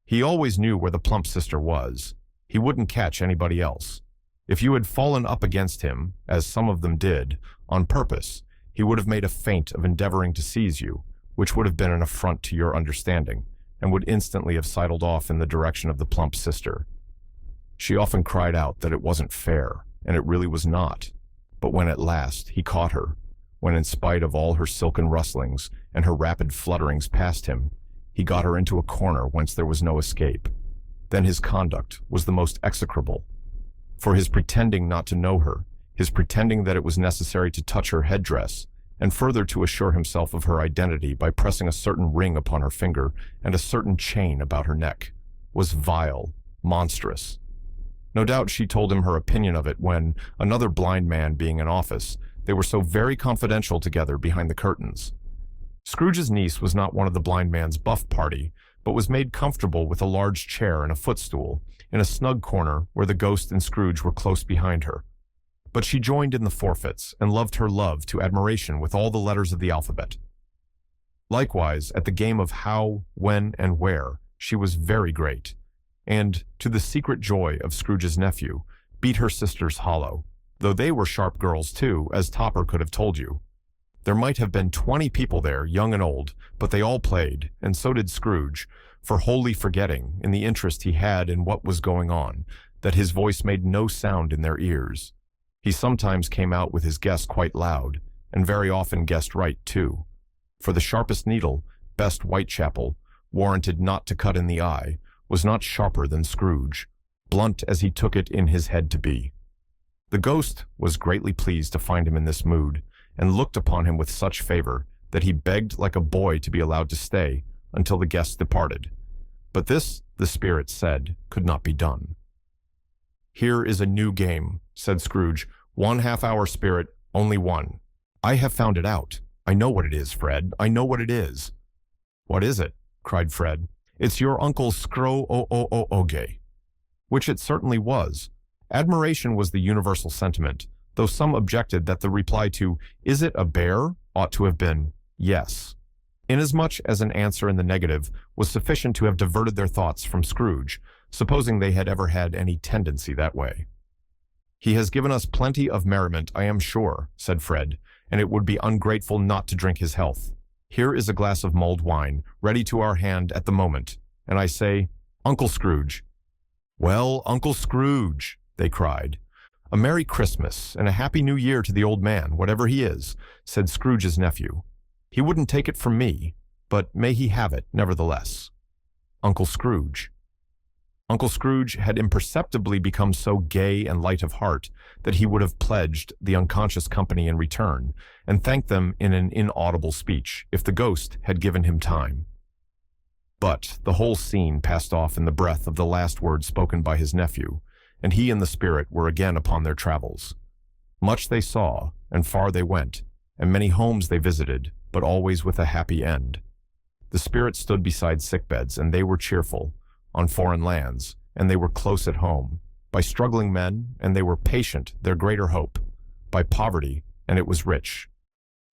He always knew where the plump sister was. He wouldn't catch anybody else. If you had fallen up against him, as some of them did, on purpose, he would have made a feint of endeavoring to seize you, which would have been an affront to your understanding, and would instantly have sidled off in the direction of the plump sister. She often cried out that it wasn't fair, and it really was not. But when at last he caught her, when in spite of all her silken rustlings and her rapid flutterings past him, he got her into a corner whence there was no escape, then his conduct was the most execrable. For his pretending not to know her, his pretending that it was necessary to touch her headdress, and further to assure himself of her identity by pressing a certain ring upon her finger and a certain chain about her neck, was vile, monstrous. No doubt she told him her opinion of it when, another blind man being in office, they were so very confidential together behind the curtains. Scrooge's niece was not one of the blind man's buff party, but was made comfortable with a large chair and a footstool, in a snug corner where the ghost and Scrooge were close behind her. But she joined in the forfeits, and loved her love to admiration with all the letters of the alphabet. Likewise, at the game of how, when, and where, she was very great, and, to the secret joy of Scrooge's nephew, beat her sisters hollow, though they were sharp girls too, as Topper could have told you. There might have been 20 people there, young and old, but they all played, and so did Scrooge, for wholly forgetting, in the interest he had in what was going on, that his voice made no sound in their ears. He sometimes came out with his guess quite loud, and very often guessed right too, for the sharpest needle, best Whitechapel, warranted not to cut in the eye, was not sharper than Scrooge, blunt as he took it in his head to be. The ghost was greatly pleased to find him in this mood, and looked upon him with such favor that he begged like a boy to be allowed to stay until the guests departed. But this, the spirit said, could not be done. "Here is a new game," said Scrooge. "1 half-hour, spirit, only one. I have found it out. I know what it is, Fred. I know what it is." "What is it?" cried Fred. "It's your Uncle Scro-o-o-o-oge." Which it certainly was. Admiration was the universal sentiment, though some objected that the reply to "Is it a bear?" ought to have been "Yes," inasmuch as an answer in the negative was sufficient to have diverted their thoughts from Scrooge, supposing they had ever had any tendency that way. "He has given us plenty of merriment, I am sure," said Fred, "and it would be ungrateful not to drink his health. Here is a glass of mulled wine, ready to our hand at the moment, and I say, Uncle Scrooge." "Well, Uncle Scrooge," they cried. "A Merry Christmas and a Happy New Year to the old man, whatever he is," said Scrooge's nephew. "He wouldn't take it from me, but may he have it, nevertheless." Uncle Scrooge. Uncle Scrooge had imperceptibly become so gay and light of heart that he would have pledged the unconscious company in return, and thanked them in an inaudible speech, if the ghost had given him time. But the whole scene passed off in the breath of the last word spoken by his nephew, and he and the spirit were again upon their travels. Much they saw, and far they went, and many homes they visited, but always with a happy end. The spirit stood beside sickbeds, and they were cheerful, on foreign lands, and they were close at home, by struggling men, and they were patient, their greater hope, by poverty, and it was rich.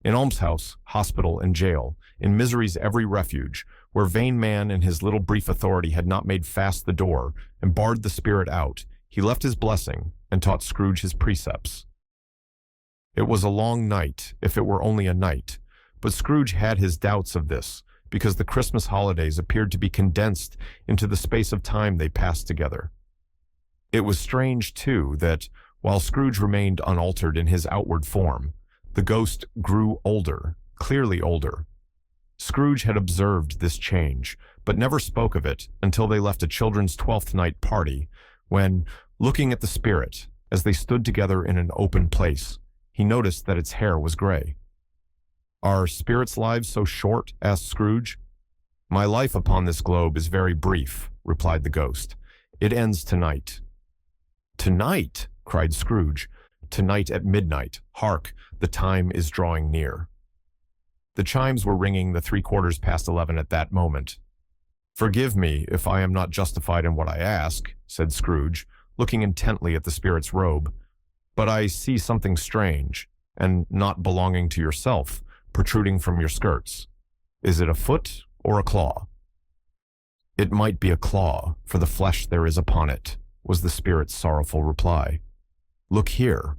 In almshouse, hospital, and jail, in misery's every refuge, where vain man in his little brief authority had not made fast the door and barred the spirit out, he left his blessing and taught Scrooge his precepts. It was a long night, if it were only a night, but Scrooge had his doubts of this, because the Christmas holidays appeared to be condensed into the space of time they passed together. It was strange, too, that, while Scrooge remained unaltered in his outward form, the ghost grew older, clearly older. Scrooge had observed this change, but never spoke of it until they left a children's 12th night party, when, looking at the spirit, as they stood together in an open place, he noticed that its hair was gray. "Are spirits' lives so short?" asked Scrooge. "My life upon this globe is very brief," replied the ghost. "It ends tonight." "Tonight?" cried Scrooge. "Tonight at midnight. Hark, the time is drawing near." The chimes were ringing the 11:15 at that moment. "Forgive me if I am not justified in what I ask," said Scrooge, looking intently at the spirit's robe, "but I see something strange, and not belonging to yourself, protruding from your skirts. Is it a foot or a claw?" "It might be a claw, for the flesh there is upon it," was the spirit's sorrowful reply. "Look here."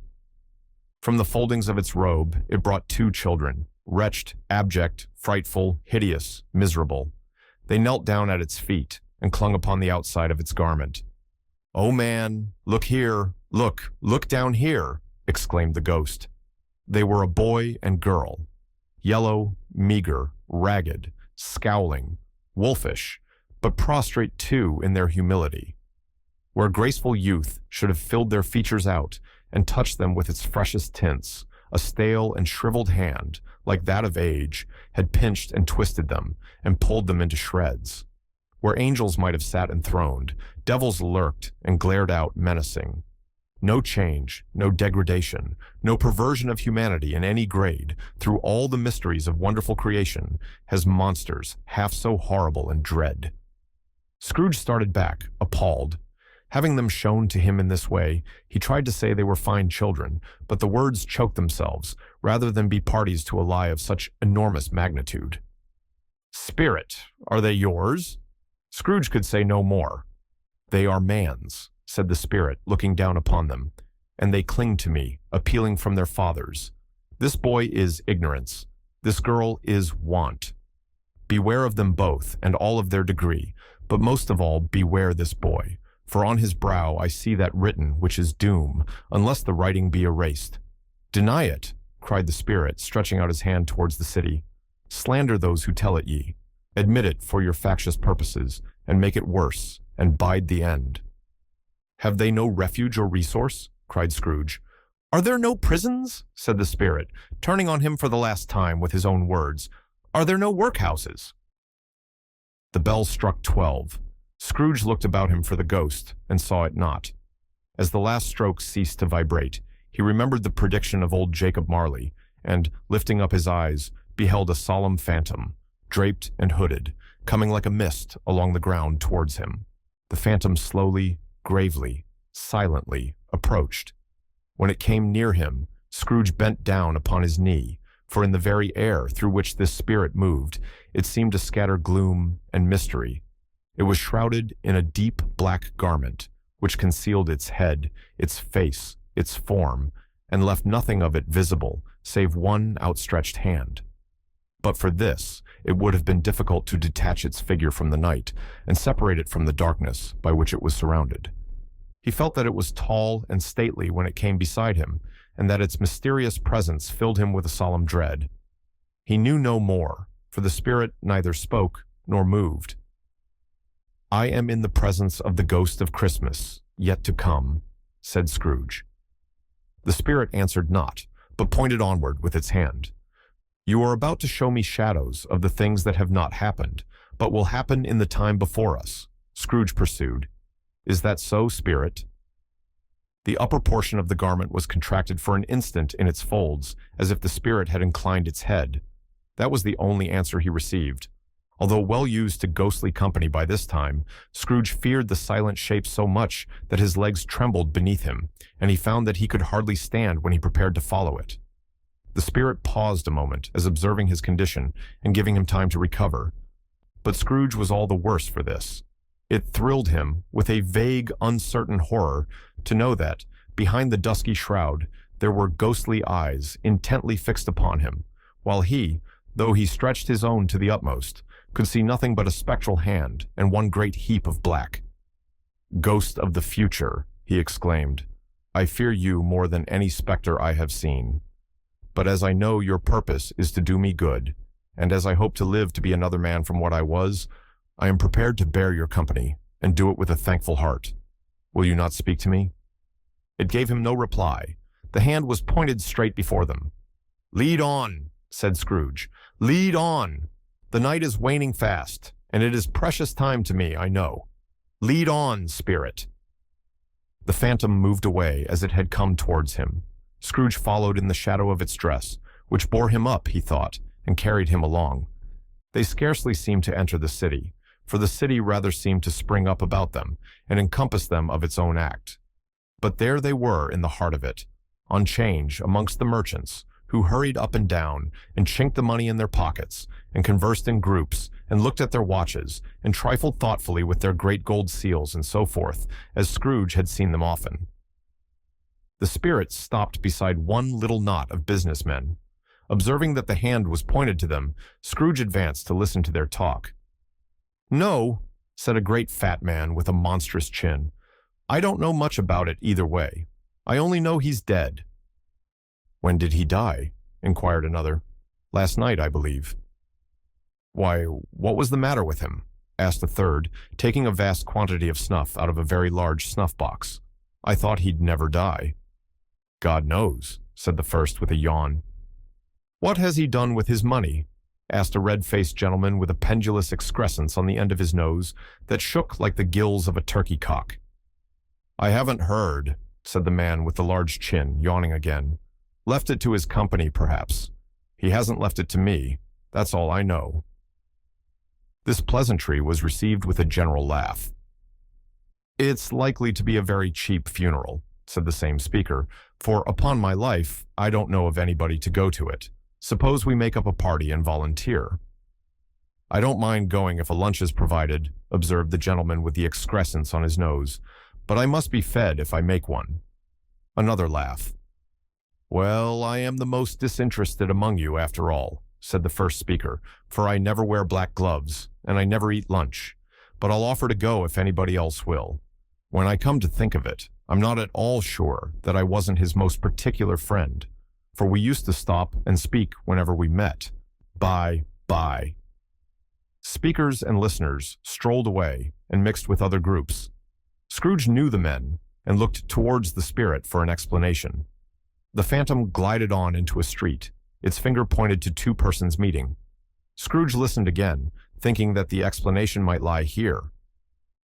From the foldings of its robe, it brought 2 children, wretched, abject, frightful, hideous, miserable. They knelt down at its feet and clung upon the outside of its garment. "Oh, man, look here, look down here," exclaimed the ghost. They were a boy and girl, yellow, meager, ragged, scowling, wolfish, but prostrate too in their humility. Where graceful youth should have filled their features out and touched them with its freshest tints, a stale and shriveled hand, like that of age, had pinched and twisted them and pulled them into shreds. Where angels might have sat enthroned, devils lurked and glared out menacing. No change, no degradation, no perversion of humanity in any grade, through all the mysteries of wonderful creation, has monsters half so horrible and dread. Scrooge started back, appalled. Having them shown to him in this way, he tried to say they were fine children, but the words choked themselves, rather than be parties to a lie of such enormous magnitude. "Spirit, are they yours?" Scrooge could say no more. "They are man's," said the spirit, looking down upon them, "and they cling to me, appealing from their fathers. This boy is ignorance. This girl is want. Beware of them both, and all of their degree, but most of all beware this boy. For on his brow I see that written which is doom, unless the writing be erased." "Deny it," cried the spirit, stretching out his hand towards the city. "Slander those who tell it ye. Admit it for your factious purposes, and make it worse, and bide the end." "Have they no refuge or resource?" cried Scrooge. "Are there no prisons?" said the spirit, turning on him for the last time with his own words. "Are there no workhouses?" The bell struck 12. Scrooge looked about him for the ghost, and saw it not. As the last stroke ceased to vibrate, he remembered the prediction of old Jacob Marley, and, lifting up his eyes, beheld a solemn phantom, draped and hooded, coming like a mist along the ground towards him. The phantom slowly, gravely, silently approached. When it came near him, Scrooge bent down upon his knee, for in the very air through which this spirit moved, it seemed to scatter gloom and mystery. It was shrouded in a deep black garment, which concealed its head, its face, its form, and left nothing of it visible, save one outstretched hand. But for this, it would have been difficult to detach its figure from the night, and separate it from the darkness by which it was surrounded. He felt that it was tall and stately when it came beside him, and that its mysterious presence filled him with a solemn dread. He knew no more, for the spirit neither spoke nor moved. "I am in the presence of the ghost of Christmas, yet to come," said Scrooge. The spirit answered not, but pointed onward with its hand. "You are about to show me shadows of the things that have not happened, but will happen in the time before us," Scrooge pursued. "Is that so, spirit?" The upper portion of the garment was contracted for an instant in its folds, as if the spirit had inclined its head. That was the only answer he received. Although well used to ghostly company by this time, Scrooge feared the silent shape so much that his legs trembled beneath him, and he found that he could hardly stand when he prepared to follow it. The spirit paused a moment, as observing his condition and giving him time to recover. But Scrooge was all the worse for this. It thrilled him with a vague, uncertain horror to know that, behind the dusky shroud, there were ghostly eyes intently fixed upon him, while he, though he stretched his own to the utmost, could see nothing but a spectral hand and one great heap of black. "Ghost of the future," he exclaimed, "I fear you more than any specter I have seen. But as I know your purpose is to do me good, and as I hope to live to be another man from what I was, I am prepared to bear your company, and do it with a thankful heart. Will you not speak to me?" It gave him no reply. The hand was pointed straight before them. "Lead on," said Scrooge. "Lead on. The night is waning fast, and it is precious time to me, I know. Lead on, spirit." The phantom moved away as it had come towards him. Scrooge followed in the shadow of its dress, which bore him up, he thought, and carried him along. They scarcely seemed to enter the city, for the city rather seemed to spring up about them and encompass them of its own act. But there they were in the heart of it, on change amongst the merchants, who hurried up and down and chinked the money in their pockets and conversed in groups and looked at their watches and trifled thoughtfully with their great gold seals and so forth, as Scrooge had seen them often. The spirit stopped beside one little knot of businessmen. Observing that the hand was pointed to them, Scrooge advanced to listen to their talk. "No," said a great fat man with a monstrous chin. "I don't know much about it either way. I only know he's dead." "When did he die?" inquired another. "Last night, I believe." "Why, what was the matter with him?" asked a third, taking a vast quantity of snuff out of a very large snuff box. "I thought he'd never die." "God knows," said the first with a yawn. "What has he done with his money?" asked a red-faced gentleman with a pendulous excrescence on the end of his nose that shook like the gills of a turkey cock. "I haven't heard," said the man with the large chin, yawning again. "Left it to his company, perhaps. He hasn't left it to me. That's all I know." This pleasantry was received with a general laugh. "It's likely to be a very cheap funeral," said the same speaker, "for, upon my life, I don't know of anybody to go to it. Suppose we make up a party and volunteer." "I don't mind going if a lunch is provided," observed the gentleman with the excrescence on his nose, "but I must be fed if I make one." Another laugh. "Well, I am the most disinterested among you, after all," said the first speaker, "for I never wear black gloves, and I never eat lunch, but I'll offer to go if anybody else will. When I come to think of it, I'm not at all sure that I wasn't his most particular friend, for we used to stop and speak whenever we met. Bye. Speakers and listeners strolled away and mixed with other groups. Scrooge knew the men and looked towards the spirit for an explanation. The phantom glided on into a street. Its finger pointed to two persons meeting. Scrooge listened again, thinking that the explanation might lie here.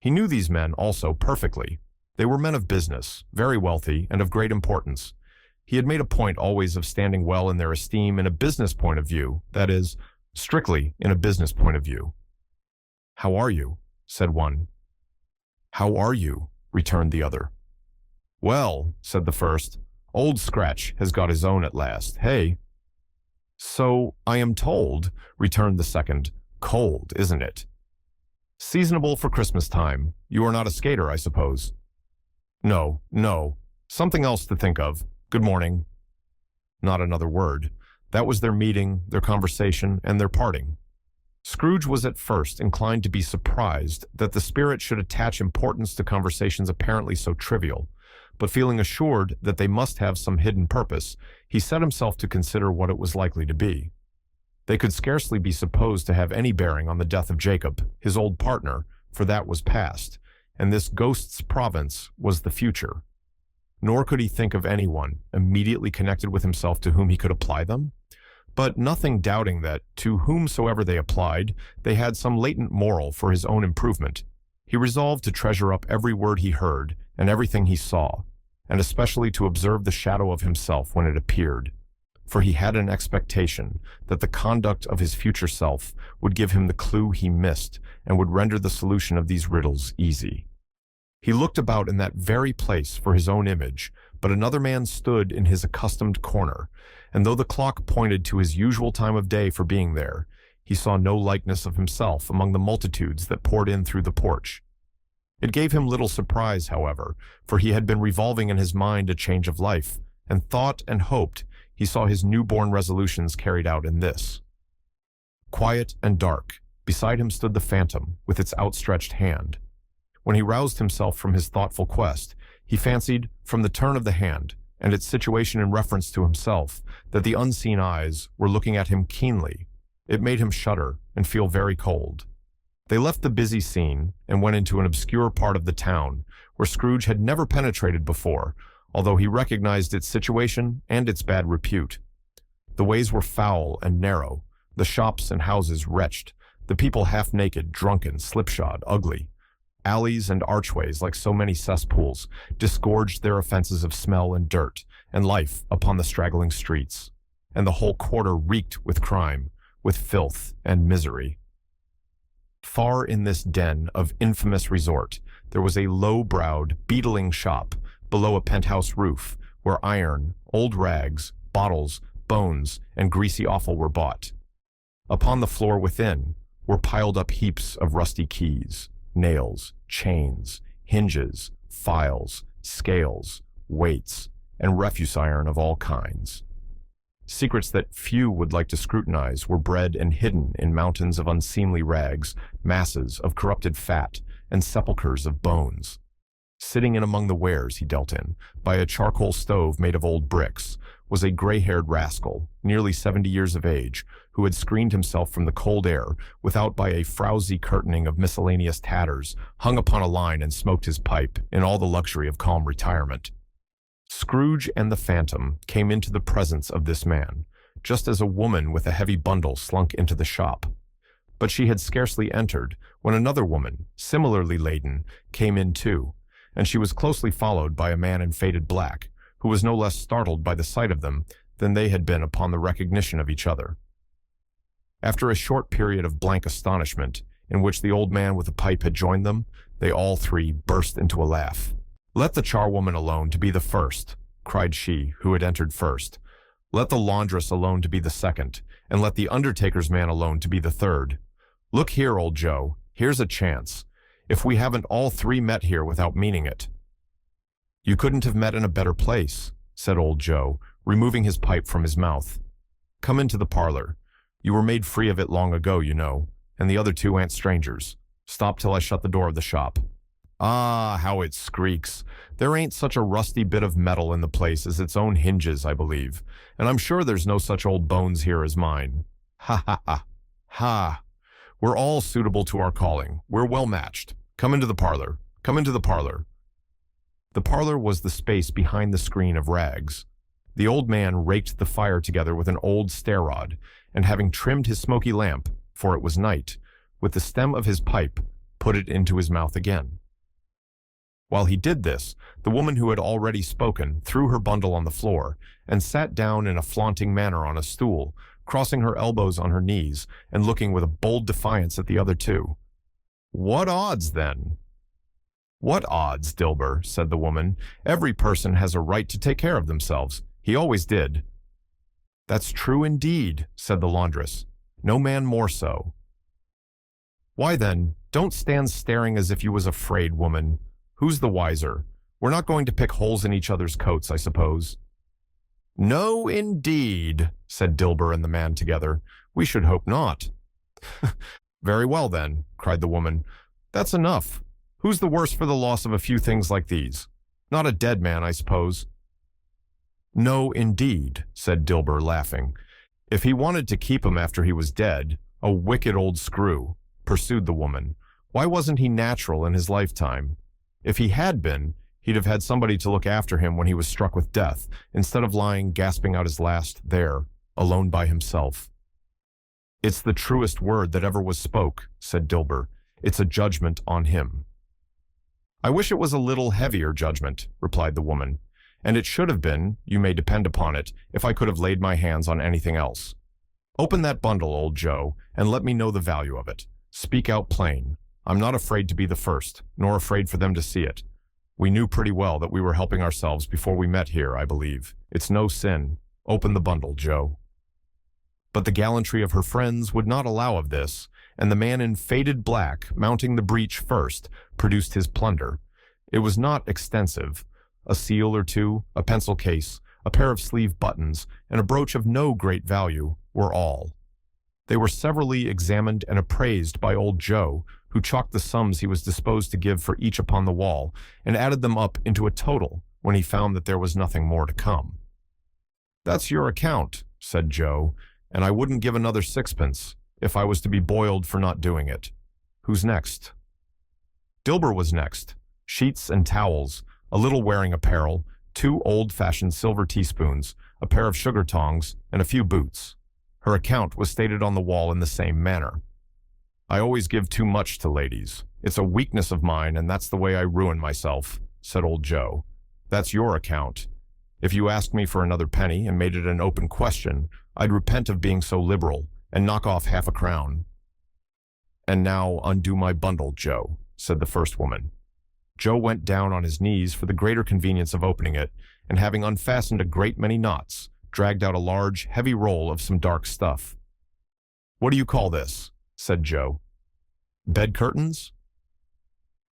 He knew these men also perfectly. They were men of business, very wealthy, and of great importance. He had made a point always of standing well in their esteem in a business point of view, that is, strictly in a business point of view. "How are you?" said one. "How are you?" returned the other. "Well," said the first, "Old Scratch has got his own at last, hey?" "So I am told," returned the second. "Cold, isn't it?" "Seasonable for Christmas time. You are not a skater, I suppose?" No. Something else to think of. Good morning." Not another word. That was their meeting, their conversation, and their parting. Scrooge was at first inclined to be surprised that the spirit should attach importance to conversations apparently so trivial, but feeling assured that they must have some hidden purpose, he set himself to consider what it was likely to be. They could scarcely be supposed to have any bearing on the death of Jacob, his old partner, for that was past, and this ghost's province was the future. Nor could he think of anyone immediately connected with himself to whom he could apply them. But nothing doubting that, to whomsoever they applied, they had some latent moral for his own improvement, he resolved to treasure up every word he heard and everything he saw, and especially to observe the shadow of himself when it appeared. for he had an expectation that the conduct of his future self would give him the clue he missed and would render the solution of these riddles easy. He looked about in that very place for his own image, but another man stood in his accustomed corner, and though the clock pointed to his usual time of day for being there, he saw no likeness of himself among the multitudes that poured in through the porch. It gave him little surprise, however, for he had been revolving in his mind a change of life, and thought and hoped he saw his newborn resolutions carried out in this. Quiet and dark, beside him stood the phantom with its outstretched hand. When he roused himself from his thoughtful quest, he fancied, from the turn of the hand and its situation in reference to himself, that the unseen eyes were looking at him keenly. It made him shudder and feel very cold. They left the busy scene and went into an obscure part of the town where Scrooge had never penetrated before, although he recognized its situation and its bad repute. The ways were foul and narrow, the shops and houses wretched, the people half-naked, drunken, slipshod, ugly. Alleys and archways, like so many cesspools, disgorged their offenses of smell and dirt, and life upon the straggling streets. And the whole quarter reeked with crime, with filth and misery. Far in this den of infamous resort, there was a low-browed, beetling shop below a penthouse roof, where iron, old rags, bottles, bones, and greasy offal were bought. Upon the floor within were piled up heaps of rusty keys, nails, chains, hinges, files, scales, weights, and refuse iron of all kinds. Secrets that few would like to scrutinize were bred and hidden in mountains of unseemly rags, masses of corrupted fat, and sepulchres of bones. Sitting in among the wares he dealt in, by a charcoal stove made of old bricks, was a gray-haired rascal, nearly 70 years of age, who had screened himself from the cold air without by a frowsy curtaining of miscellaneous tatters, hung upon a line and smoked his pipe in all the luxury of calm retirement. Scrooge and the phantom came into the presence of this man, just as a woman with a heavy bundle slunk into the shop. But she had scarcely entered when another woman, similarly laden, came in too, and she was closely followed by a man in faded black, who was no less startled by the sight of them than they had been upon the recognition of each other. After a short period of blank astonishment, in which the old man with the pipe had joined them, they all three burst into a laugh. "Let the charwoman alone to be the first," cried she, who had entered first. "Let the laundress alone to be the second, and let the undertaker's man alone to be the third. Look here, old Joe, here's a chance. If we haven't all three met here without meaning it." "You couldn't have met in a better place," said old Joe, removing his pipe from his mouth. "Come into the parlor. You were made free of it long ago, you know, and the other two ain't strangers. Stop till I shut the door of the shop. Ah, how it squeaks. There ain't such a rusty bit of metal in the place as its own hinges, I believe, and I'm sure there's no such old bones here as mine. Ha ha ha. Ha. We're all suitable to our calling. We're well matched. Come into the parlor. Come into the parlor." The parlor was the space behind the screen of rags. The old man raked the fire together with an old stair-rod, and having trimmed his smoky lamp, for it was night, with the stem of his pipe, put it into his mouth again. While he did this, the woman who had already spoken threw her bundle on the floor and sat down in a flaunting manner on a stool, crossing her elbows on her knees and looking with a bold defiance at the other two. "What odds, then?" "What odds, Dilber?" said the woman. "Every person has a right to take care of themselves. He always did." "That's true indeed," said the laundress. "No man more so." "Why then, don't stand staring as if you was afraid, woman. Who's the wiser? We're not going to pick holes in each other's coats, I suppose." "No, indeed," said Dilber and the man together. "We should hope not." "Very well, then," cried the woman. "That's enough. Who's the worse for the loss of a few things like these? Not a dead man, I suppose." "No, indeed," said Dilber, laughing. "If he wanted to keep him after he was dead, a wicked old screw," pursued the woman. "Why wasn't he natural in his lifetime? If he had been, he'd have had somebody to look after him when he was struck with death, instead of lying gasping out his last there, alone by himself." "It's the truest word that ever was spoke," said Dilber. "It's a judgment on him." "I wish it was a little heavier judgment," replied the woman. And it should have been, you may depend upon it, if I could have laid my hands on anything else. Open that bundle, old Joe, and let me know the value of it. Speak out plain. I'm not afraid to be the first, nor afraid for them to see it. We knew pretty well that we were helping ourselves before we met here, I believe. It's no sin. Open the bundle, Joe." But the gallantry of her friends would not allow of this, and the man in faded black, mounting the breech first, produced his plunder. It was not extensive. A seal or two, a pencil case, a pair of sleeve buttons, and a brooch of no great value were all. They were severally examined and appraised by old Joe, who chalked the sums he was disposed to give for each upon the wall, and added them up into a total when he found that there was nothing more to come. "That's your account," said Joe, "and I wouldn't give another sixpence if I was to be boiled for not doing it. Who's next?" Dilber was next. Sheets and towels, a little wearing apparel, 2 old-fashioned silver teaspoons, a pair of sugar tongs, and a few boots. Her account was stated on the wall in the same manner. "I always give too much to ladies. It's a weakness of mine, and that's the way I ruin myself," said old Joe. "That's your account. If you asked me for another penny and made it an open question, I'd repent of being so liberal and knock off half a crown." "And now undo my bundle, Joe," said the first woman. Joe went down on his knees for the greater convenience of opening it, and having unfastened a great many knots, dragged out a large, heavy roll of some dark stuff. "What do you call this?" said Joe. "Bed curtains?"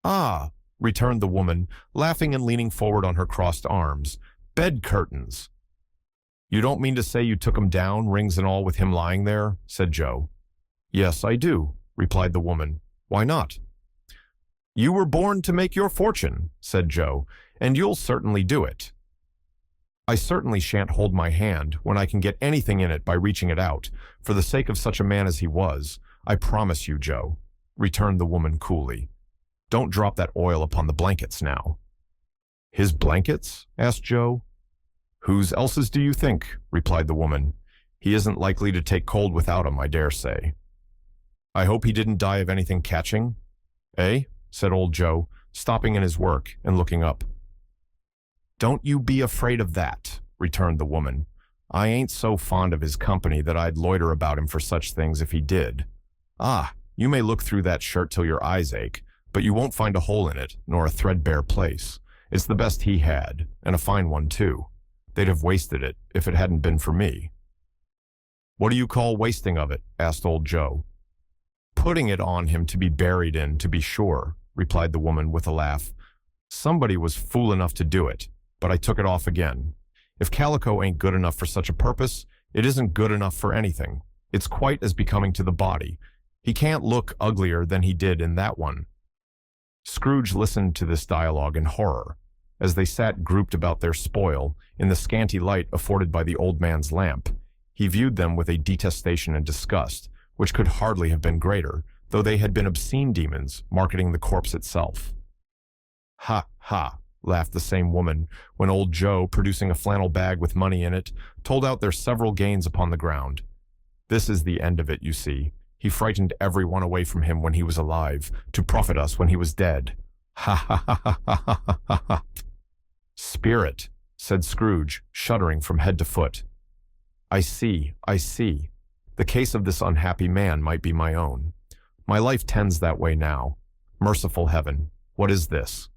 "Ah," returned the woman, laughing and leaning forward on her crossed arms. "Bed curtains." "You don't mean to say you took 'em down, rings and all, with him lying there?" said Joe. "Yes, I do," replied the woman. "Why not?" "You were born to make your fortune," said Joe, "and you'll certainly do it." "I certainly shan't hold my hand when I can get anything in it by reaching it out, for the sake of such a man as he was. I promise you, Joe," returned the woman coolly. "Don't drop that oil upon the blankets now." "His blankets?" asked Joe. "Whose else's do you think?" replied the woman. "He isn't likely to take cold without 'em, I dare say." "I hope he didn't die of anything catching?" "Eh?" said old Joe, stopping in his work and looking up. "Don't you be afraid of that," returned the woman. "I ain't so fond of his company that I'd loiter about him for such things if he did. Ah, you may look through that shirt till your eyes ache, but you won't find a hole in it, nor a threadbare place. It's the best he had, and a fine one too. They'd have wasted it if it hadn't been for me." "What do you call wasting of it?" asked old Joe. "Putting it on him to be buried in, to be sure," replied the woman with a laugh. "Somebody was fool enough to do it, but I took it off again. If calico ain't good enough for such a purpose, it isn't good enough for anything. It's quite as becoming to the body. He can't look uglier than he did in that one." Scrooge listened to this dialogue in horror. As they sat grouped about their spoil, in the scanty light afforded by the old man's lamp, he viewed them with a detestation and disgust, which could hardly have been greater, though they had been obscene demons marketing the corpse itself. "Ha, ha," laughed the same woman, when old Joe, producing a flannel bag with money in it, told out their several gains upon the ground. "This is the end of it, you see. He frightened everyone away from him when he was alive, to profit us when he was dead. Ha, ha, ha, ha, ha, ha, ha, ha." "Spirit," said Scrooge, shuddering from head to foot. I see. The case of this unhappy man might be my own. My life tends that way now. Merciful heaven, what is this?"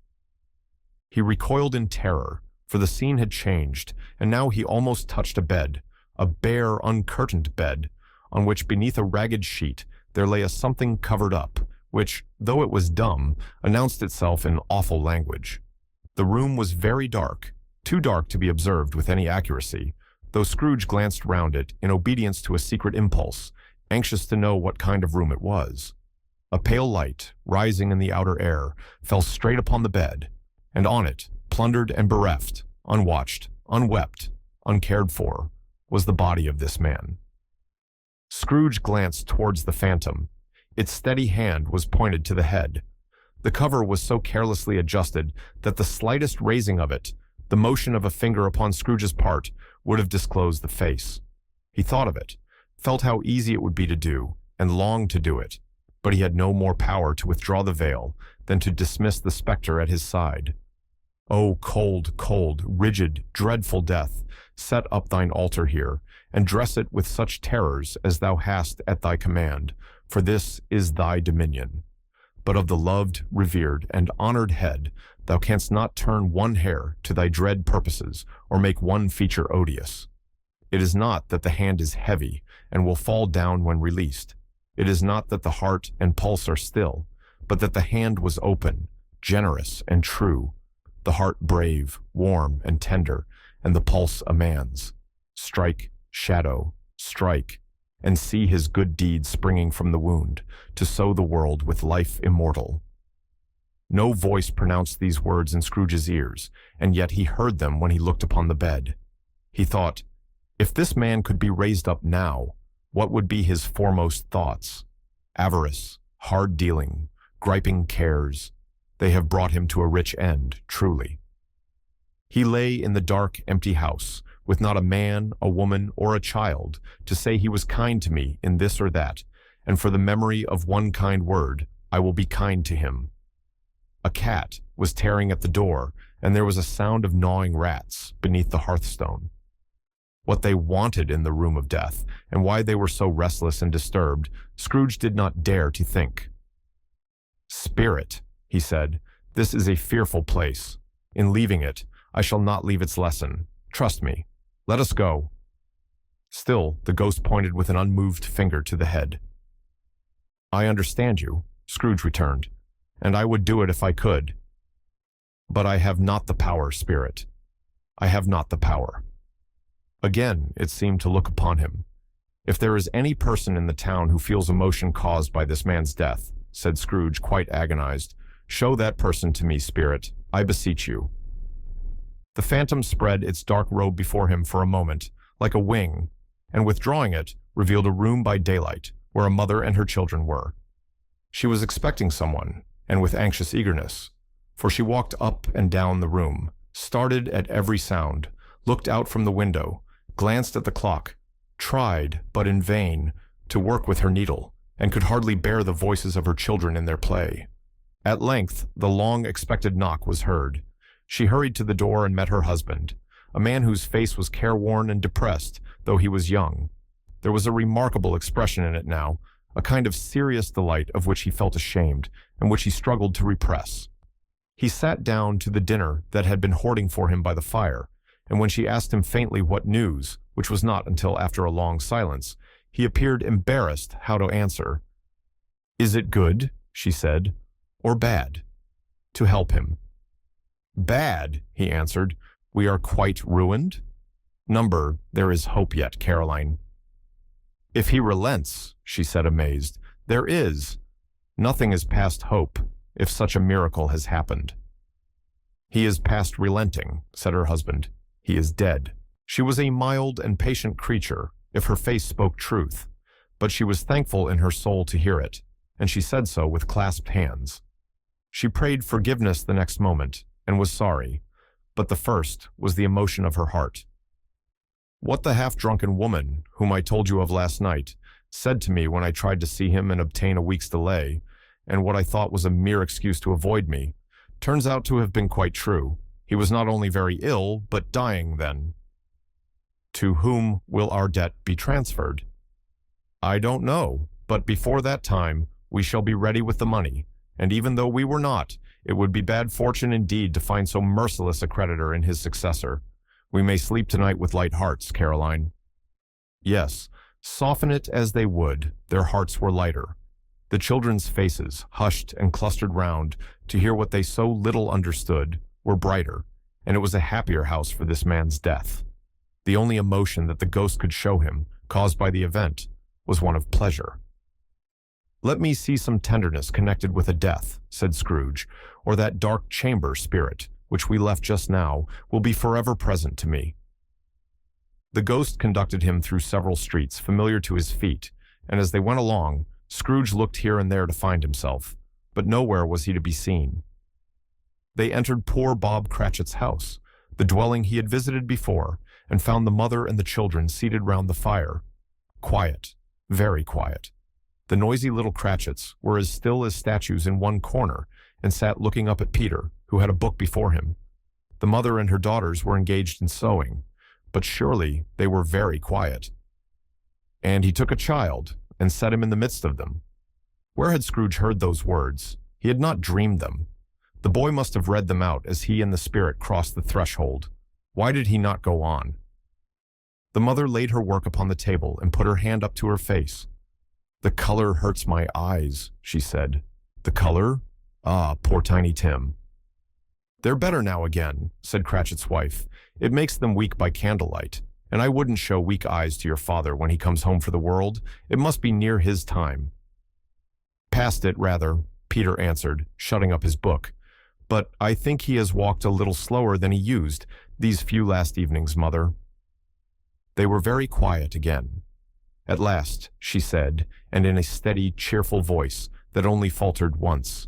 He recoiled in terror, for the scene had changed, and now he almost touched a bed, a bare, uncurtained bed, on which beneath a ragged sheet there lay a something covered up, which, though it was dumb, announced itself in awful language. The room was very dark, too dark to be observed with any accuracy, though Scrooge glanced round it in obedience to a secret impulse, anxious to know what kind of room it was. A pale light, rising in the outer air, fell straight upon the bed, and on it, plundered and bereft, unwatched, unwept, uncared for, was the body of this man. Scrooge glanced towards the phantom. Its steady hand was pointed to the head. The cover was so carelessly adjusted that the slightest raising of it, the motion of a finger upon Scrooge's part, would have disclosed the face. He thought of it, felt how easy it would be to do, and longed to do it, but he had no more power to withdraw the veil than to dismiss the spectre at his side. O cold, cold, rigid, dreadful death, set up thine altar here, and dress it with such terrors as thou hast at thy command, for this is thy dominion. But of the loved, revered, and honored head, thou canst not turn one hair to thy dread purposes, or make one feature odious. It is not that the hand is heavy, and will fall down when released. It is not that the heart and pulse are still, but that the hand was open, generous, and true, the heart brave, warm, and tender, and the pulse a man's. Strike, shadow, strike, and see his good deeds springing from the wound, to sow the world with life immortal. No voice pronounced these words in Scrooge's ears, and yet he heard them when he looked upon the bed. He thought, if this man could be raised up now, what would be his foremost thoughts? Avarice, hard dealing, griping cares. They have brought him to a rich end, truly. He lay in the dark, empty house, with not a man, a woman, or a child to say he was kind to me in this or that, and for the memory of one kind word, I will be kind to him. A cat was tearing at the door, and there was a sound of gnawing rats beneath the hearthstone. What they wanted in the room of death, and why they were so restless and disturbed, Scrooge did not dare to think. "Spirit," he said, "this is a fearful place. In leaving it, I shall not leave its lesson. Trust me. Let us go." Still, the ghost pointed with an unmoved finger to the head. "I understand you," Scrooge returned, "and I would do it if I could. But I have not the power, Spirit. I have not the power." Again, it seemed to look upon him. "If there is any person in the town who feels emotion caused by this man's death," said Scrooge, quite agonized, "show that person to me, Spirit, I beseech you." The phantom spread its dark robe before him for a moment, like a wing, and withdrawing it, revealed a room by daylight, where a mother and her children were. She was expecting someone, and with anxious eagerness, for she walked up and down the room, started at every sound, looked out from the window, glanced at the clock, tried, but in vain, to work with her needle, and could hardly bear the voices of her children in their play. At length, the long-expected knock was heard. She hurried to the door and met her husband, a man whose face was careworn and depressed, though he was young. There was a remarkable expression in it now, a kind of serious delight of which he felt ashamed, and which he struggled to repress. He sat down to the dinner that had been hoarding for him by the fire, and when she asked him faintly what news, which was not until after a long silence, he appeared embarrassed how to answer. "Is it good," she said, "or bad?" To help him. "Bad," he answered. "We are quite ruined?" "There is hope yet, Caroline." "If he relents," she said, amazed. "There is. Nothing is past hope, if such a miracle has happened." "He is past relenting," said her husband. "He is dead." She was a mild and patient creature, if her face spoke truth, but she was thankful in her soul to hear it, and she said so with clasped hands. She prayed forgiveness the next moment, and was sorry, but the first was the emotion of her heart. "What the half-drunken woman, whom I told you of last night, said to me when I tried to see him and obtain a week's delay, and what I thought was a mere excuse to avoid me, turns out to have been quite true. He was not only very ill, but dying then." "To whom will our debt be transferred?" "I don't know, but before that time we shall be ready with the money, and even though we were not, it would be bad fortune indeed to find so merciless a creditor in his successor. We may sleep tonight with light hearts, Caroline." Yes, soften it as they would, their hearts were lighter. The children's faces, hushed and clustered round to hear what they so little understood, were brighter, and it was a happier house for this man's death. The only emotion that the ghost could show him, caused by the event, was one of pleasure. "Let me see some tenderness connected with a death," said Scrooge, "or that dark chamber spirit, which we left just now, will be forever present to me." The ghost conducted him through several streets familiar to his feet, and as they went along, Scrooge looked here and there to find himself, but nowhere was he to be seen. They entered poor Bob Cratchit's house, the dwelling he had visited before, and found the mother and the children seated round the fire. Quiet, very quiet. The noisy little Cratchits were as still as statues in one corner, and sat looking up at Peter, who had a book before him. The mother and her daughters were engaged in sewing, but surely they were very quiet. And he took a child and set him in the midst of them. Where had Scrooge heard those words? He had not dreamed them. The boy must have read them out as he and the spirit crossed the threshold. Why did he not go on? The mother laid her work upon the table and put her hand up to her face. "The color hurts my eyes," she said. "The color? Ah, poor Tiny Tim." "They're better now again," said Cratchit's wife. "It makes them weak by candlelight, and I wouldn't show weak eyes to your father when he comes home for the world. It must be near his time." "Past it, rather," Peter answered, shutting up his book. "But I think he has walked a little slower than he used these few last evenings, Mother." They were very quiet again. At last, she said, and in a steady, cheerful voice that only faltered once,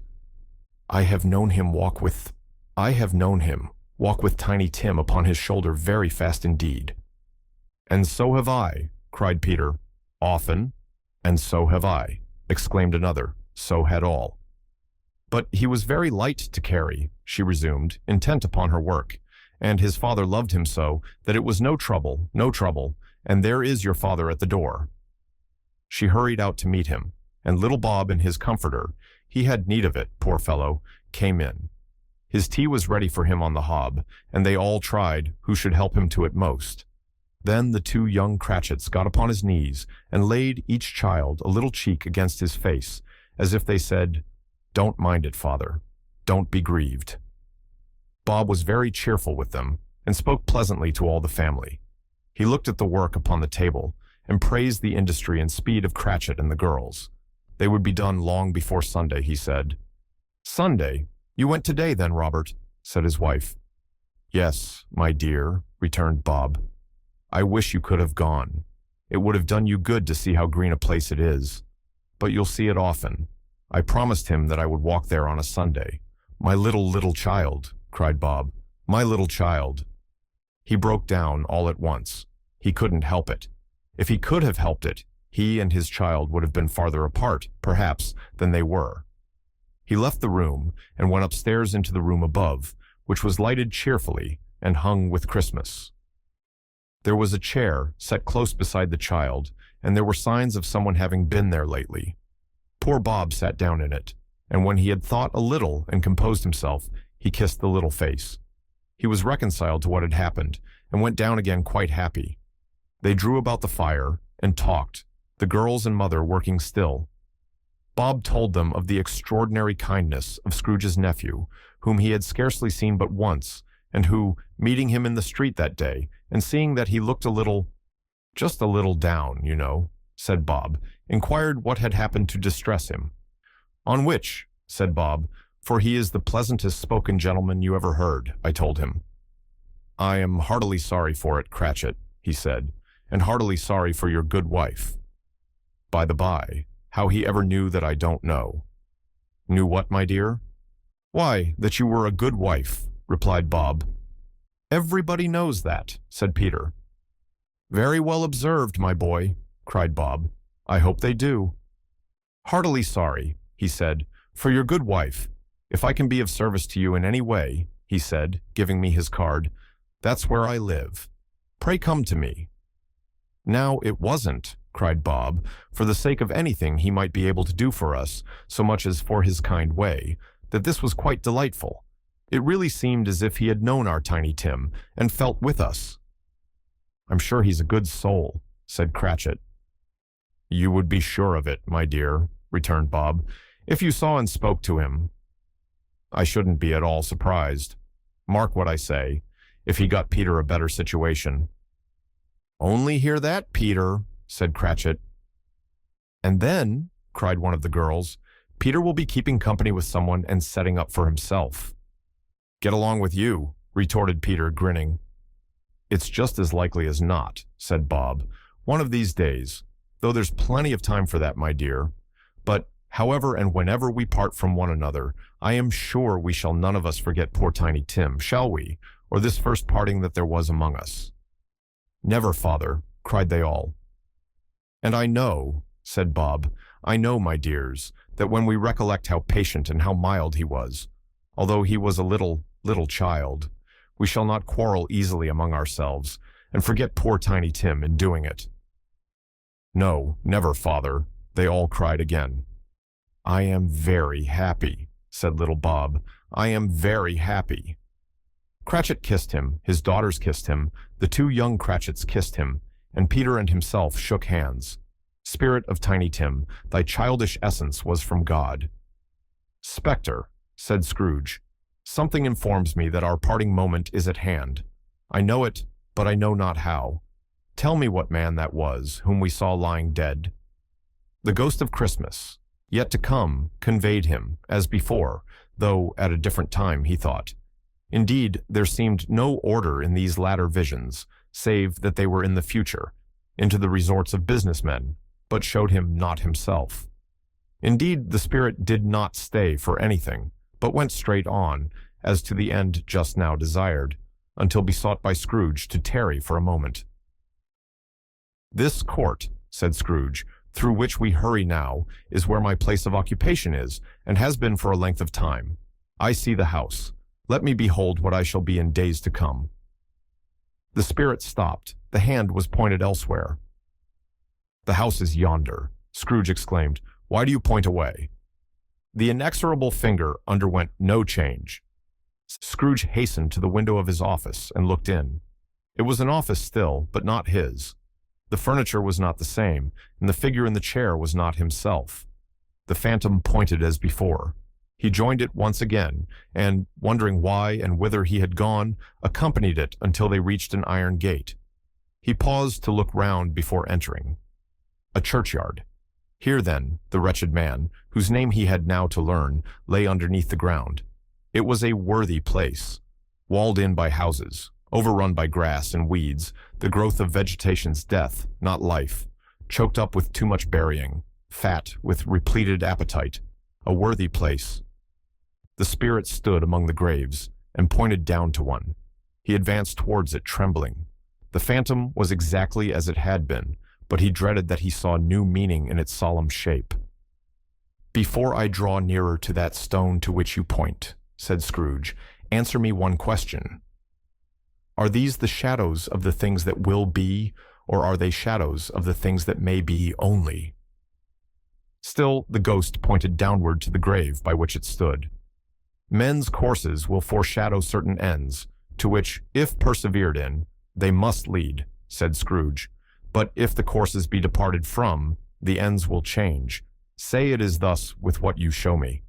I have known him walk with Tiny Tim upon his shoulder very fast indeed." "And so have I," cried Peter. "Often?" "And so have I," exclaimed another. "So had all." "But he was very light to carry," she resumed, intent upon her work, "and his father loved him so that it was no trouble, and there is your father at the door." She hurried out to meet him, and little Bob and his comforter, he had need of it, poor fellow, came in. His tea was ready for him on the hob, and they all tried who should help him to it most. Then the two young Cratchits got upon his knees and laid each child a little cheek against his face, as if they said, "Don't mind it, father. Don't be grieved." Bob was very cheerful with them, and spoke pleasantly to all the family. He looked at the work upon the table, and praised the industry and speed of Cratchit and the girls. They would be done long before Sunday, he said. "Sunday? You went today, then, Robert?" said his wife. "Yes, my dear," returned Bob. "I wish you could have gone. It would have done you good to see how green a place it is. But you'll see it often. I promised him that I would walk there on a Sunday." "My little child," cried Bob. "My little child." He broke down all at once. He couldn't help it. If he could have helped it, he and his child would have been farther apart, perhaps, than they were. He left the room and went upstairs into the room above, which was lighted cheerfully and hung with Christmas. There was a chair set close beside the child, and there were signs of someone having been there lately. Poor Bob sat down in it, and when he had thought a little and composed himself, he kissed the little face. He was reconciled to what had happened, and went down again quite happy. They drew about the fire and talked, the girls and mother working still. Bob told them of the extraordinary kindness of Scrooge's nephew, whom he had scarcely seen but once, and who, meeting him in the street that day, and seeing that he looked just a little down, you know, said Bob, inquired what had happened to distress him. "On which," said Bob, "for he is the pleasantest spoken gentleman you ever heard," I told him. "I am heartily sorry for it, Cratchit," he said, "and heartily sorry for your good wife." By the by, how he ever knew that I don't know. "Knew what, my dear?" "Why, that you were a good wife," replied Bob. "Everybody knows that," said Peter. "Very well observed, my boy," cried Bob. "I hope they do." "Heartily sorry," he said, "for your good wife. If I can be of service to you in any way," he said, giving me his card, "that's where I live. Pray come to me." "Now it wasn't," cried Bob, for the sake of anything he might be able to do for us, so much as for his kind way, that this was quite delightful. It really seemed as if he had known our Tiny Tim, and felt with us. "I'm sure he's a good soul," said Cratchit. "You would be sure of it, my dear," returned Bob, "if you saw and spoke to him. I shouldn't be at all surprised. Mark what I say, if he got Peter a better situation." "Only hear that, Peter," said Cratchit. "And then," cried one of the girls, "Peter will be keeping company with someone and setting up for himself." "Get along with you," retorted Peter, grinning. "It's just as likely as not," said Bob. "One of these days, though there's plenty of time for that, my dear. But however and whenever we part from one another, I am sure we shall none of us forget poor Tiny Tim, shall we, or this first parting that there was among us?" "Never, father," cried they all. "And I know," said Bob, "I know, my dears, that when we recollect how patient and how mild he was, although he was a little child, We shall not quarrel easily among ourselves, and forget poor Tiny Tim in doing it." "No, never, father," they all cried again. "I am very happy," said little Bob. "I am very happy." Cratchit kissed him, his daughters kissed him, the two young Cratchits kissed him, and Peter and himself shook hands. "Spirit of Tiny Tim, thy childish essence was from God." "Spectre," said Scrooge, "something informs me that our parting moment is at hand. I know it, but I know not how. Tell me what man that was, whom we saw lying dead." The ghost of Christmas, yet to come, conveyed him, as before, though at a different time, he thought. Indeed, there seemed no order in these latter visions, save that they were in the future, into the resorts of businessmen, but showed him not himself. Indeed, the spirit did not stay for anything, but went straight on, as to the end just now desired, until besought by Scrooge to tarry for a moment. "This court," said Scrooge, "through which we hurry now, is where my place of occupation is, and has been for a length of time. I see the house. Let me behold what I shall be in days to come." The spirit stopped. The hand was pointed elsewhere. "The house is yonder," Scrooge exclaimed. "Why do you point away?" The inexorable finger underwent no change. Scrooge hastened to the window of his office and looked in. It was an office still, but not his. The furniture was not the same, and the figure in the chair was not himself. The phantom pointed as before. He joined it once again, and, wondering why and whither he had gone, accompanied it until they reached an iron gate. He paused to look round before entering. A churchyard. Here, then, the wretched man, whose name he had now to learn, lay underneath the ground. It was a worthy place, walled in by houses, overrun by grass and weeds, the growth of vegetation's death, not life, choked up with too much burying, fat with repleted appetite. A worthy place. The spirit stood among the graves and pointed down to one. He advanced towards it, trembling. The phantom was exactly as it had been, but he dreaded that he saw new meaning in its solemn shape. "Before I draw nearer to that stone to which you point," said Scrooge, "answer me one question. Are these the shadows of the things that will be, or are they shadows of the things that may be only?" Still, the ghost pointed downward to the grave by which it stood. "Men's courses will foreshadow certain ends, to which, if persevered in, they must lead," said Scrooge. "But if the courses be departed from, the ends will change. Say it is thus with what you show me."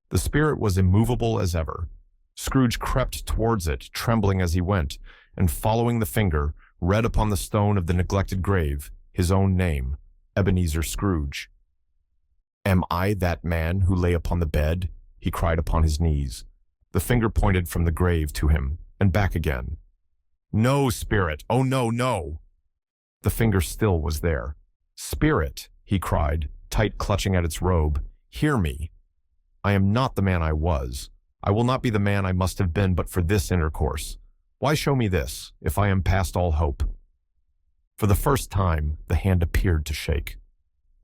The spirit was immovable as ever. Scrooge crept towards it, trembling as he went, and following the finger, read upon the stone of the neglected grave his own name, Ebenezer Scrooge. "Am I that man who lay upon the bed?" he cried upon his knees. The finger pointed from the grave to him, and back again. "No, spirit! Oh, no, no!" The finger still was there. "Spirit!" he cried, tight clutching at its robe. "Hear me! I am not the man I was. I will not be the man I must have been but for this intercourse. Why show me this, if I am past all hope?" For the first time, the hand appeared to shake.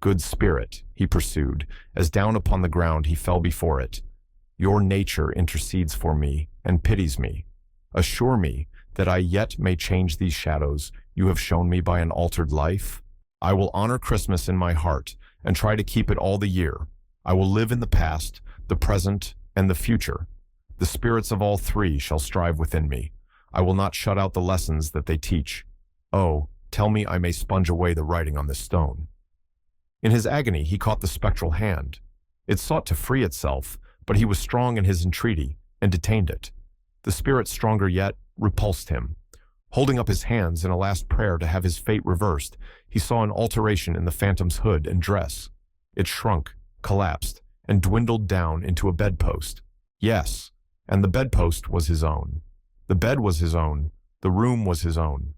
"Good spirit," he pursued, as down upon the ground he fell before it. "Your nature intercedes for me and pities me. Assure me that I yet may change these shadows you have shown me by an altered life. I will honor Christmas in my heart and try to keep it all the year. I will live in the past, the present, and the future. The spirits of all three shall strive within me. I will not shut out the lessons that they teach. Oh, tell me I may sponge away the writing on this stone." In his agony, he caught the spectral hand. It sought to free itself, but he was strong in his entreaty and detained it. The spirit, stronger yet, repulsed him. Holding up his hands in a last prayer to have his fate reversed, he saw an alteration in the phantom's hood and dress. It shrunk, collapsed, and dwindled down into a bedpost. Yes, and the bedpost was his own. The bed was his own. The room was his own.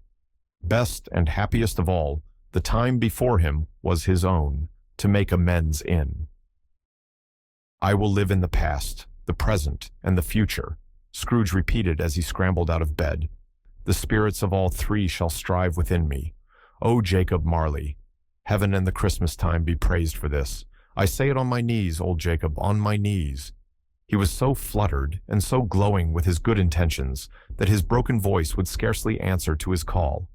Best and happiest of all, the time before him was his own, to make amends in. "I will live in the past, the present, and the future," Scrooge repeated as he scrambled out of bed. "The spirits of all three shall strive within me. O Jacob Marley, heaven and the Christmas time be praised for this. I say it on my knees, old Jacob, on my knees. He was so fluttered and so glowing with his good intentions that his broken voice would scarcely answer to his call.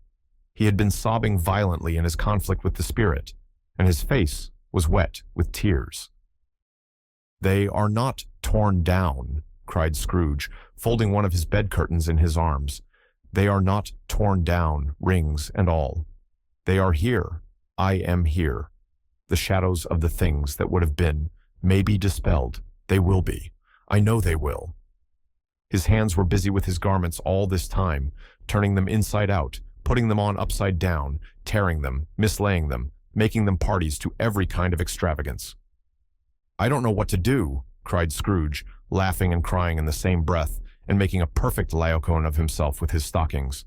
He had been sobbing violently in his conflict with the spirit, and his face was wet with tears. "They are not torn down," cried Scrooge, folding one of his bed curtains in his arms. "They are not torn down, rings and all. They are here. I am here. The shadows of the things that would have been may be dispelled. They will be. I know they will." His hands were busy with his garments all this time, turning them inside out, putting them on upside down, tearing them, mislaying them, making them parties to every kind of extravagance. "I don't know what to do," cried Scrooge, laughing and crying in the same breath, and making a perfect Laocoon of himself with his stockings.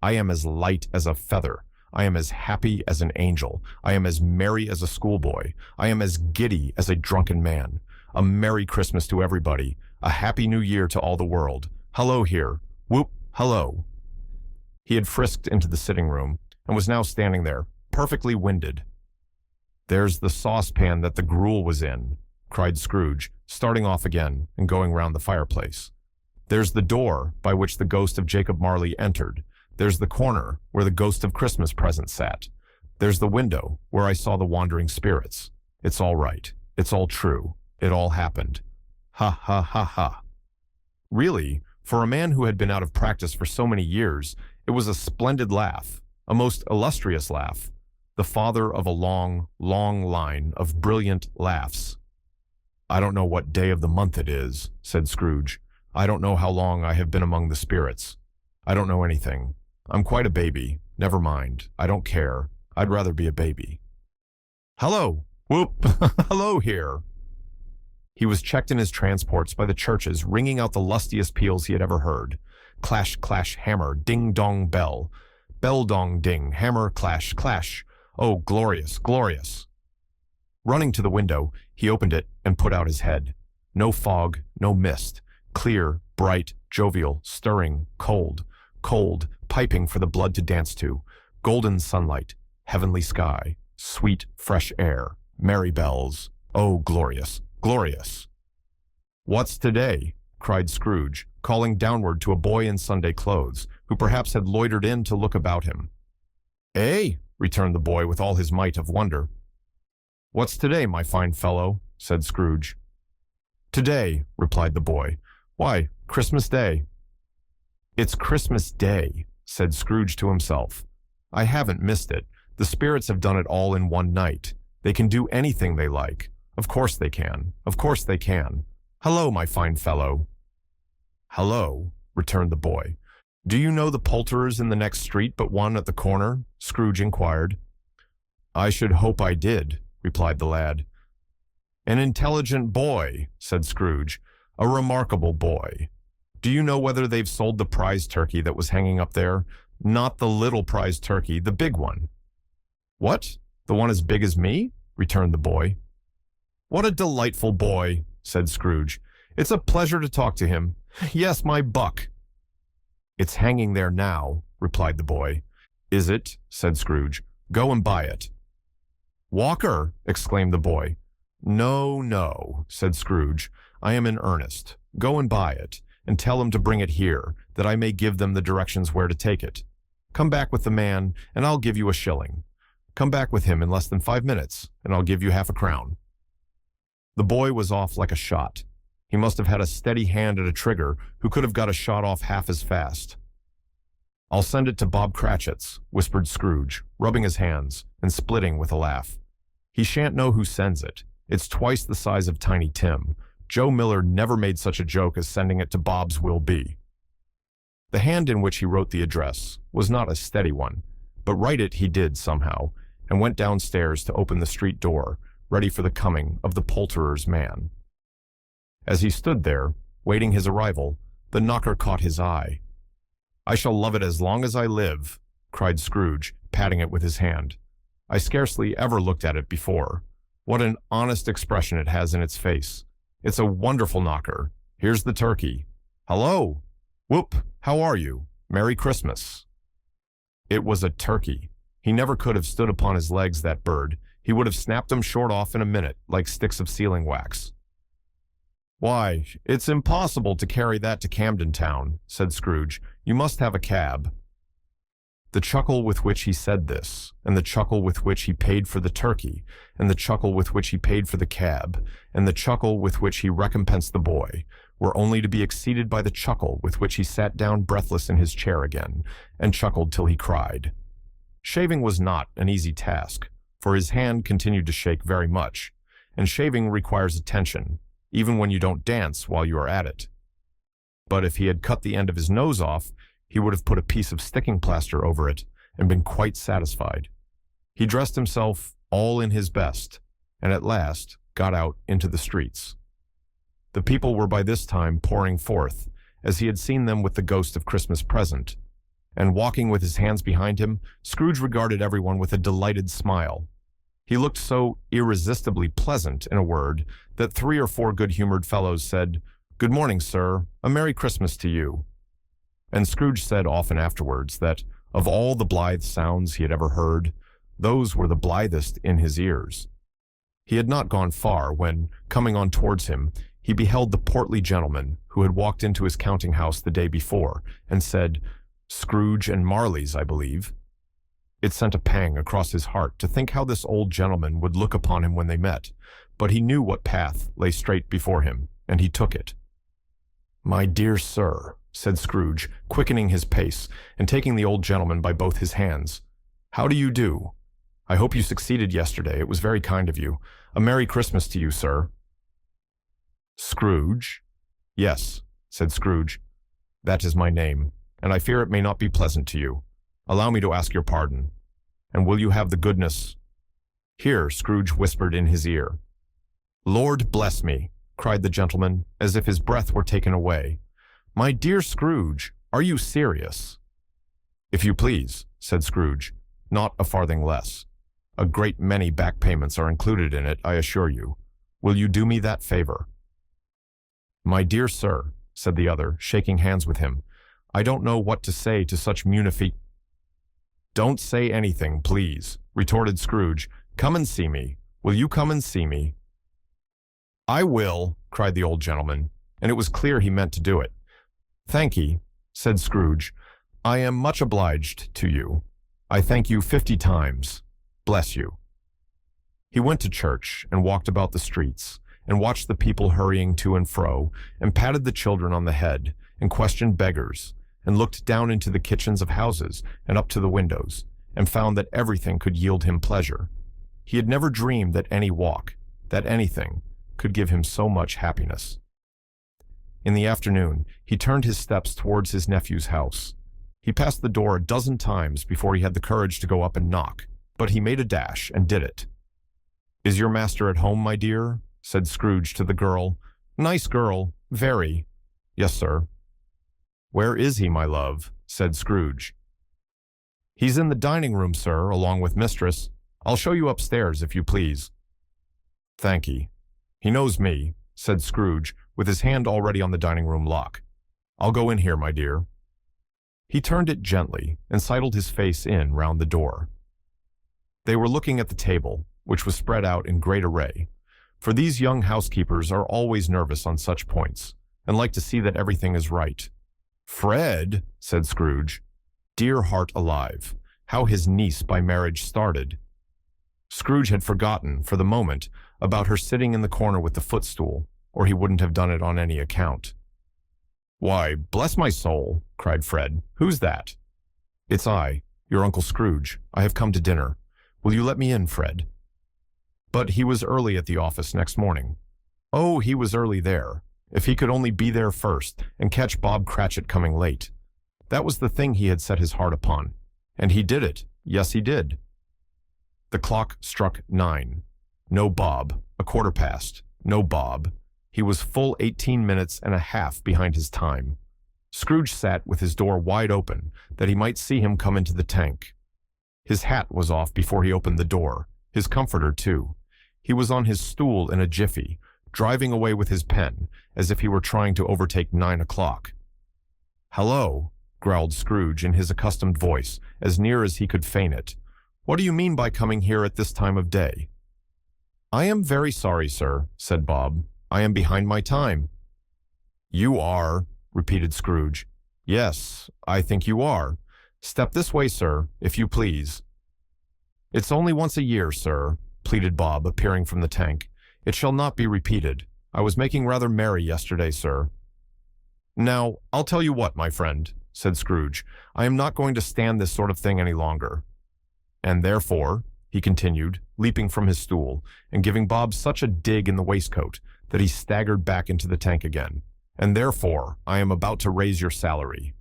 "I am as light as a feather. I am as happy as an angel. I am as merry as a schoolboy. I am as giddy as a drunken man. A Merry Christmas to everybody. A Happy New Year to all the world. Hello here. Whoop, hello." He had frisked into the sitting room, and was now standing there, perfectly winded. "There's the saucepan that the gruel was in," cried Scrooge, starting off again and going round the fireplace. "There's the door by which the ghost of Jacob Marley entered. There's the corner where the ghost of Christmas present sat. There's the window where I saw the wandering spirits. It's all right. It's all true. It all happened. Ha, ha, ha, ha." Really, for a man who had been out of practice for so many years, it was a splendid laugh, a most illustrious laugh, the father of a long, long line of brilliant laughs. "I don't know what day of the month it is," said Scrooge. "I don't know how long I have been among the spirits. I don't know anything. I'm quite a baby. Never mind. I don't care. I'd rather be a baby. Hello! Whoop! Hello here!" He was checked in his transports by the churches ringing out the lustiest peals he had ever heard. Clash, clash, hammer, ding-dong, bell. Bell-dong-ding, hammer, clash, clash. Oh, glorious, glorious! Running to the window, he opened it and put out his head. No fog, no mist. Clear, bright, jovial, stirring, cold, cold, piping for the blood to dance to. Golden sunlight, heavenly sky, sweet, fresh air, merry bells. Oh, glorious, glorious! "What's today?" cried Scrooge, calling downward to a boy in Sunday clothes, who perhaps had loitered in to look about him. "Eh?" returned the boy with all his might of wonder. "What's today, my fine fellow?" said Scrooge. "Today," replied the boy. "Why, Christmas Day." "It's Christmas Day," said Scrooge to himself. "I haven't missed it. The spirits have done it all in one night. They can do anything they like. Of course they can. Of course they can. Hello, my fine fellow." "Hello," returned the boy. "Do you know the poulterers in the next street but one at the corner?" Scrooge inquired. "I should hope I did," replied the lad. "An intelligent boy," said Scrooge. "A remarkable boy. Do you know whether they've sold the prize turkey that was hanging up there? Not the little prize turkey, the big one." "What? The one as big as me?" returned the boy. "What a delightful boy," said Scrooge. "It's a pleasure to talk to him. Yes, my buck." "It's hanging there now," replied the boy. "Is it?" said Scrooge. "Go and buy it." "Walker!" exclaimed the boy. "No, no," said Scrooge. "I am in earnest. Go and buy it, and tell him to bring it here, that I may give them the directions where to take it. Come back with the man, and I'll give you a shilling. Come back with him in less than 5 minutes, and I'll give you half a crown." The boy was off like a shot. He must have had a steady hand at a trigger who could have got a shot off half as fast. "I'll send it to Bob Cratchit's," whispered Scrooge, rubbing his hands and splitting with a laugh. "He shan't know who sends it. It's twice the size of Tiny Tim. Joe Miller never made such a joke as sending it to Bob's will be." The hand in which he wrote the address was not a steady one, but write it he did somehow, and went downstairs to open the street door, ready for the coming of the poulterer's man. As he stood there, waiting his arrival, the knocker caught his eye. "I shall love it as long as I live," cried Scrooge, patting it with his hand. "I scarcely ever looked at it before. What an honest expression it has in its face. It's a wonderful knocker. Here's the turkey. Hello! Whoop! How are you? Merry Christmas." It was a turkey. He never could have stood upon his legs, that bird. He would have snapped them short off in a minute, like sticks of sealing wax. "Why, it's impossible to carry that to Camden Town," said Scrooge. "You must have a cab." The chuckle with which he said this, and the chuckle with which he paid for the turkey, and the chuckle with which he paid for the cab, and the chuckle with which he recompensed the boy, were only to be exceeded by the chuckle with which he sat down breathless in his chair again, and chuckled till he cried. Shaving was not an easy task, for his hand continued to shake very much, and shaving requires attention, even when you don't dance while you are at it. But if he had cut the end of his nose off, he would have put a piece of sticking plaster over it and been quite satisfied. He dressed himself all in his best, and at last got out into the streets. The people were by this time pouring forth, as he had seen them with the ghost of Christmas present, and walking with his hands behind him, Scrooge regarded everyone with a delighted smile. He looked so irresistibly pleasant, in a word, that 3 or 4 good-humored fellows said, "Good morning, sir. A Merry Christmas to you." And Scrooge said often afterwards that, of all the blithe sounds he had ever heard, those were the blithest in his ears. He had not gone far when, coming on towards him, he beheld the portly gentleman who had walked into his counting-house the day before, and said, "Scrooge and Marley's, I believe." It sent a pang across his heart to think how this old gentleman would look upon him when they met, but he knew what path lay straight before him, and he took it. "My dear sir," said Scrooge, quickening his pace, and taking the old gentleman by both his hands, "how do you do? I hope you succeeded yesterday. It was very kind of you. A Merry Christmas to you, sir." "Scrooge?" "Yes," said Scrooge. "That is my name, and I fear it may not be pleasant to you. Allow me to ask your pardon. And will you have the goodness—" Here Scrooge whispered in his ear. "Lord bless me," cried the gentleman, as if his breath were taken away. "My dear Scrooge, are you serious?" "If you please," said Scrooge, "not a farthing less. A great many back payments are included in it, I assure you. Will you do me that favor?" "My dear sir," said the other, shaking hands with him, "I don't know what to say to such "Don't say anything, please," retorted Scrooge. "Come and see me. Will you come and see me?" "I will," cried the old gentleman, and it was clear he meant to do it. "Thank'ee," said Scrooge. "I am much obliged to you. I thank you 50 times. Bless you." He went to church and walked about the streets, and watched the people hurrying to and fro, and patted the children on the head, and questioned beggars, and looked down into the kitchens of houses and up to the windows, and found that everything could yield him pleasure. He had never dreamed that any walk, that anything, could give him so much happiness. In the afternoon, he turned his steps towards his nephew's house. He passed the door a dozen times before he had the courage to go up and knock, but he made a dash and did it. "Is your master at home, my dear?" said Scrooge to the girl. "Nice girl, very." "Yes, sir." "Where is he, my love?" said Scrooge. "He's in the dining-room, sir, along with mistress. I'll show you upstairs, if you please." "Thank'ee. He knows me," said Scrooge, with his hand already on the dining-room lock. "I'll go in here, my dear." He turned it gently and sidled his face in round the door. They were looking at the table, which was spread out in great array, for these young housekeepers are always nervous on such points, and like to see that everything is right. "Fred," said Scrooge. Dear heart alive, how his niece by marriage started. Scrooge had forgotten, for the moment, about her sitting in the corner with the footstool, or he wouldn't have done it on any account. "Why, bless my soul," cried Fred. "Who's that?" "It's I, your Uncle Scrooge. I have come to dinner. Will you let me in, Fred?" But he was early at the office next morning. Oh, he was early there. If he could only be there first and catch Bob Cratchit coming late. That was the thing he had set his heart upon. And he did it. Yes, he did. The clock struck 9. No Bob. 1/4 past. No Bob. He was full 18 minutes and a half behind his time. Scrooge sat with his door wide open, that he might see him come into the tank. His hat was off before he opened the door, his comforter too. He was on his stool in a jiffy, driving away with his pen, as if he were trying to overtake 9 o'clock. "Hello," growled Scrooge in his accustomed voice, as near as he could feign it. "What do you mean by coming here at this time of day?" "I am very sorry, sir," said Bob. "I am behind my time. "You are," repeated Scrooge. "Yes, I think you are. Step this way, sir, if you please." "It's only once a year, sir," pleaded Bob, appearing from the tank. "It shall not be repeated. I was making rather merry yesterday, sir." "Now, I'll tell you what, my friend," said Scrooge. "I am not going to stand this sort of thing any longer. And therefore," he continued, leaping from his stool, and giving Bob such a dig in the waistcoat that he staggered back into the tank again, "and therefore I am about to raise your salary."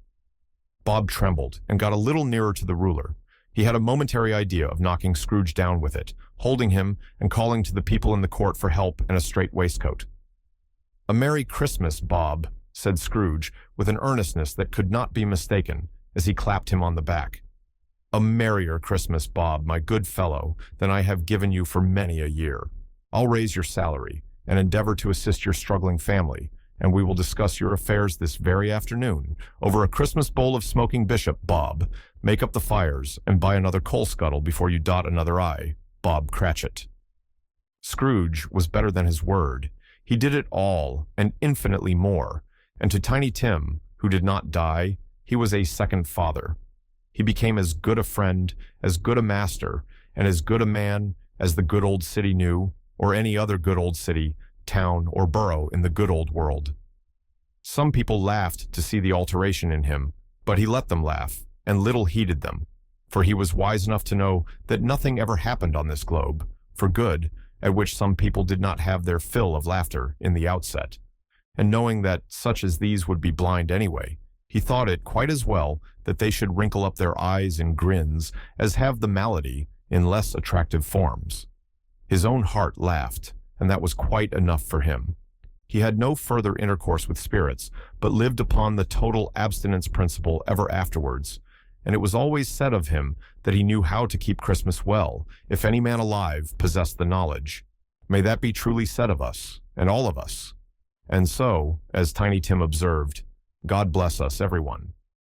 Bob trembled and got a little nearer to the ruler. He had a momentary idea of knocking Scrooge down with it, holding him and calling to the people in the court for help and a straight waistcoat. "A Merry Christmas, Bob," said Scrooge with an earnestness that could not be mistaken as he clapped him on the back. "A merrier Christmas, Bob, my good fellow, than I have given you for many a year. I'll raise your salary and endeavor to assist your struggling family, and we will discuss your affairs this very afternoon over a Christmas bowl of smoking bishop, Bob. Make up the fires and buy another coal scuttle before you dot another I, Bob Cratchit." Scrooge was better than his word. He did it all and infinitely more, and to Tiny Tim, who did not die, he was a second father. He became as good a friend, as good a master, and as good a man as the good old city knew, or any other good old city, town, or borough in the good old world. Some people laughed to see the alteration in him, but he let them laugh, and little heeded them, for he was wise enough to know that nothing ever happened on this globe, for good, at which some people did not have their fill of laughter in the outset. And knowing that such as these would be blind anyway, he thought it quite as well that they should wrinkle up their eyes in grins as have the malady in less attractive forms. His own heart laughed, and that was quite enough for him. He had no further intercourse with spirits, but lived upon the total abstinence principle ever afterwards, and it was always said of him that he knew how to keep Christmas well, if any man alive possessed the knowledge. May that be truly said of us, and all of us. And so, as Tiny Tim observed, God bless us, everyone.